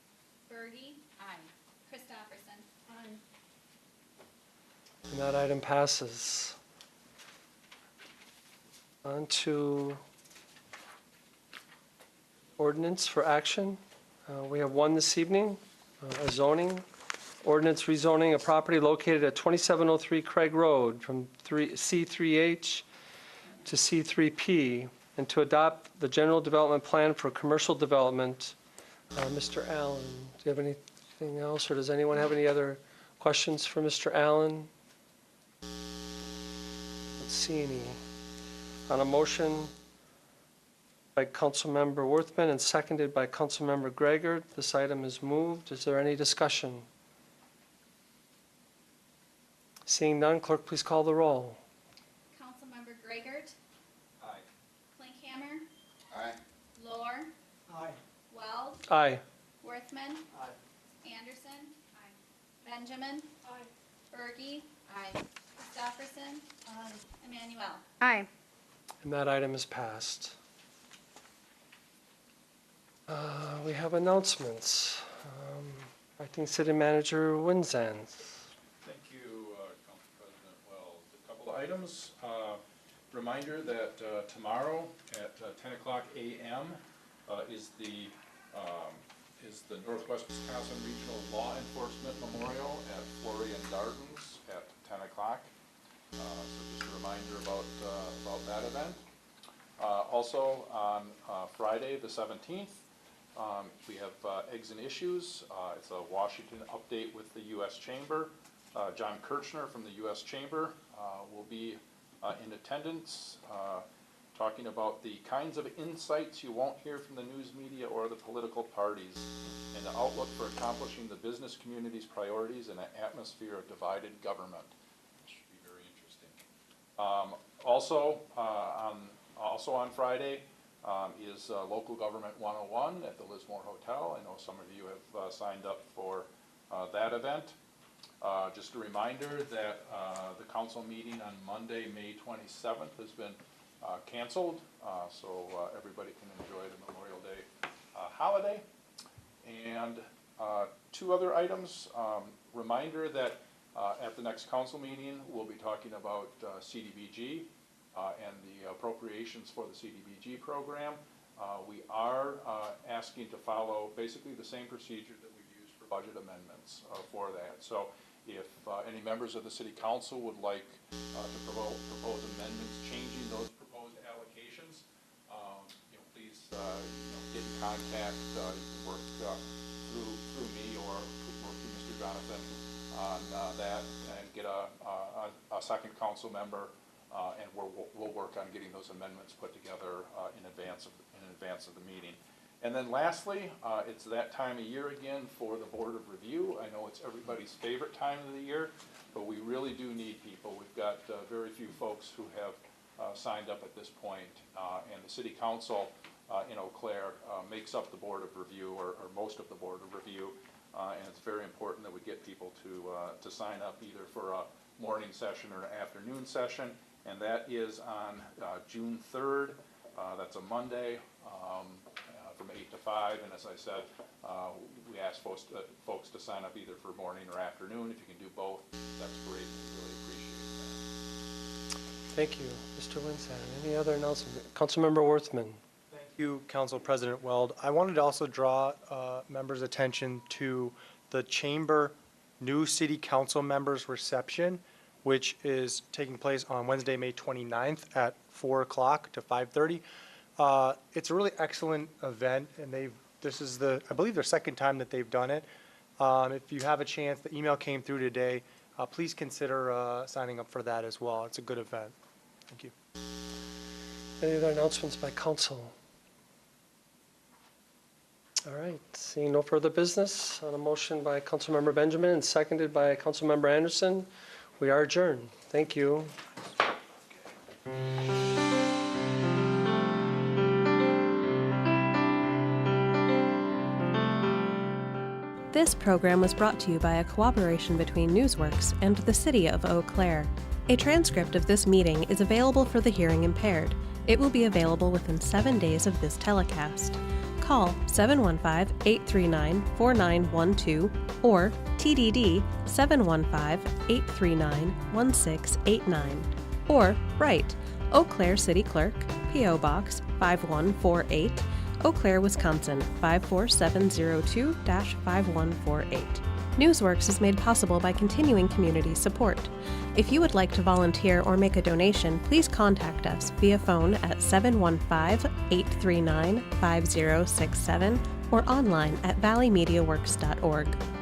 G: Berge. Aye. Christopherson. Aye.
B: And that item passes. On to ordinance for action. We have one this evening, a zoning ordinance rezoning a property located at 2703 Craig Road from C3H to C3P, and to adopt the general development plan for commercial development. Mr. Allen, do you have anything else, or does anyone have any other questions for Mr. Allen? Let's see any. On a motion by Councilmember Worthman and seconded by Councilmember Gregor, this item is moved. Is there any discussion? Seeing none, clerk, please call the roll.
G: Councilmember Gregor.
I: Aye.
G: Klinkhammer.
I: Aye.
G: Lohr.
I: Aye.
G: Weld.
B: Aye.
G: Worthman.
I: Aye.
G: Anderson. Aye. Benjamin. Aye. Bergy. Aye. Christopherson. Aye. Emmanuel.
P: Aye.
B: And that item is passed. We have announcements. Acting City Manager Winzans.
I: Thank you, Council President Wells. A couple of items. Reminder that tomorrow at 10 o'clock a.m. Is the Northwest Wisconsin Regional Law Enforcement Memorial at Florian Gardens at 10 o'clock. So just a reminder about that event. Also on Friday the 17th, we have Eggs and Issues. It's a Washington update with the U.S. Chamber. John Kirchner from the U.S. Chamber will be in attendance, talking about the kinds of insights you won't hear from the news media or the political parties, and the outlook for accomplishing the business community's priorities in an atmosphere of divided government. Should be very interesting. Also on Friday is Local Government 101 at the Lismore Hotel. I know some of you have signed up for that event. Just a reminder that the council meeting on Monday, May 27th has been canceled, so everybody can enjoy the Memorial Day holiday. And two other items. Reminder that at the next council meeting, we'll be talking about CDBG and the appropriations for the CDBG program. We are asking to follow basically the same procedure that we've used for budget amendments for that. So if any members of the city council would like to propose amendments changing those proposed allocations, please get in contact. You can work through me or work through Mr. Jonathan on that, and get a second council member, and we'll work on getting those amendments put together in advance of the meeting. And then lastly, it's that time of year again for the Board of Review. I know it's everybody's favorite time of the year, but we really do need people. We've got very few folks who have signed up at this point, and the City Council in Eau Claire makes up the Board of Review, or most of the Board of Review, and it's very important that we get people to sign up either for a morning session or an afternoon session, and that is on June 3rd. That's a Monday. From 8 to 5, and as I said, we ask folks to sign up either for morning or afternoon. If you can do both, that's great. We really appreciate that.
B: Thank you, Mr. Winzan. Any other announcements? Councilmember Worthman.
D: Thank you, Council President Weld. I wanted to also draw members' attention to the Chamber new City Council members reception, which is taking place on Wednesday, May 29th at 4 o'clock to 5:30. It's a really excellent event, and this is I believe their second time that they've done it. If you have a chance, the email came through today. Please consider signing up for that as well. It's a good event. Thank you.
B: Any other announcements by council? All right, seeing no further business, on a motion by Councilmember Benjamin and seconded by Councilmember Anderson, we are adjourned. Thank you.
J: This program was brought to you by a cooperation between Newsworks and the City of Eau Claire. A transcript of this meeting is available for the hearing impaired. It will be available within 7 days of this telecast. Call 715-839-4912 or TDD 715-839-1689. Or write Eau Claire City Clerk, P.O. Box 5148, Eau Claire, Wisconsin 54702-5148. Newsworks is made possible by continuing community support. If you would like to volunteer or make a donation, please contact us via phone at 715-839-5067 or online at valleymediaworks.org.